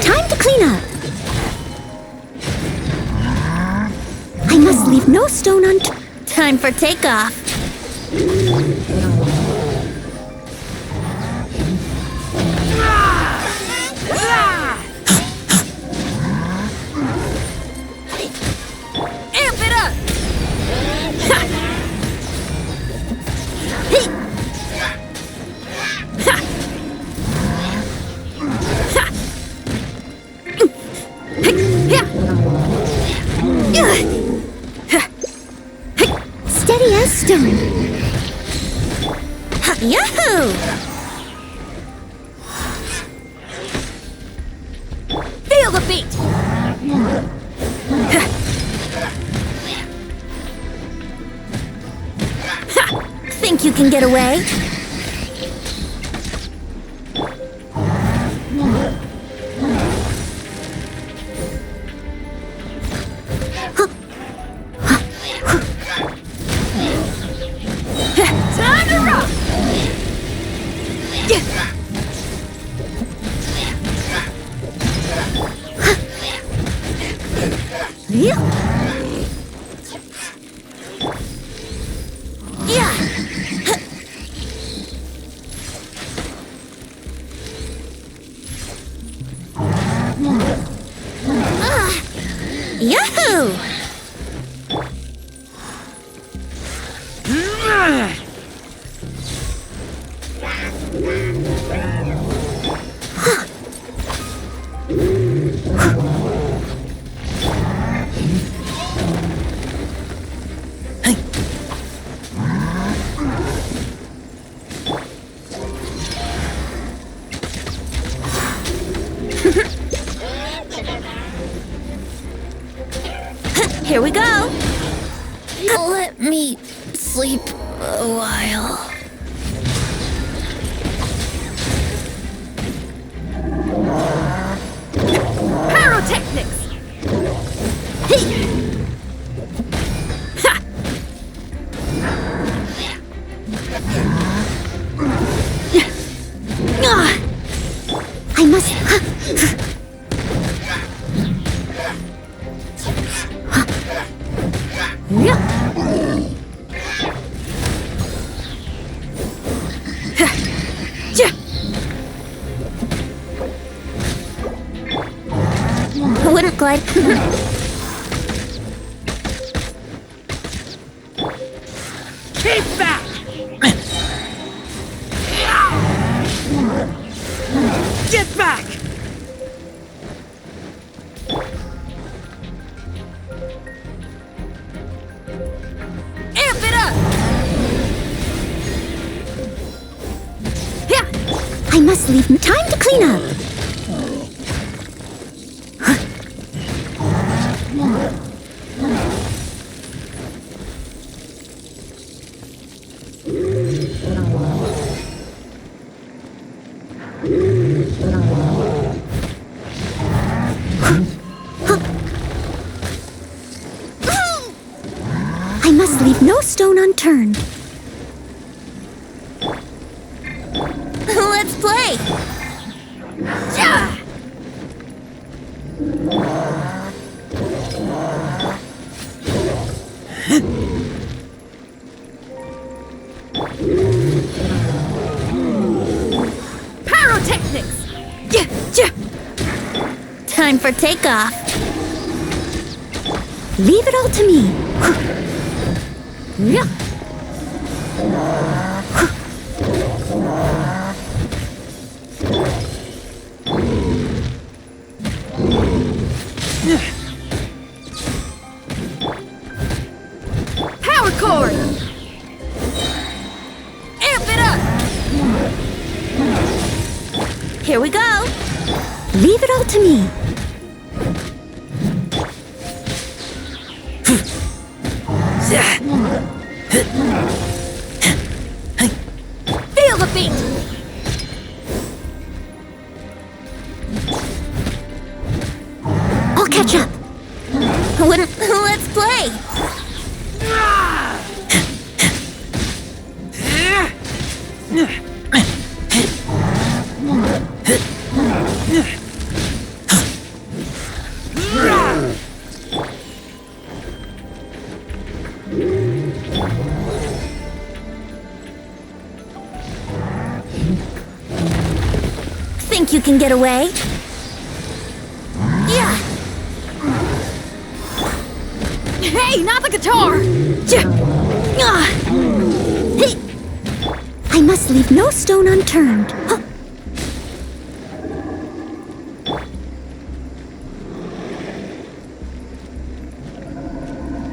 Time to clean up. I must leave no stone unturned. Time for takeoff. Amp it up! Steady as stone. Yahoo! Feel the beat! Think you can get away? Time to rock! Yahoo! we go. Let me sleep a while. Pyrotechnics! Ha! I must. I wouldn't glide. Keep back! Get back! Amp it up! I must leave time to clean up. I must leave no stone unturned. Let's play! Pyrotechnics! Time for takeoff. Leave it all to me. Power cord! Amp it up! Here we go. Leave it all to me. Feel the beat! I'll catch up. Let's play! Think you can get away? Yeah! Hey, not the guitar! I must leave no stone unturned.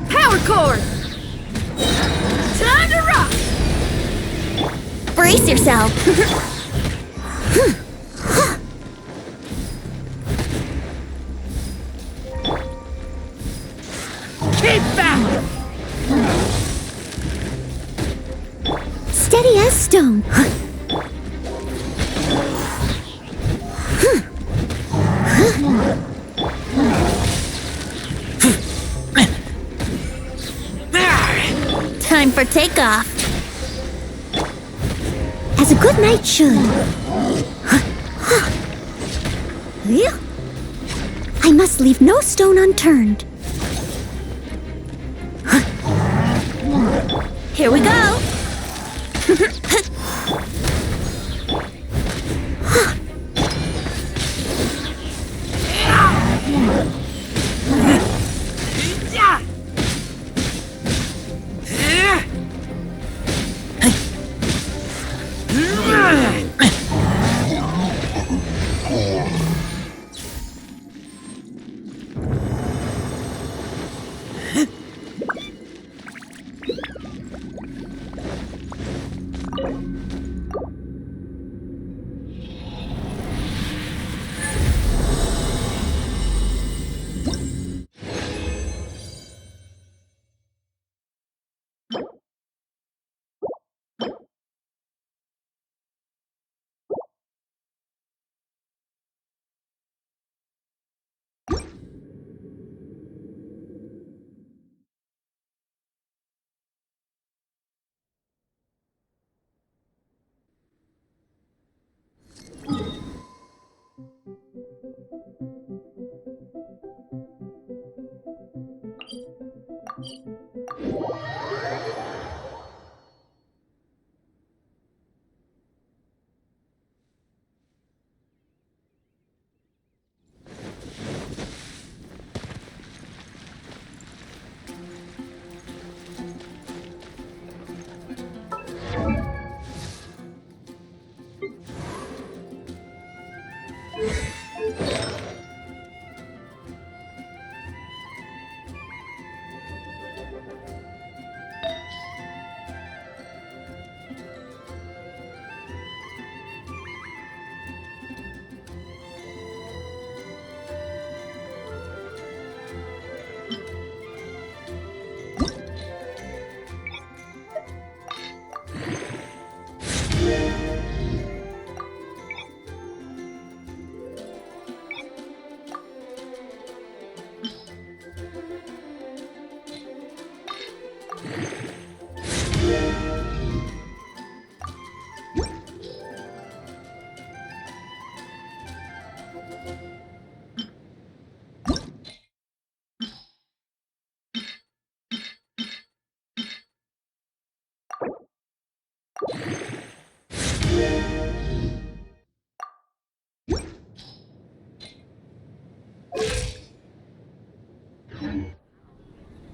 Power cord! Time to rock! Brace yourself. Keep back! Steady as stone. Time for takeoff. As a good knight should. I must leave no stone unturned. Here we go.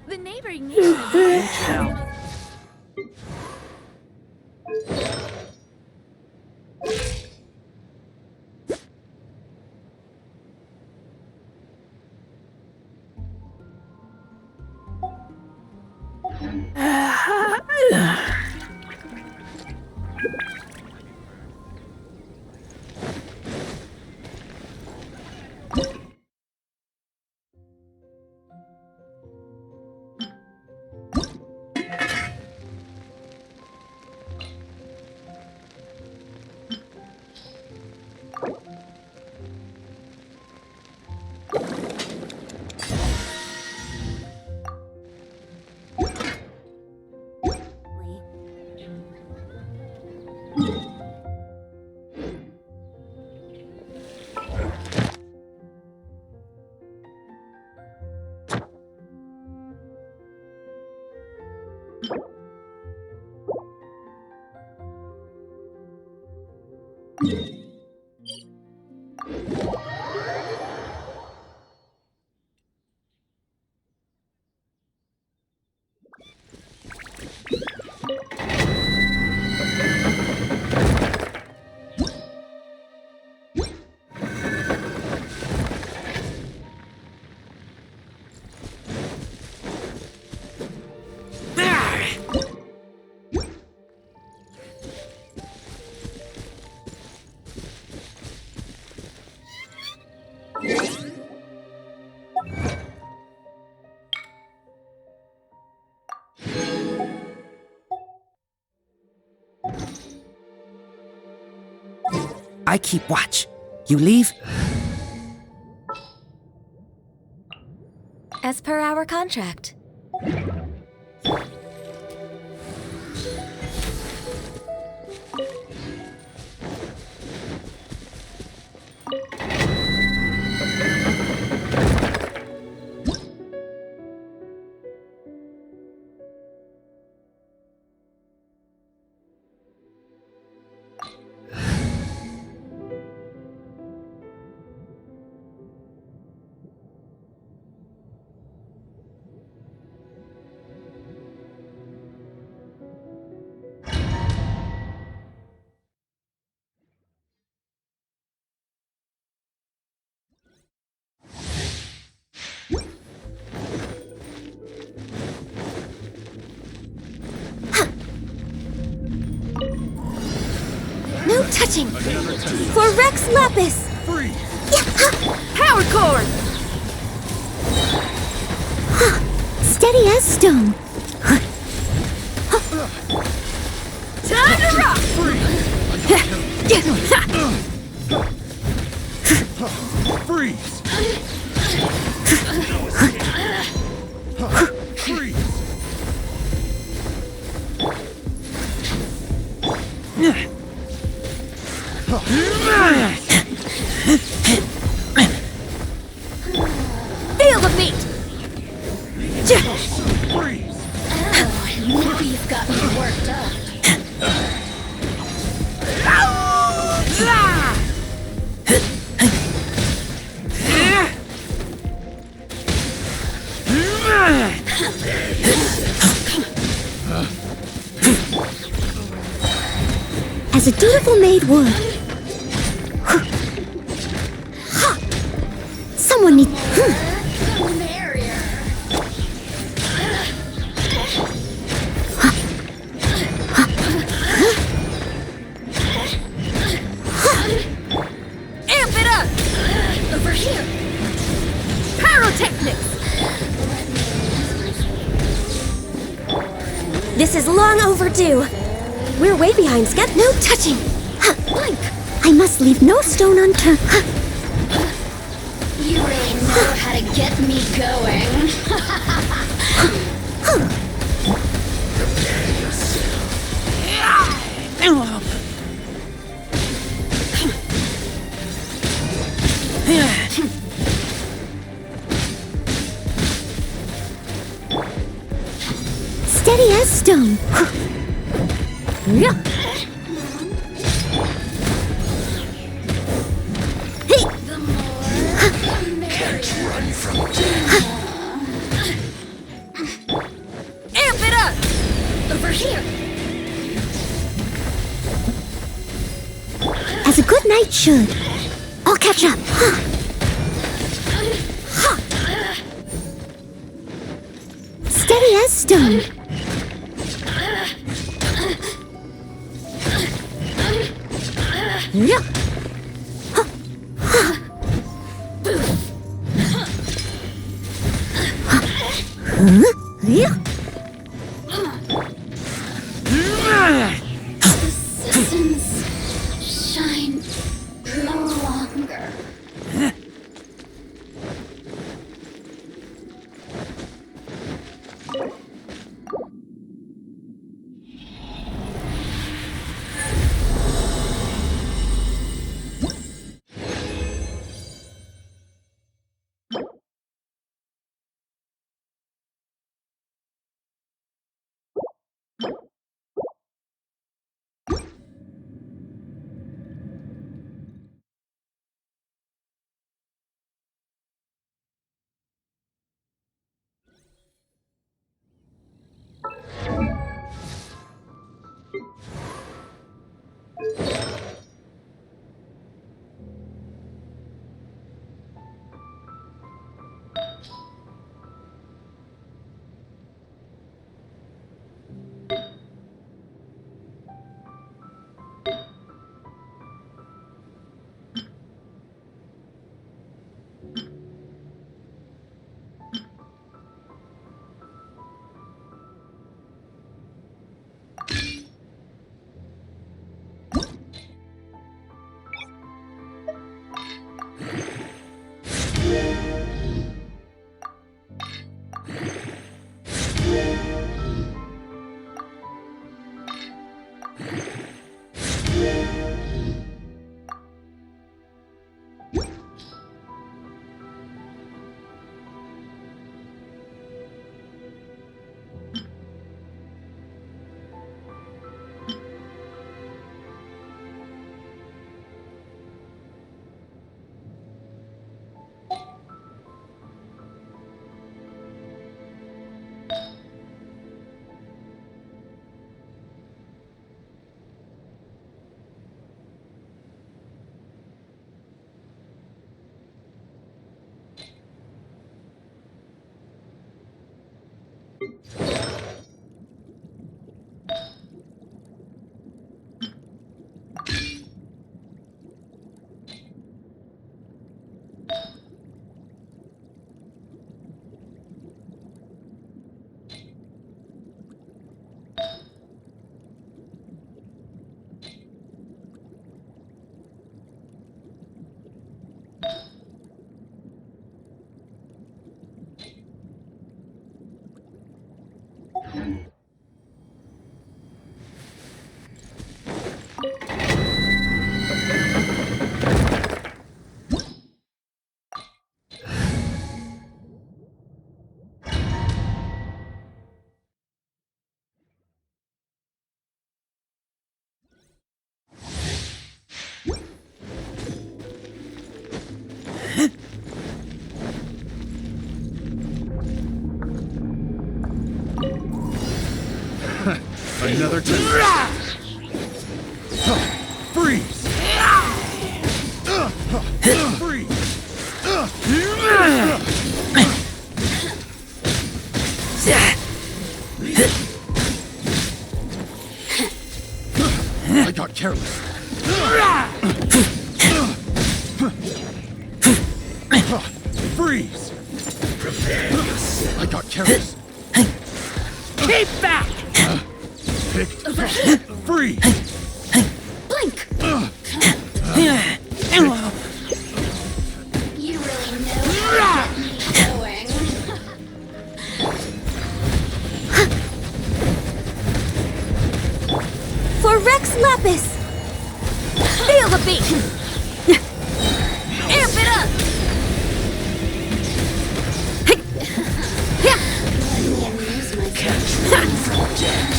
The neighboring nation of Olvidado. I keep watch. You leave? As per our contract. No touching! For Rex Lapis! Free! Power cord! Steady as stone. Time to rock! Freeze! Freeze! Feel the meat! Freeze! Now you've got me worked up. As a dutiful maid would. Someone needs. Amp it up! Over here. Pyrotechnics! This is long overdue. We're way behind schedule. No touching. Blink. I must leave no stone unturned. You really know how to get me going. Steady as stone. Can't run from death. Amp it up! Over here. As a good knight should. I'll catch up. Steady as stone. Yeah. Yeah. Assassins shine no longer. Another time. Freeze! Freeze! I got careless. Freeze! Prepare yourself. I got careless. Keep back! Freeze! Blink! You really know how to get me going. For Rex Lapis! Feel the beat! Amp it up! Let me amuse myself from death.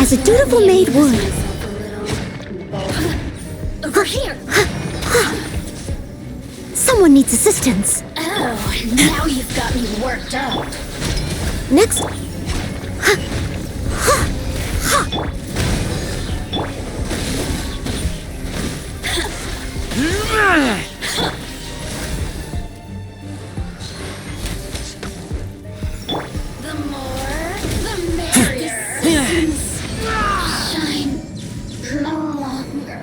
as a dutiful maid would. Over here! Someone needs assistance. Oh, now you've got me worked up. Next. The more, the merrier. Shine no longer.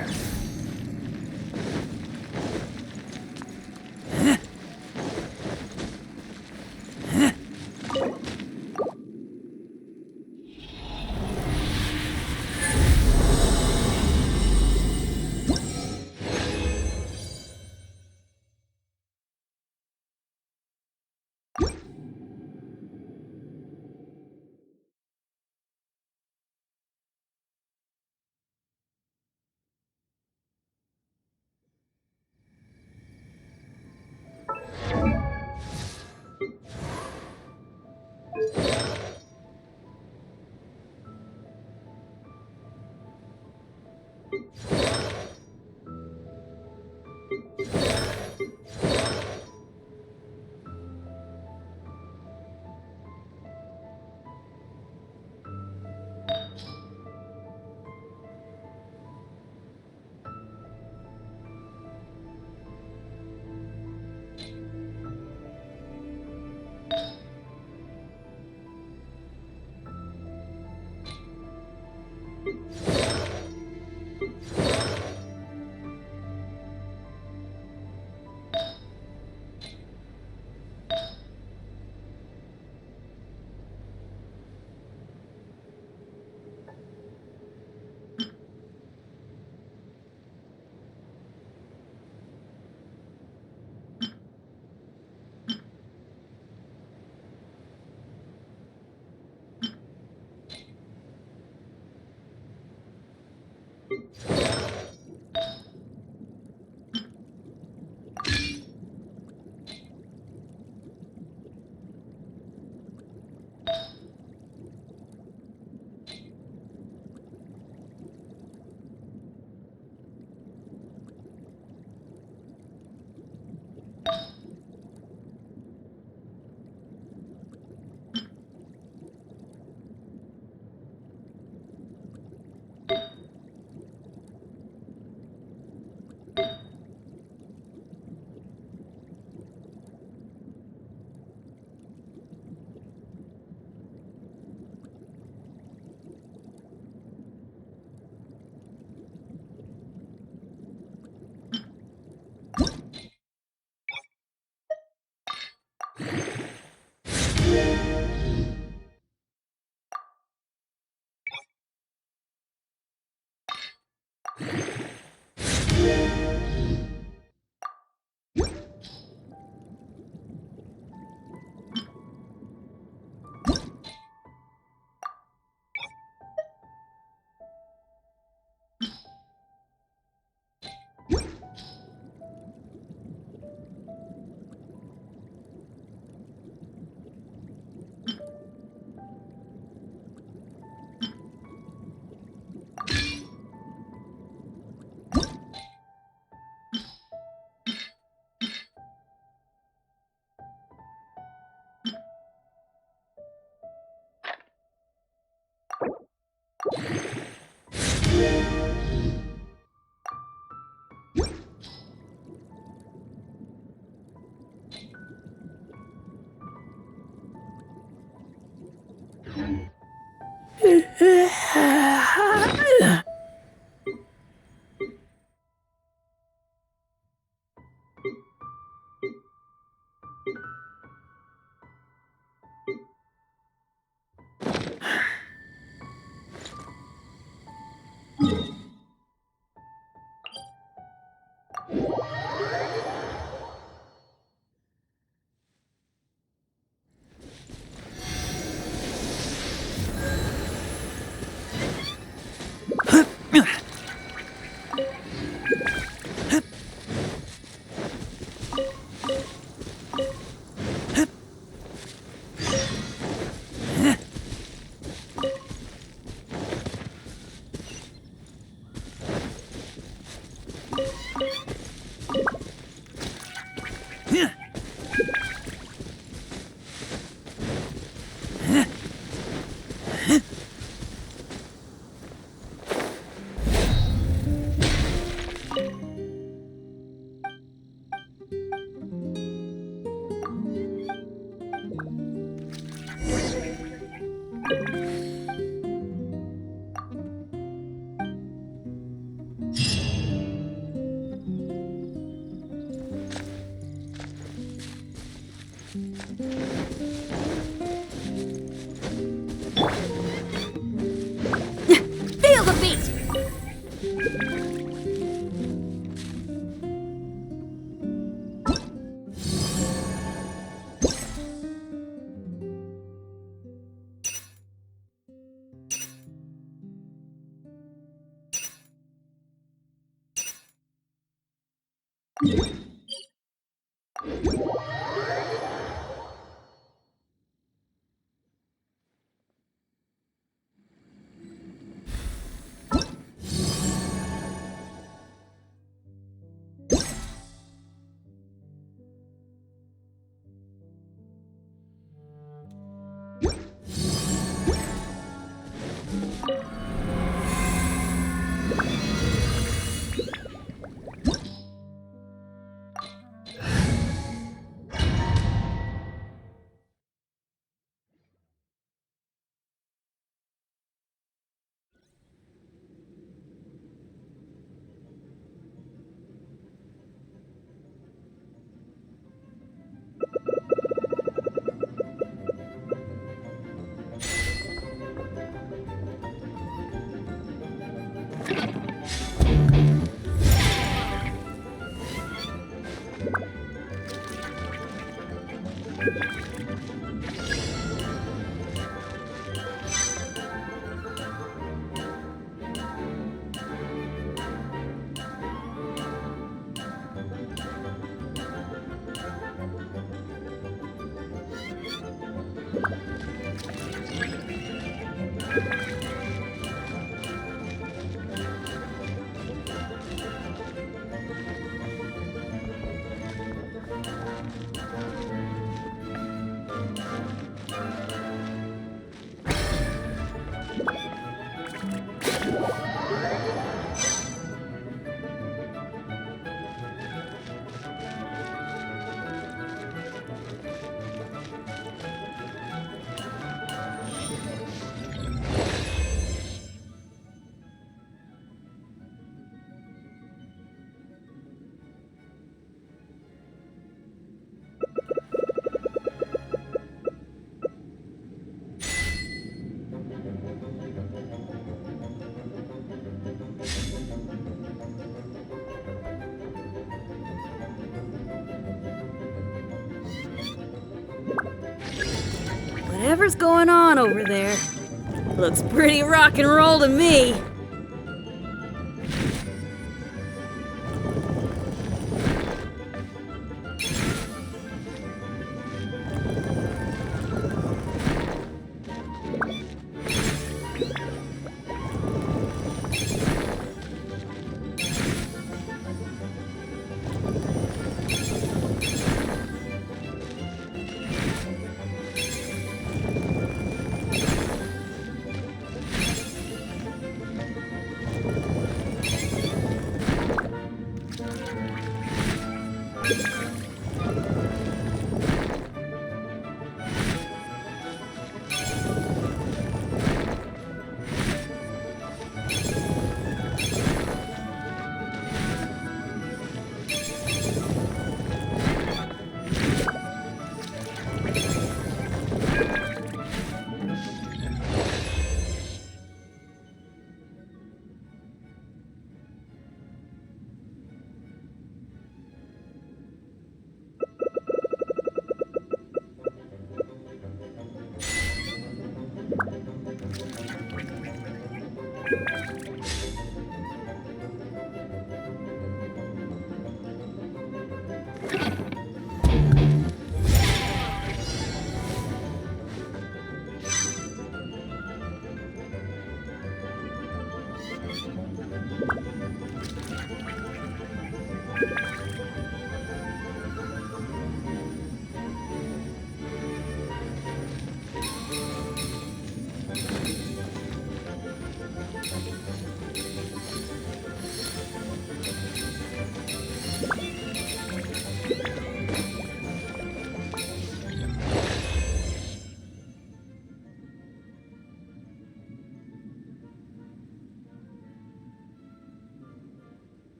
Whatever's going on over there looks pretty rock and roll to me.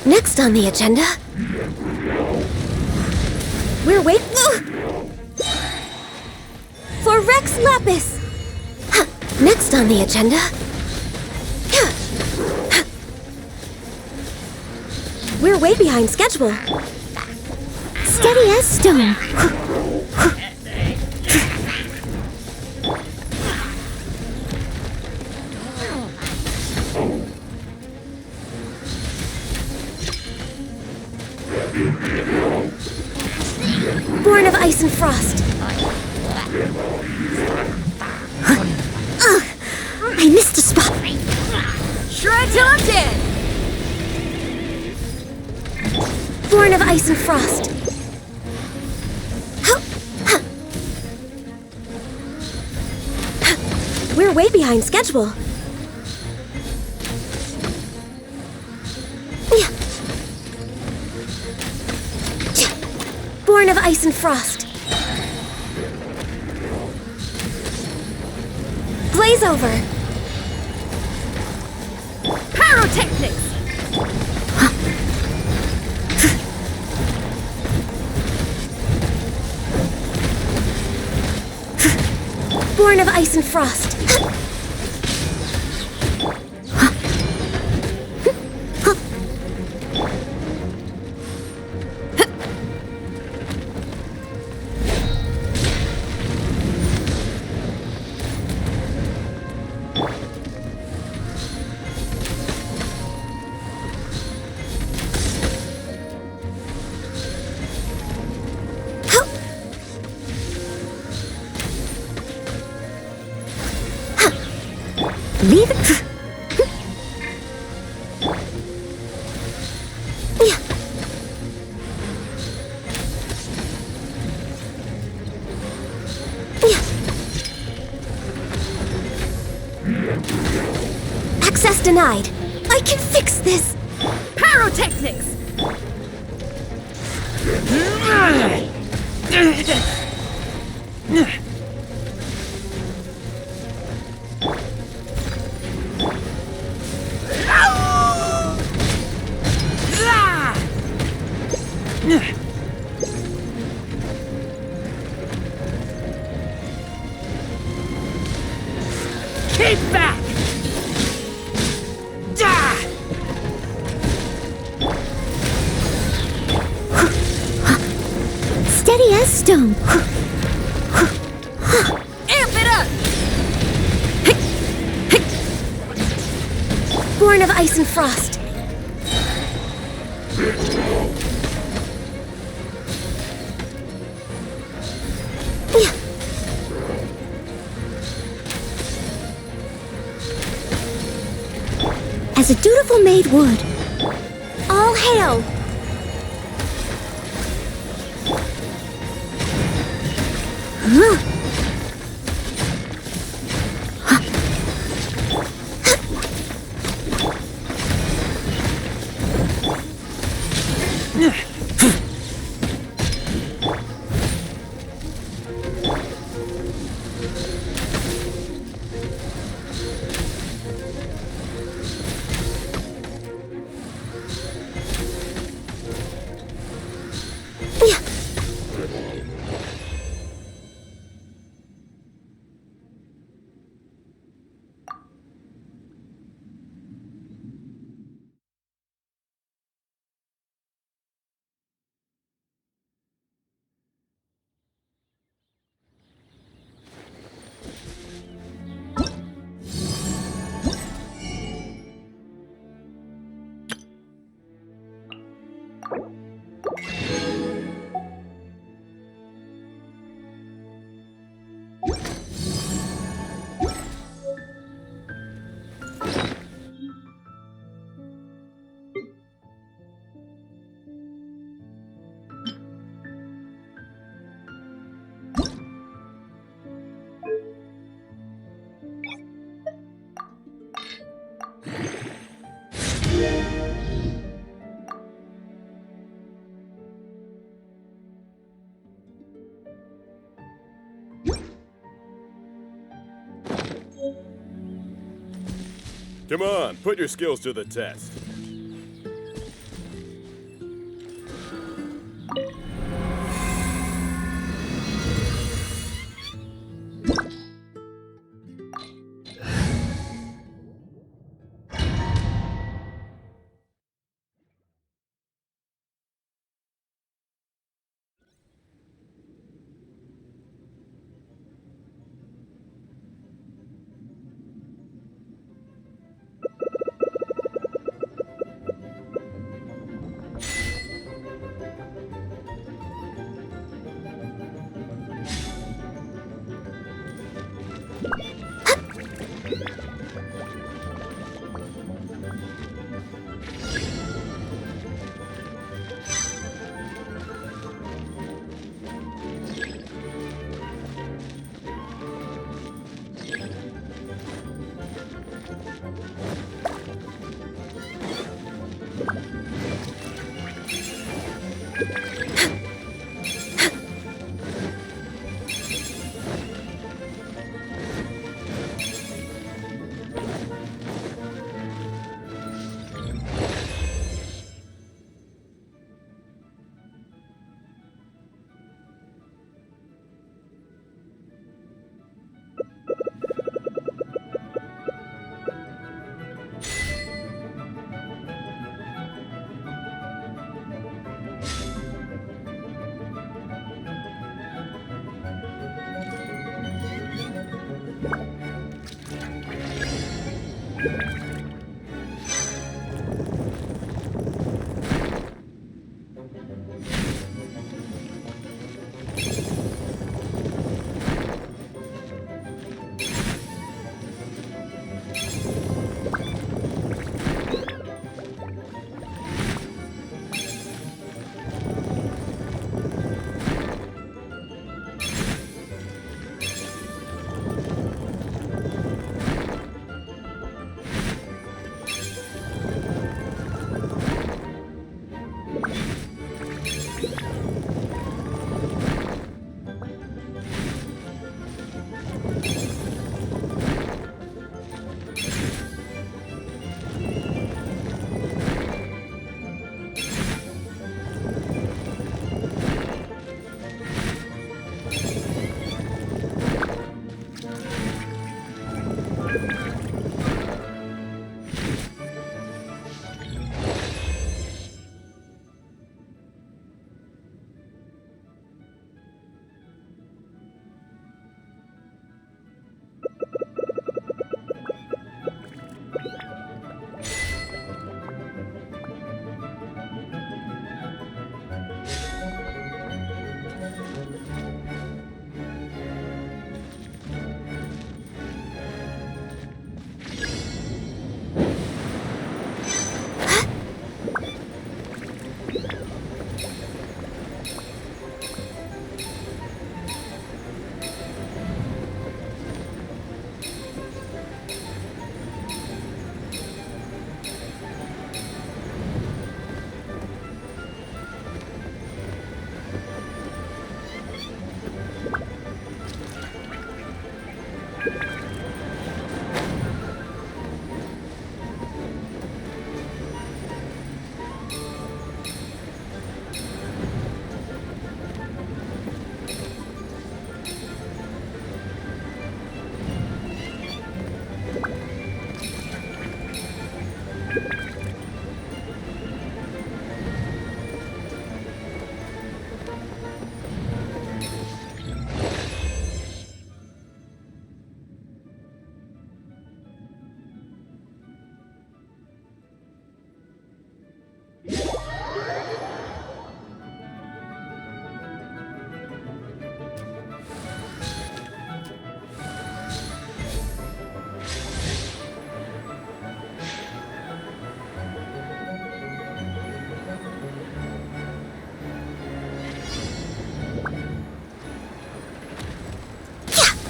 Next on the agenda, we're waiting for Rex Lapis. Next on the agenda, We're way behind schedule. Steady as stone. Born of ice and frost. Ugh! I missed a spot. Shred till I'm dead! Born of ice and frost. We're way behind schedule. Born of ice and frost. Blaze over. Pyrotechnics! Born of ice and frost. Leave it. Access denied. I can fix this. Pyrotechnics! Keep back! Steady as stone. Amp it up! Born of ice and frost. As a dutiful maid would. All hail! Come on, put your skills to the test.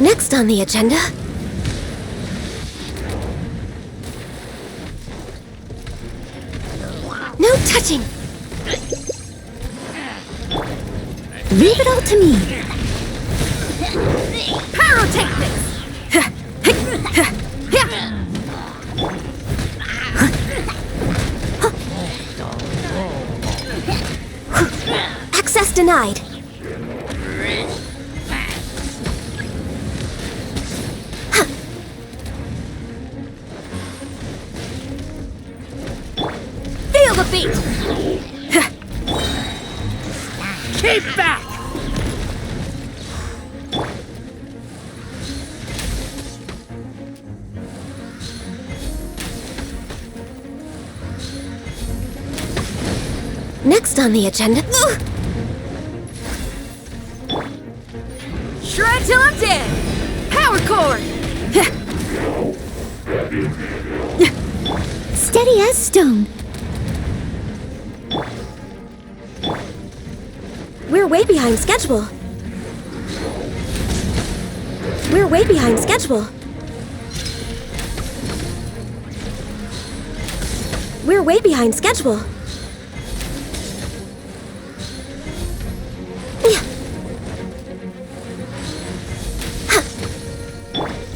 Next on the agenda... No touching! Leave it all to me! Pyrotechnics! Access denied. Feel the beat! Keep back! Next on the agenda... Shred till I'm dead! Power cord! Steady as stone. We're way behind schedule. We're way behind schedule. We're way behind schedule.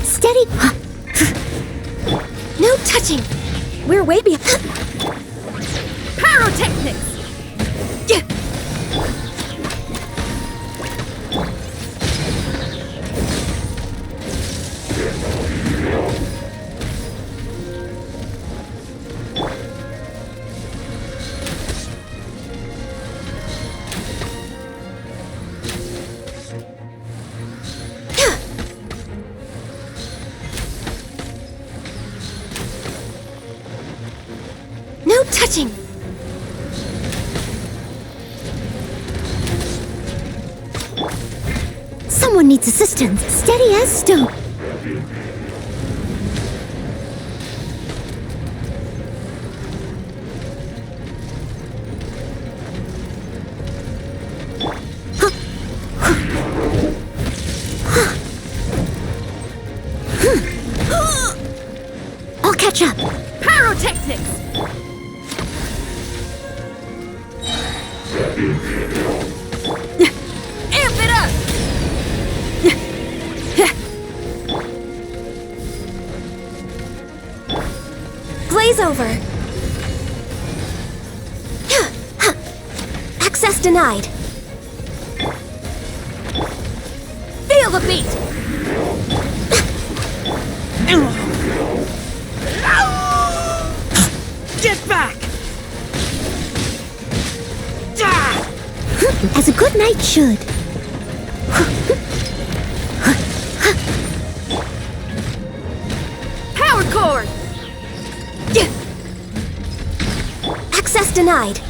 Steady. No touching. We're way behind. Pyrotechnics! touching. Someone needs assistance. Steady as stone. I'll catch up. Pyrotechnics! Amp it up! Glaze over. Access denied. Feel the beat! Get back! As a good knight should. Power cord! Access denied.